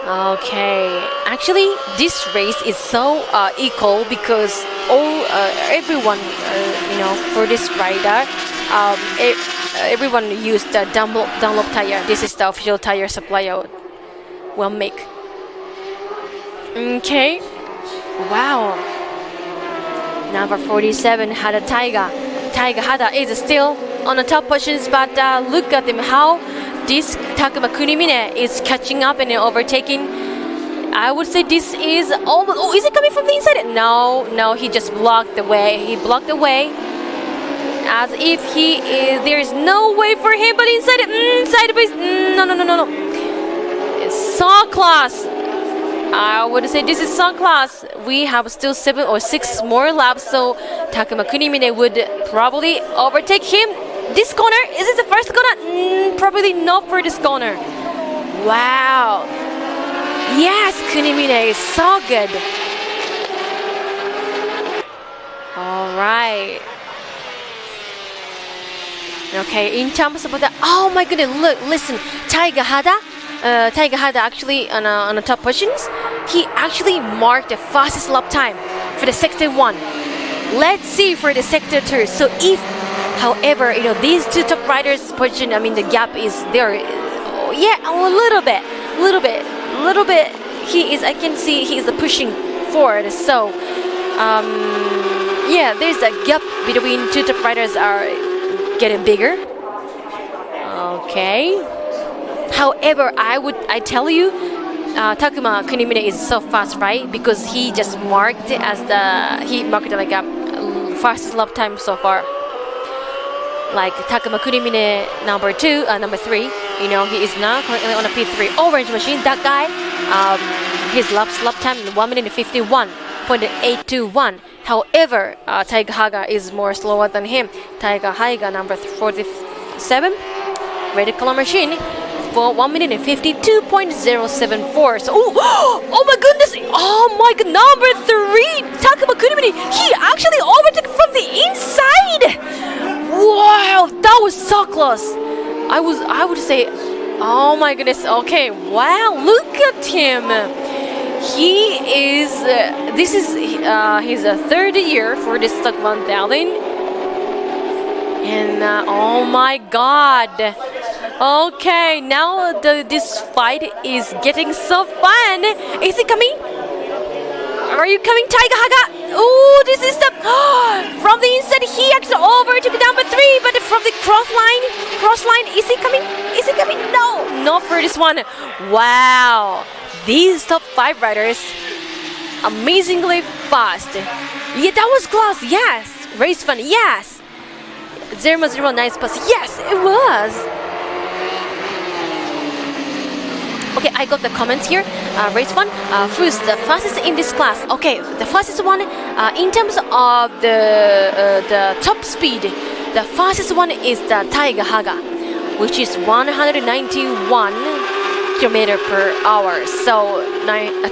Speaker 3: Okay, actually this race is so equal, because everyone, you know, for this rider, everyone used the Dunlop tire. This is the official tire supplier will make. Okay. Wow. Number 47 Hada Taiga. Taiga Hada is still on the top positions, but look at him how this Takuma Kunimine is catching up and overtaking. I would say this is almost. Oh, is it coming from the inside? No, he just blocked the way. He blocked the way, as if he is. There is no way for him, but inside, sideways. No. It's so close. I would say this is so close. We have still 7 or 6 more laps, so Takuma Kunimine would probably overtake him. This corner, is it the first corner? Probably not for this corner. Wow. Yes, Kunimine is so good. All right. Okay, in terms of the, oh my goodness, look, listen, Taiga Hada actually on the top positions. He actually marked the fastest lap time for the sector 1. Let's see for the sector 2. So if, however, these two top riders position, I mean the gap is there. Yeah, a little bit. He is. I can see he is pushing forward. So, yeah, there's a gap between two top riders are getting bigger. Okay. However, I tell you, Takuma Kunimine is so fast, right? Because he just marked it as he marked it like a fastest lap time so far. Like Takuma Kunimine number 3, he is now currently on a P3 orange machine. That guy, his lap time 1 minute 51.821. However, Taiga Haga is more slower than him. Taiga Haga number 47, red color machine for 1 minute 52.074. So, oh my goodness! Oh my god, number 3, Takuma Kunimine, he actually overtook from the inside. Wow, that was so close. I would say, oh my goodness. Okay, wow, look at him. He is. This is his third year for this Stock 1000, and oh my god. Okay, now this fight is getting so fun. Is it coming? Are you coming, Taiga Haga? Oh, this is the from the inside. He actually overtook number 3, but from the cross line, is he coming? No, not for this one. Wow, these top 5 riders, amazingly fast. Yeah, that was close. Yes, race fun. Yes, 009 nice pass. Yes, it was. Okay, I got the comments here. Race 1, who's the fastest in this class? Okay, the fastest one in terms of the top speed, the fastest one is the Taiga Haga, which is 191 km per hour. So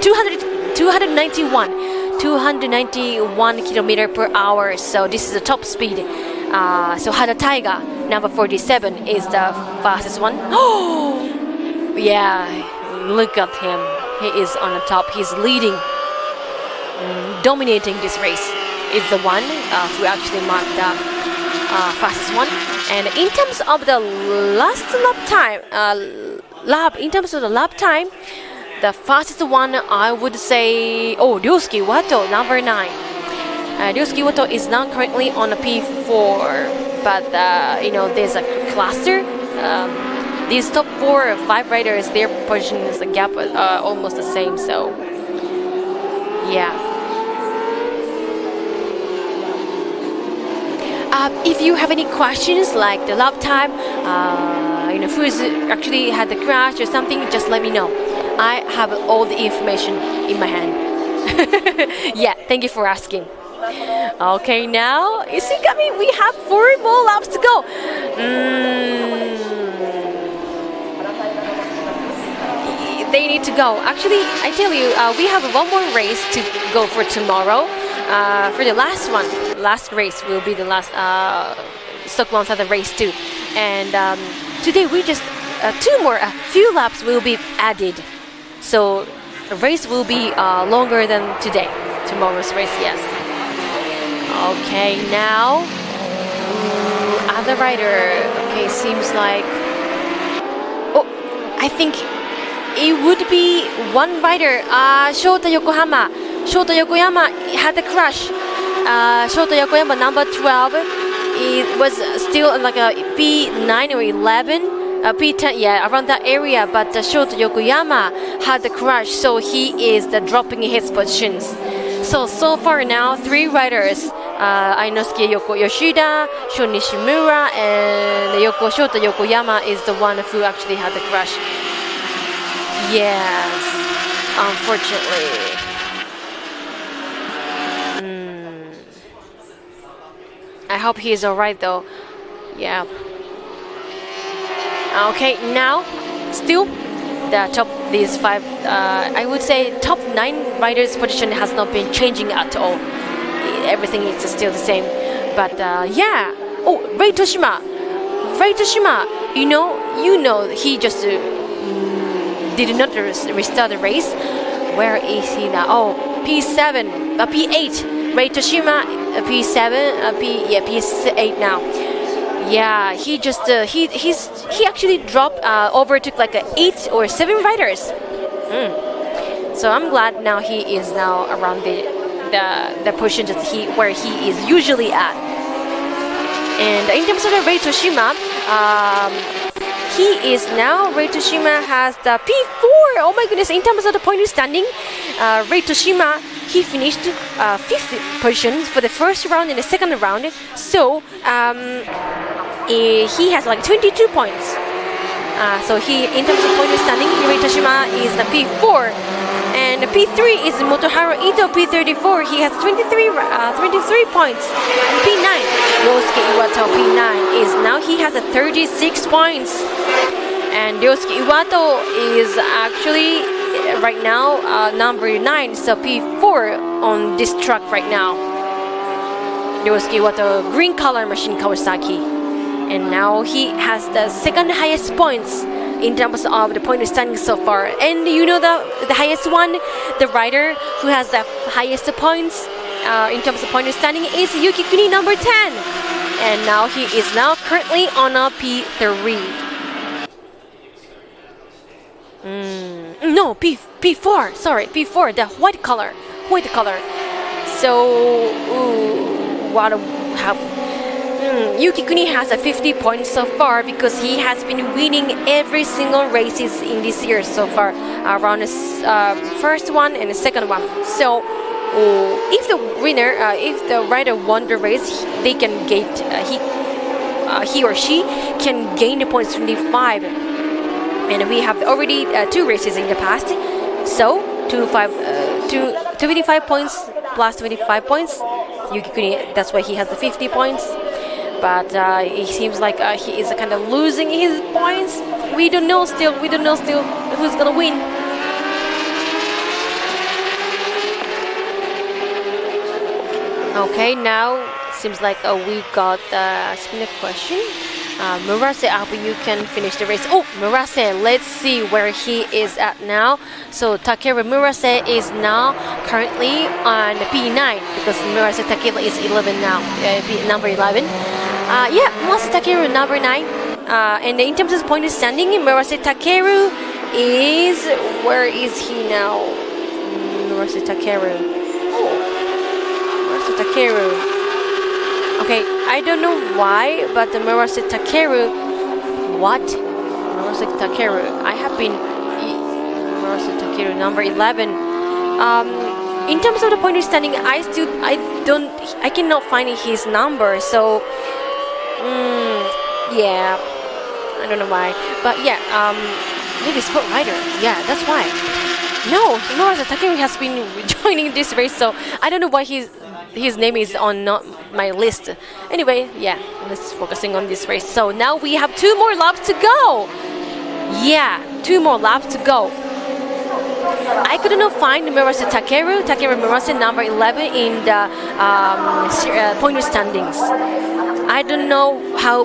Speaker 3: 291 km per hour. So this is the top speed. So Hada Taiga number 47 is the fastest one. Oh. Yeah, look at him. He is on the top. He's leading, dominating this race. Is the one who actually marked the fastest one. And in terms of the last lap time, the fastest one I would say, Ryosuke Wato, number 9. Ryosuke Wato is now currently on a P4, but there's a cluster. These top 4 or 5 riders, their position is a gap almost the same. So, yeah. If you have any questions like the lap time, who's actually had the crash or something, just let me know. I have all the information in my hand. Yeah, thank you for asking. Okay, now is he coming? We have 4 more laps to go. They need to go. Actually, I tell you, we have one more race to go for tomorrow. For the last race will be the last Stock 1000 race too. And today we just a few laps will be added. So the race will be longer than tomorrow's race. Yes. Okay, now other rider. Okay, seems like. Oh, I think it would be one rider. Shota Yokohama. Shota Yokohama had a crash. Shota Yokohama number 12. It was still like a P9 or 11, P10, yeah, around that area. But Shota Yokoyama had the crash, so he is dropping his positions. So far now, 3 riders: Ainosuke Yoshida, Sho Nishimura, and Shota Yokoyama is the one who actually had the crash. Yes, unfortunately. I hope he is alright though. Yeah. Okay, now still the top these 5. I would say top 9 riders' position has not been changing at all. Everything is still the same. But yeah. Oh, Rei Toshima. Rei Toshima. You know he just did not restart the race. Where is he now? Oh, P7, P8. Rei Toshima. P7, P8 now. Yeah, he just he actually dropped overtook like 8 or 7 riders. So I'm glad now he is now around the position that where he is usually at. And in terms of the Rei Toshima, he is now, Rei Toshima has the P4. Oh my goodness! In terms of the point standing, Rei Toshima, he finished 5th position for the first round and the second round. So he has like 22 points. So he, in terms of point standing, Rei Toshima is the P4. And P3 is Motoharu Ito, P34. He has 23 points. P9, Ryosuke Iwato, P9 is now he has 36 points. And Ryosuke Iwato is actually right now number 9, so P4 on this track right now. Ryosuke Iwato, green color machine Kawasaki. And now he has the second highest points in terms of the point standing so far. And you know the highest one, the rider who has the highest points in terms of point standing is Yuki Kuni number 10. And now he is now currently on a P3. No, P4, sorry, P4, the white color. So, Yuki Kuni has 50 points so far because he has been winning every single races in this year so far, around the first one and the second one. So, if the winner, if the rider won the race, they can get he or she can gain the points 25. And we have already 2 races in the past, so 25 points plus 25 points. Yuki Kuni, that's why he has the 50 points. But it seems like he is kind of losing his points. We don't know still who's gonna win. Okay, now seems like we got asking a question. Murase, I hope you can finish the race. Oh, Murase, let's see where he is at now. So Takeru Murase is now currently on P9 because Murase Takeru is 11 now, number 11. Yeah, Murase Takeru number 9. And in terms of point standing, Murase Takeru is, where is he now? Murase Takeru. Oh, Murase Takeru. Okay, I don't know why, but the Murase Takeru, Murase Takeru, I have been Murase Takeru number 11. In terms of the point standing, I cannot find his number. So, yeah, I don't know why, but yeah, maybe sport rider. Yeah, that's why. No, Murase Takeru has been joining this race, so I don't know why his name is on not my list. Anyway, yeah, let's focusing on this race. So now we have 2 more laps to go. Yeah, 2 more laps to go. I could not find Murase Takeru Murase number 11 in the point standings. I don't know how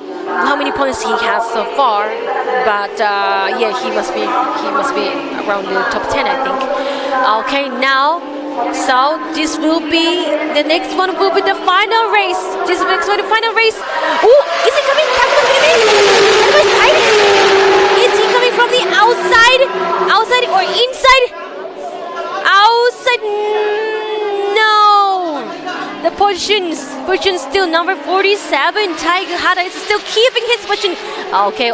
Speaker 3: many points he has so far, but yeah, he must be around the top 10, I think. Okay, now So this will be the next one. Will be the final race. This next one, the final race. Oh, is he coming? Is he coming from the outside? Outside or inside? Outside. No. The position still number 47. Tiger Hada is still keeping his position. Okay,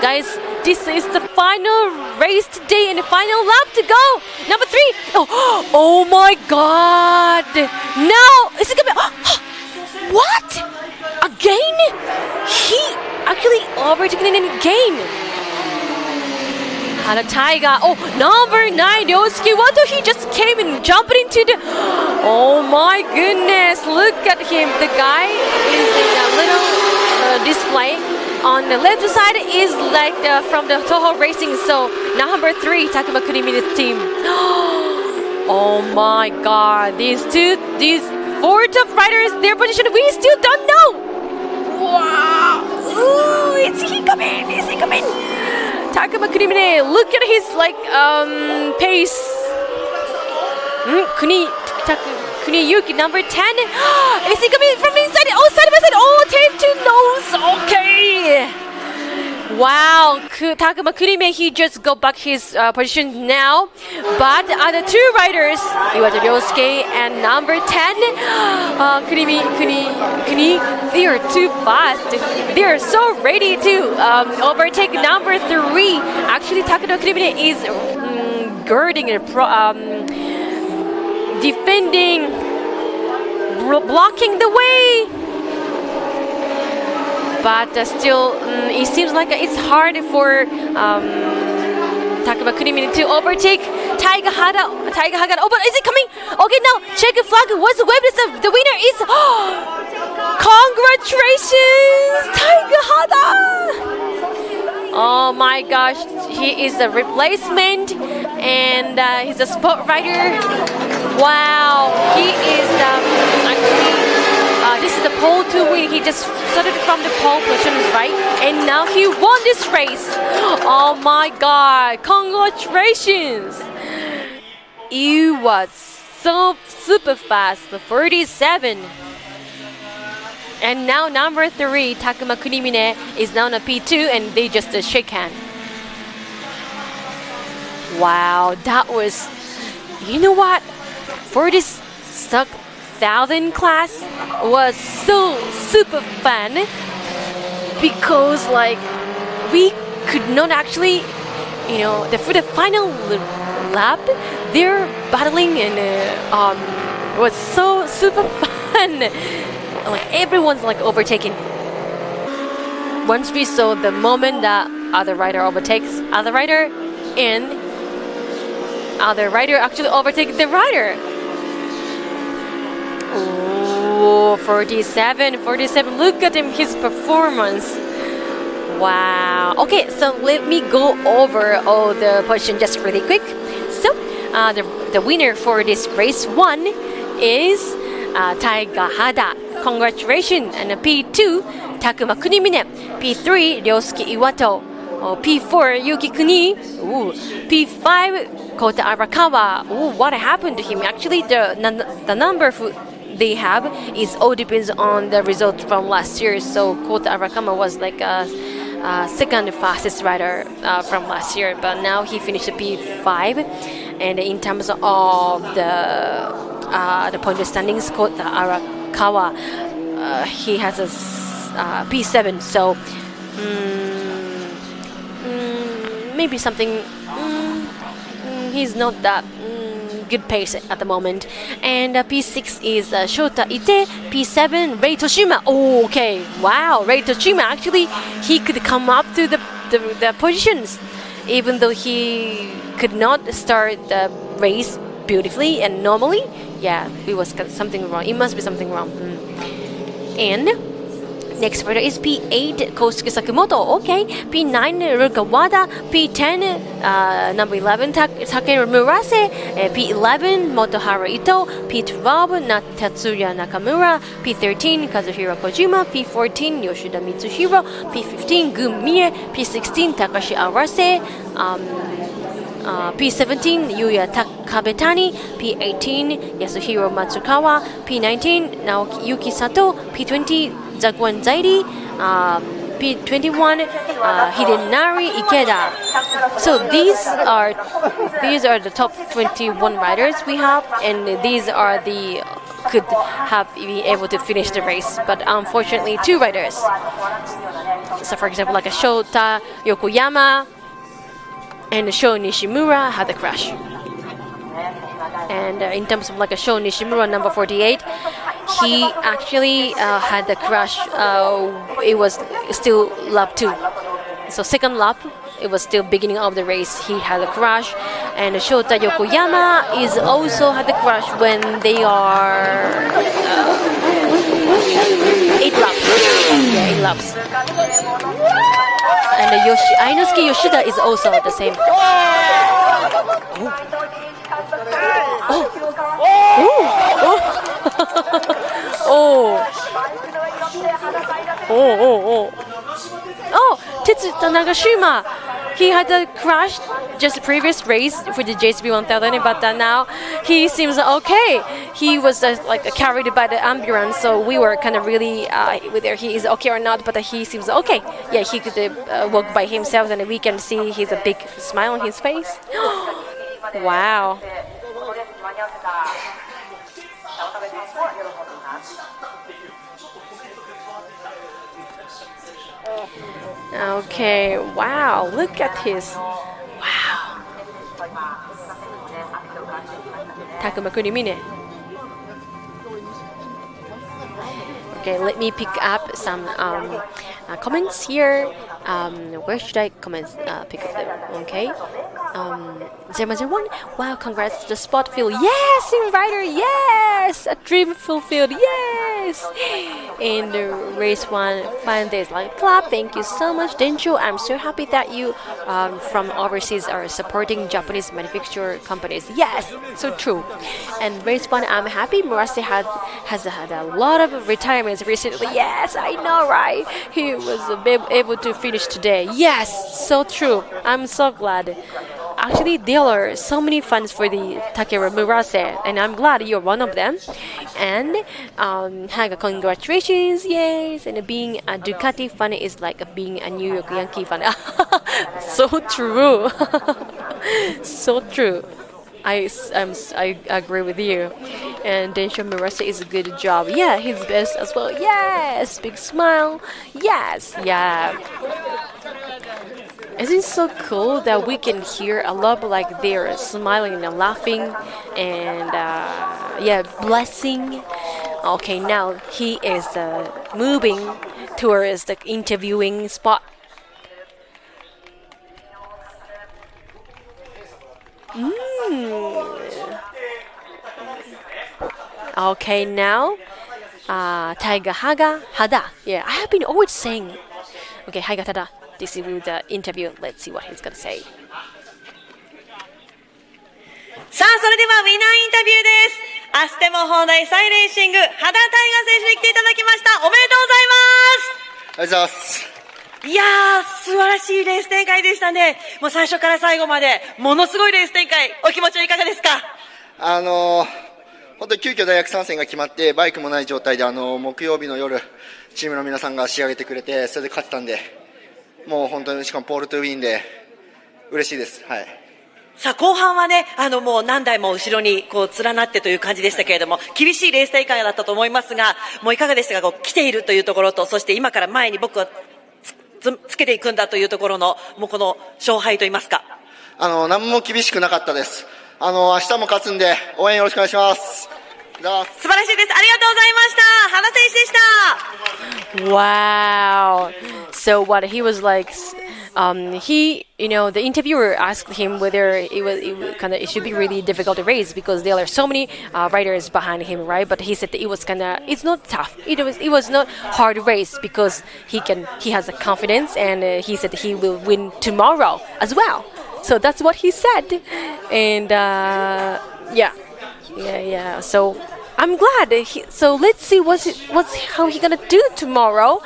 Speaker 3: guys, this is the final race today and the final lap to go. Number 3. Oh my God. No. Is it gonna be? What? Again? He actually overtaken it again. Hada Tiger. Oh, number 9, Ryosuke Wato. He just came and jumped into the. Oh my goodness! Look at him. The guy is in a little display. On the left side is like from the Toho Racing. So number 3, Takuma Kurimi's team. Oh my God! These 4 top riders, their position we still don't know. Wow! Ooh, is he coming? Is he coming? Takuma Kurimine, look at his pace. Kuniyuki, number 10. Is he coming from inside? Oh, side by side. Oh, tail to nose. Okay. Wow. Takuma Kurime, he just got back his position now. But the other 2 riders, Iwata Ryosuke and number 10, Kuni, they are too fast. They are so ready to overtake number 3. Actually, Takuma Kurime is guarding and defending, blocking the way. But still, it seems like it's hard for Takuma Kurimi to overtake Tiger Hada. Oh, but is it coming? Okay, now check the flag. What's the web? The winner is. Congratulations, Tiger Hada! Oh my gosh, he is a replacement, and he's a sport rider. Wow, he is actually. This is the pole to win. He just started from the pole position, right? And now he won this race. Oh my God! Congratulations! You was so super fast. 47. And now number 3, Takuma Kunimine, is now on a P2, and they just shake hand. Wow, that was. You know what? For this ST1000 class was so super fun because we could not actually, for the final lap they're battling and it was so super fun. Everyone's overtaking. Once we saw the moment that other rider overtakes other rider and other rider actually overtakes the rider. Oh, 47. Look at him, his performance. Wow. Okay, so let me go over all the position just really quick. So, the winner for this race 1 is Tiger Hada. Congratulations. And P2, Takuma Kunimine. P3, Ryosuke Iwato. P4, Yuki Kuni. P5, Kota Arakawa. What happened to him? Actually, the number they have is all depends on the result from last year. So Kota Arakawa was second fastest rider from last year, but now he finished P5. And in terms of the point standings, Kota Arakawa he has a P7. So maybe something. He's not that good pace at the moment. And P6 is Shota Ite. P7, Rei Toshima. Oh, okay. Wow, Rei Toshima actually he could come up to the positions, even though he could not start the race beautifully and normally. Yeah, it was something wrong. It must be something wrong. And next rider is P8, Kosuke Sakamoto. Okay. P9, Rukawada. P10, number 11, Takeru Murase. P11, Motoharu Ito. P12, Tatsuya Nakamura. P13, Kazuhiro Kojima. P14, Yoshida Mitsuhiro. P15, Gun Mie. P16, Takashi Awase. P17 Yuya Takabetani, P18 Yasuhiro Matsukawa, P19 Naoki Sato, P20 Zagwan Zaidi, P21 Hidenari Ikeda. So these are the top 21 riders we have, and these are the could have been able to finish the race, but unfortunately 2 riders. So for example, like a Shota Yokoyama and Sho Nishimura had a crash. And in terms of like a Sho Nishimura, number 48, he actually had the crash. It was still lap 2, so second lap. It was still beginning of the race. He had a crash, and Shota Yokoyama is also had a crash when they are 8 laps. Yeah, 8 laps. And Ainosuke Yoshida is also the same. Tetsuta Nagashima. He had a crash just the previous race for the JSB 1000, but now he seems okay. He was like carried by the ambulance, so we were kind of really whether he is okay or not, but he seems okay. Yeah, he could walk by himself, and we can see he's a big smile on his face. Wow. Okay, wow, look at his. Wow. Takuma Kunimine. Okay, let me pick up some comments here. Where should I pick up them? Okay. 001. Wow, congrats to the spot field. Yes, Sim Rider. Yes, a dream fulfilled. Yes. In the race 1, 5 days like clap. Thank you so much, Densho. I'm so happy that you from overseas are supporting Japanese manufacturer companies. Yes, so true. And race 1, I'm happy Murase has had a lot of retirements recently. Yes, I know, right? He was able to finish today. Yes, so true. I'm so glad. Actually, there are so many fans for the Takeru Murase, and I'm glad you're one of them. And Haga, congratulations, yes! And being a Ducati fan is like being a New York Yankee fan. So true, so true. I agree with you. And Densho Murase is a good job. Yeah, he's best as well. Yes, big smile. Yes, yeah. Isn't it so cool that we can hear a lot like they're smiling and laughing and yeah, blessing. Okay, now he is moving towards the interviewing spot. Okay, now Taiga Hada. Yeah, I have been always saying. Okay, Haiga Tada. This is the interview. Let's see what he's gonna say.
Speaker 2: さあ、それではウィナーインタビューです。アステモホンダイサイレーシング、羽田大河選手に来ていただきました。おめでとうございます。ありがとうございます。いやー、素晴らしいレース展開でしたね。もう最初から最後まで、ものすごいレース展開、お気持ちはいかがですか？
Speaker 11: 本当に急遽大学参戦が決まって、バイクもない状態で、木曜日の夜、チームの皆さんが仕上げてくれて、それで勝てたんで、もう本当にしかもポールトゥウィンで嬉しいです。はい。
Speaker 2: さあ後半はね、もう何台も後ろにこう連なってという感じでしたけれども、厳しいレース大会だったと思いますが、もういかがでしたか？こう来ているというところと、そして今から前に僕はつけていくんだというところの、もうこの勝敗といいますか。
Speaker 11: 何も厳しくなかったです。明日も勝つんで応援よろしくお願いします。
Speaker 2: 素晴らしいです。ありがとうございました。原選手でした。
Speaker 3: Wow. So what he was like, the interviewer asked him whether it should be really difficult to race because there are so many riders behind him, right? But he said that it's not tough. It was not hard race because he has a confidence, and he said he will win tomorrow as well. So that's what he said, and yeah. So I'm glad. So let's see how he gonna do tomorrow.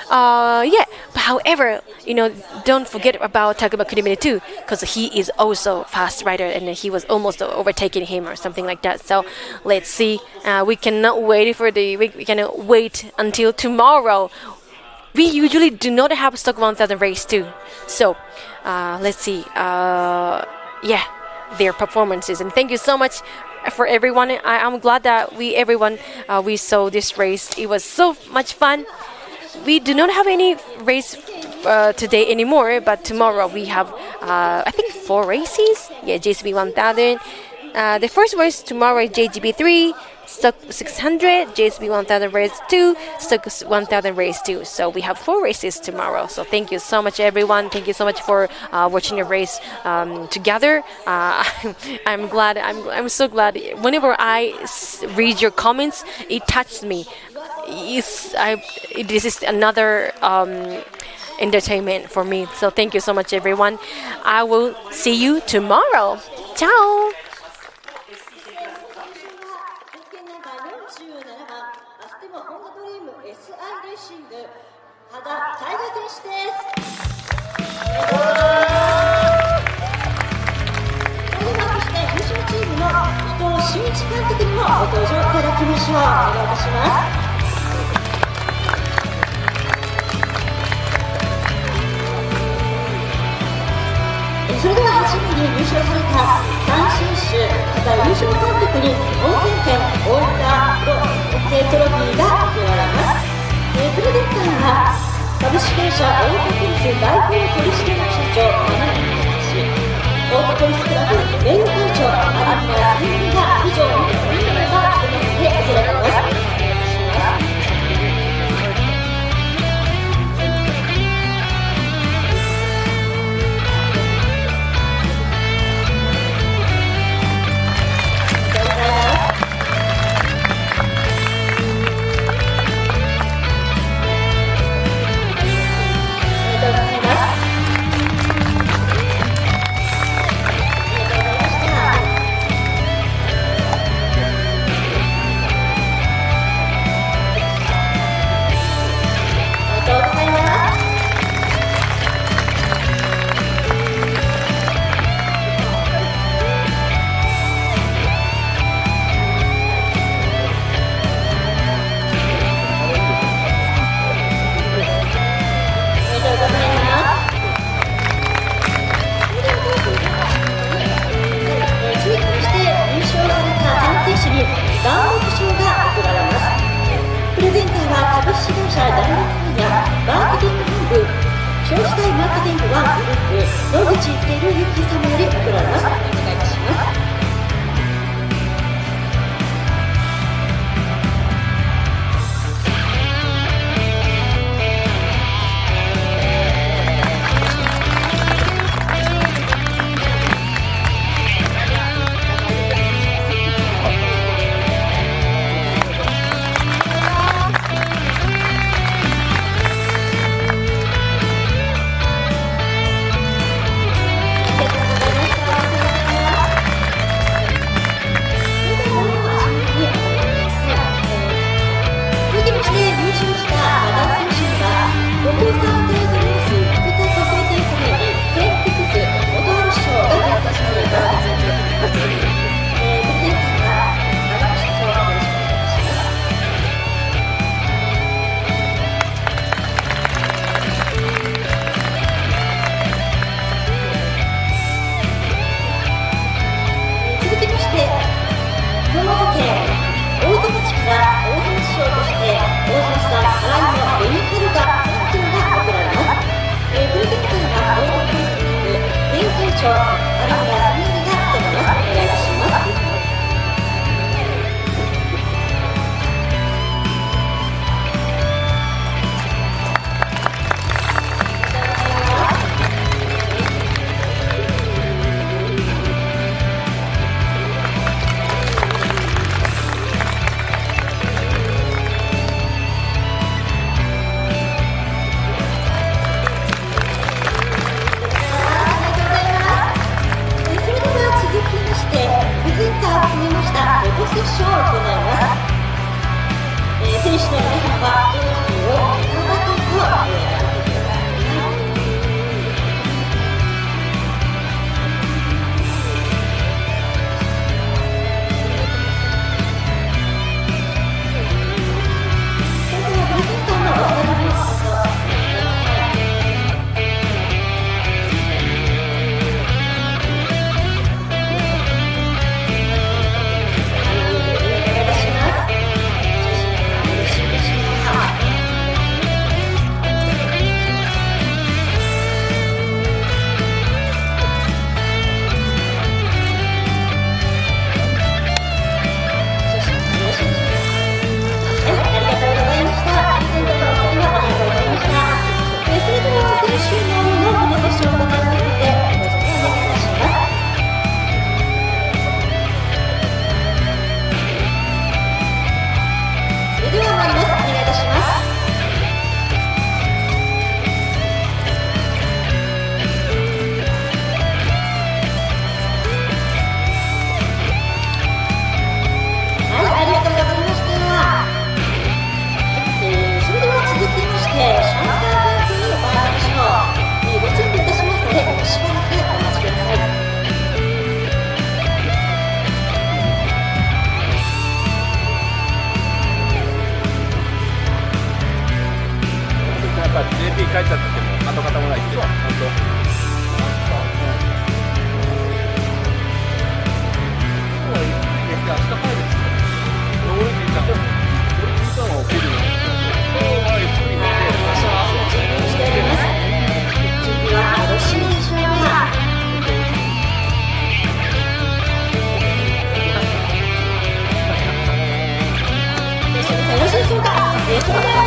Speaker 3: But However, don't forget about Takuma Kurimine too, because he is also fast rider, and he was almost overtaking him or something like that. So let's see. We cannot wait until tomorrow. We usually do not have stock 1000 race too. So let's see. Their performances. And thank you so much for everyone. I'm glad that we saw this race. It was so much fun. We do not have any race today anymore, but tomorrow we have I think 4 races. JCB 1000. The first race tomorrow is JGB 3, Stock 600, JSB 1000 race 2, Stock 1000 race 2. So we have 4 races tomorrow. So thank you so much, everyone. Thank you so much for watching the race together. I'm glad. I'm so glad. Whenever I read your comments, it touched me. This is another entertainment for me. So thank you so much, everyone. I will see you tomorrow. Ciao.
Speaker 12: それでは初めに優勝された3選手また優勝監督に温泉券大分トロフィーが贈られます。プレゼンターは株式会社オートポリス代表取締役社長山口氏、オートポリスクラブ名誉会長有村純美が以上2名が務めて贈られます。選手の皆さんは、
Speaker 10: 帰っちゃっても跡形もないでしょ、本当。明日帰るんですよ。俺聞いたのをポリの
Speaker 12: 準備はよろしいでしょうか。よろしいでしょうか。それでは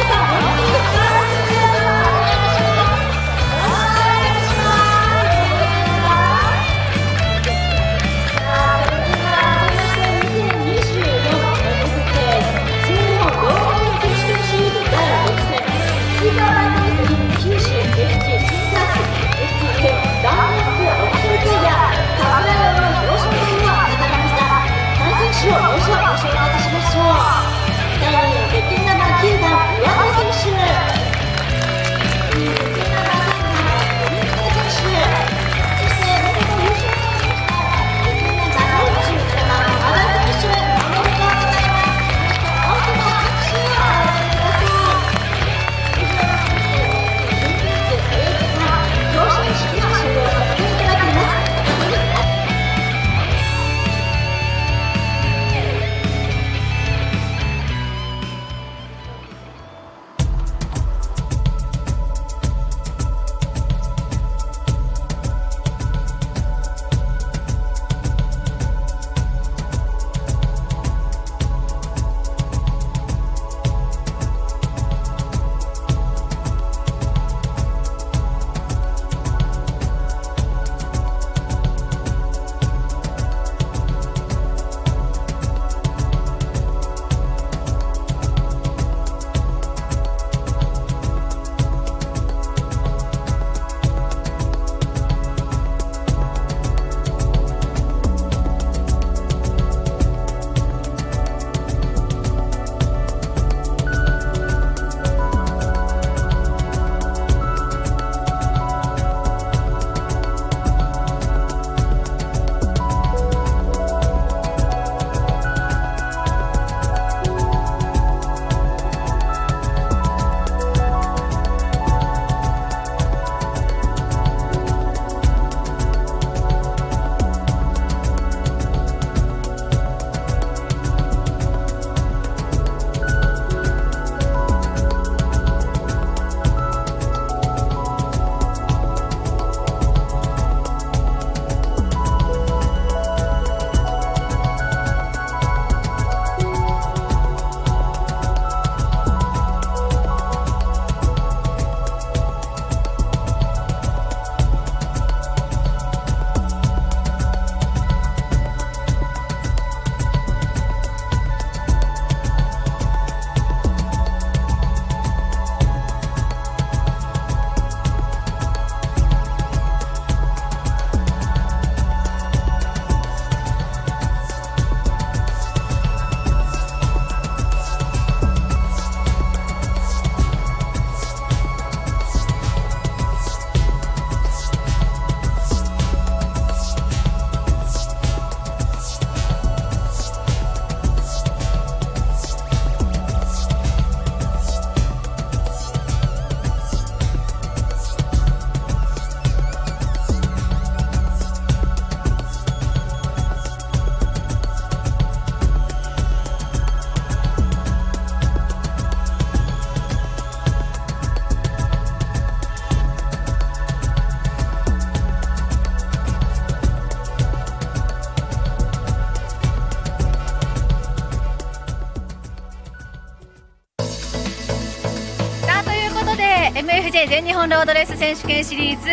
Speaker 1: MFJ 全日本ロードレース選手権シリーズ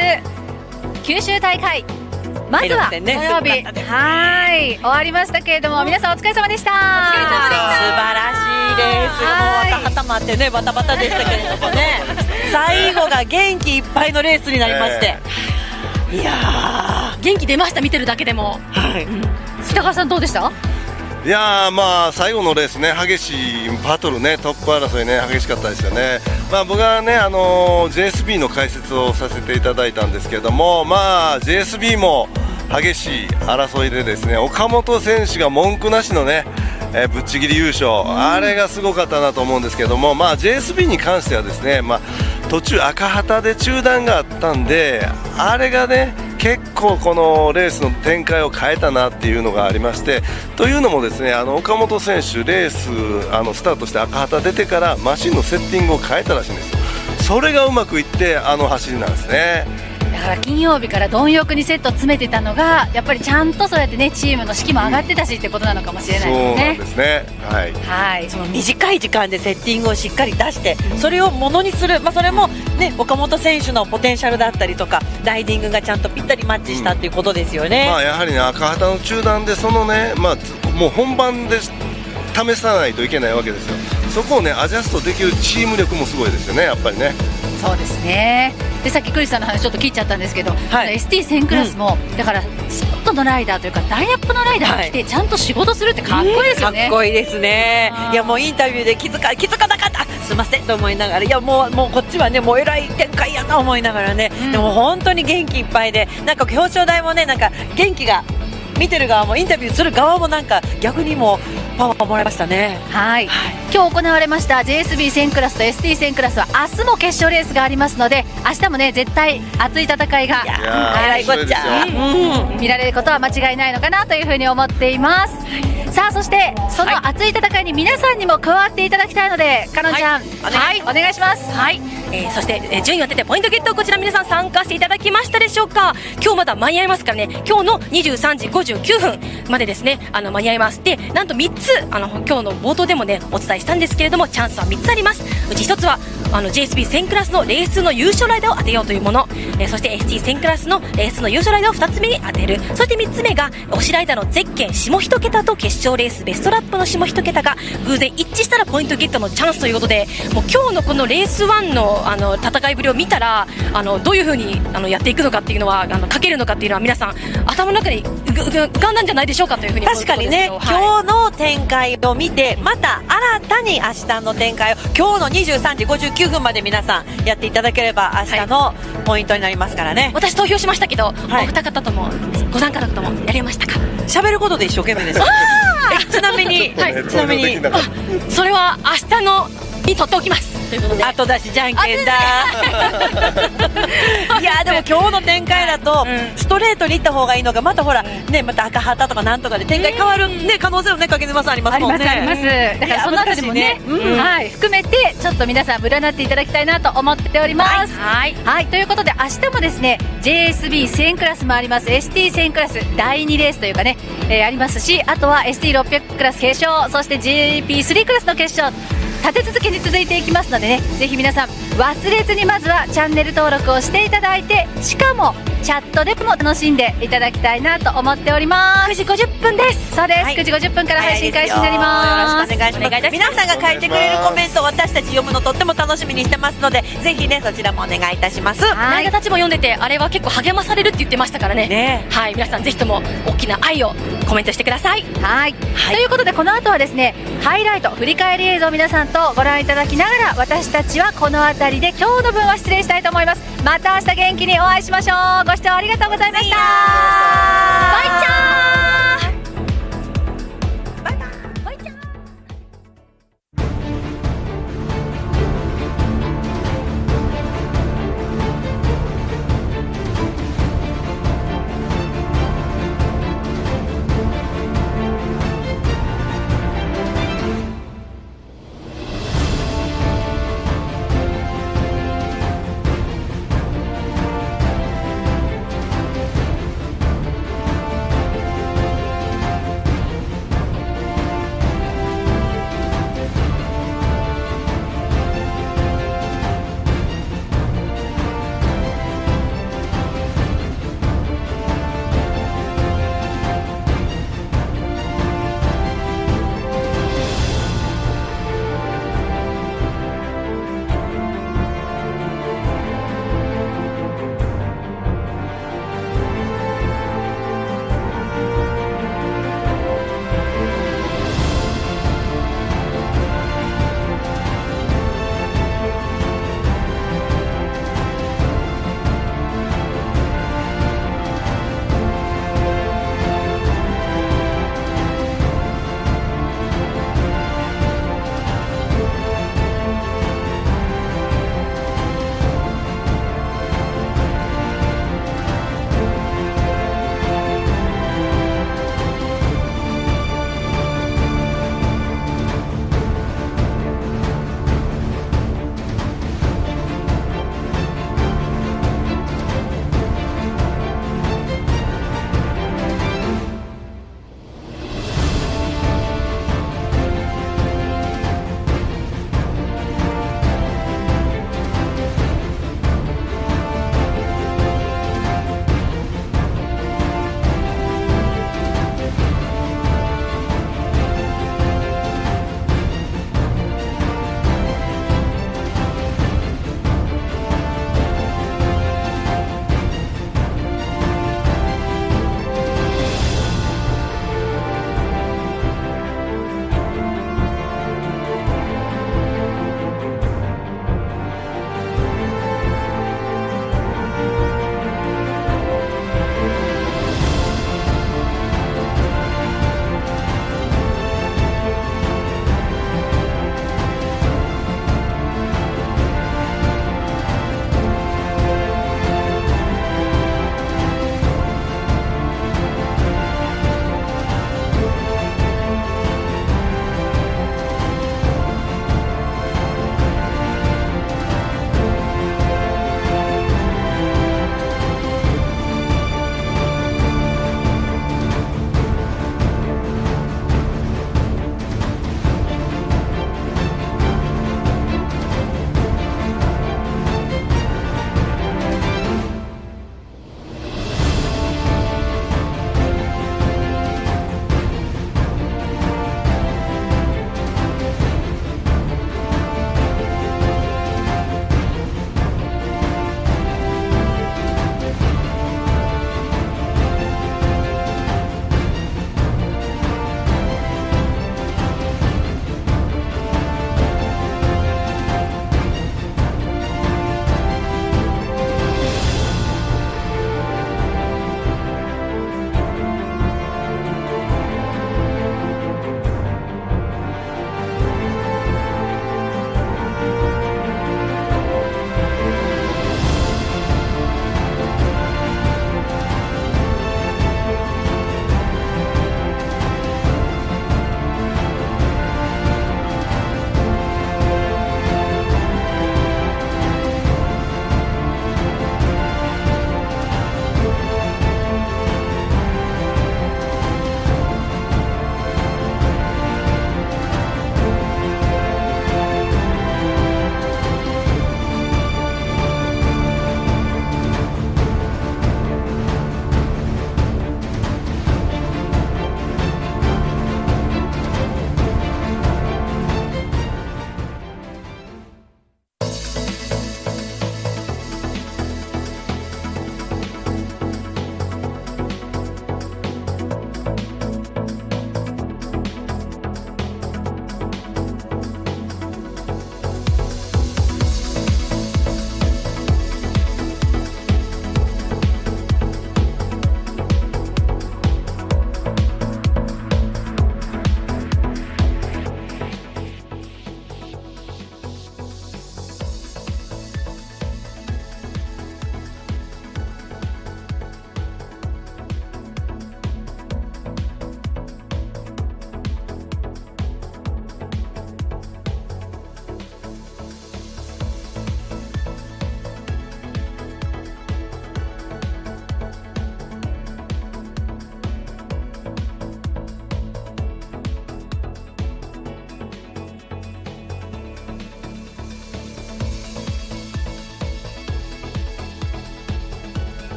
Speaker 1: 九州大会、まずは土曜日、はい終わりましたけれども、皆さんお疲れ様でした。
Speaker 2: 素晴らしいレースがはたまってね、バタバタでしたけれどもね最後が元気いっぱいのレースになりまして、いや
Speaker 1: 元気出ました。見てるだけでも、はい北川さんどうでした？
Speaker 4: いやー、まあ最後のレースね、激しいバトルね、トップ争いね、激しかったですよね。まあ僕はね、JSB の解説をさせていただいたんですけれども、まあ JSB も激しい争いでですね、岡本選手が文句なしのね、ぶっちぎり優勝、あれがすごかったなと思うんですけども、まあ JSB に関してはですね、まあ途中赤旗で中断があったんで、あれがね結構このレースの展開を変えたなっていうのがありまして、というのもですね、岡本選手レーススタートして赤旗出てからマシンのセッティングを変えたらしいんですよ。それがうまくいって走りなんですね。
Speaker 1: だから金曜日から貪欲にセット詰めてたのがやっぱりちゃんとそうやってねチームの士気も上がってたしってことなのかもしれないですね。
Speaker 4: そうなんですね。はい。
Speaker 2: はい。その短い時間でセッティングをしっかり出して、それをものにする。それもね岡本選手のポテンシャルだったりとかライディングがちゃんとぴったりマッチしたっていうことですよね。
Speaker 4: やはりね赤旗の中断でそのねもう本番で試さないといけないわけですよ。そこをねアジャストできるチーム力もすごいですよね、やっぱりね。
Speaker 1: そうですね。でさっきクリスさんの話ちょっと聞いちゃったんですけど、ST1000 クラスも、だからスポットのライダーというかダイアップのライダーが来てちゃんと仕事するってかっこいいですよね。
Speaker 2: かっこいいですね。いやもうインタビューで気づかなかった、すいませんと思いながら、いやもうこっちはねもう偉い展開やな思いながらね、でも本当に元気いっぱいで、なんか表彰台もねなんか元気が、見てる側もインタビューする側もなんか逆にもパワーもらいましたね。
Speaker 1: はい、今日行われました JSB1000 クラスと ST1000 クラスは明日も決勝レースがありますので、明日もね絶対熱い戦いが見られることは間違いないのかなというふうに思っています。さあそしてその熱い戦いに皆さんにも加わっていただきたいので、かのんちゃん、お願いします。
Speaker 3: はい、そして順位を当ててポイントゲット、こちら皆さん参加していただきましたでしょうか。今日まだ間に合いますからね、今日の23時59分までですね間に合います。でなんと3つ今日の冒頭でもねお伝えしたんですけれども、チャンスは3つあります。うち1つはJSB1000 クラスのレースの優勝ライダーを当てようというもの、そして ST1000 クラスのレースの優勝ライダーを2つ目に当てる。そして3つ目が推しライダーのゼッケン下1桁と決勝レースベストラップの下1桁が偶然一致したらポイントゲットのチャンスということで、もう今日のこのレース1の戦いぶりを見たらどういう風にやっていくのかっていうのはかけるのかっていうのは皆さん頭の中に浮かんだんじゃないでしょうかというふうに思うところですよ。
Speaker 2: 確かにね、今日の展開を見てまた新たに明日の展開を今日の23時59分まで皆さんやっていただければ明日のポイントになりますからね。
Speaker 3: 私投票しましたけど、お二方ともご参加の方もやりましたか。
Speaker 2: 喋ることで一生懸命ですちなみに
Speaker 3: それは明日のに取っておきますということで、
Speaker 2: 後出しじゃんけんだいやでも今日の展開だとストレートにいった方がいいのが、またほらねまた赤旗とかなんとかで展開変わるね可能性もね影沼さんありますもんね。
Speaker 1: あります。だからそのあたりもね含めてちょっと皆さん占っていただきたいなと思っております。はいということで明日もですね JSB1000 クラスもあります。 ST1000 クラス第2レースというかねありますし、あとは ST600 クラス決勝、そして JP3 クラスの決勝立て続けに続いていきますのでね、ぜひ皆さん忘れずにまずはチャンネル登録をしていただいて、しかもチャットでも楽しんでいただきたいなと思っております。
Speaker 3: 9時50分です。
Speaker 1: そうです、9時50分から配信開始になります。
Speaker 2: よろしくお願いします。皆さんが書いてくれるコメント私たち読むのとっても楽しみにしてますので、ぜひねそちらもお願いいたします。
Speaker 3: 前田たちも読んでてあれは結構励まされるって言ってましたからね。はい、皆さんぜひとも大きな愛をコメントしてください。
Speaker 1: はい、ということでこの後はですねハイライト振り返り映像を皆さんとご覧いただきながら、私たちはこの辺りで今日の分は失礼したいと思います。また明日元気にお会いしましょう。ご視聴ありがとうございました。バイチャー。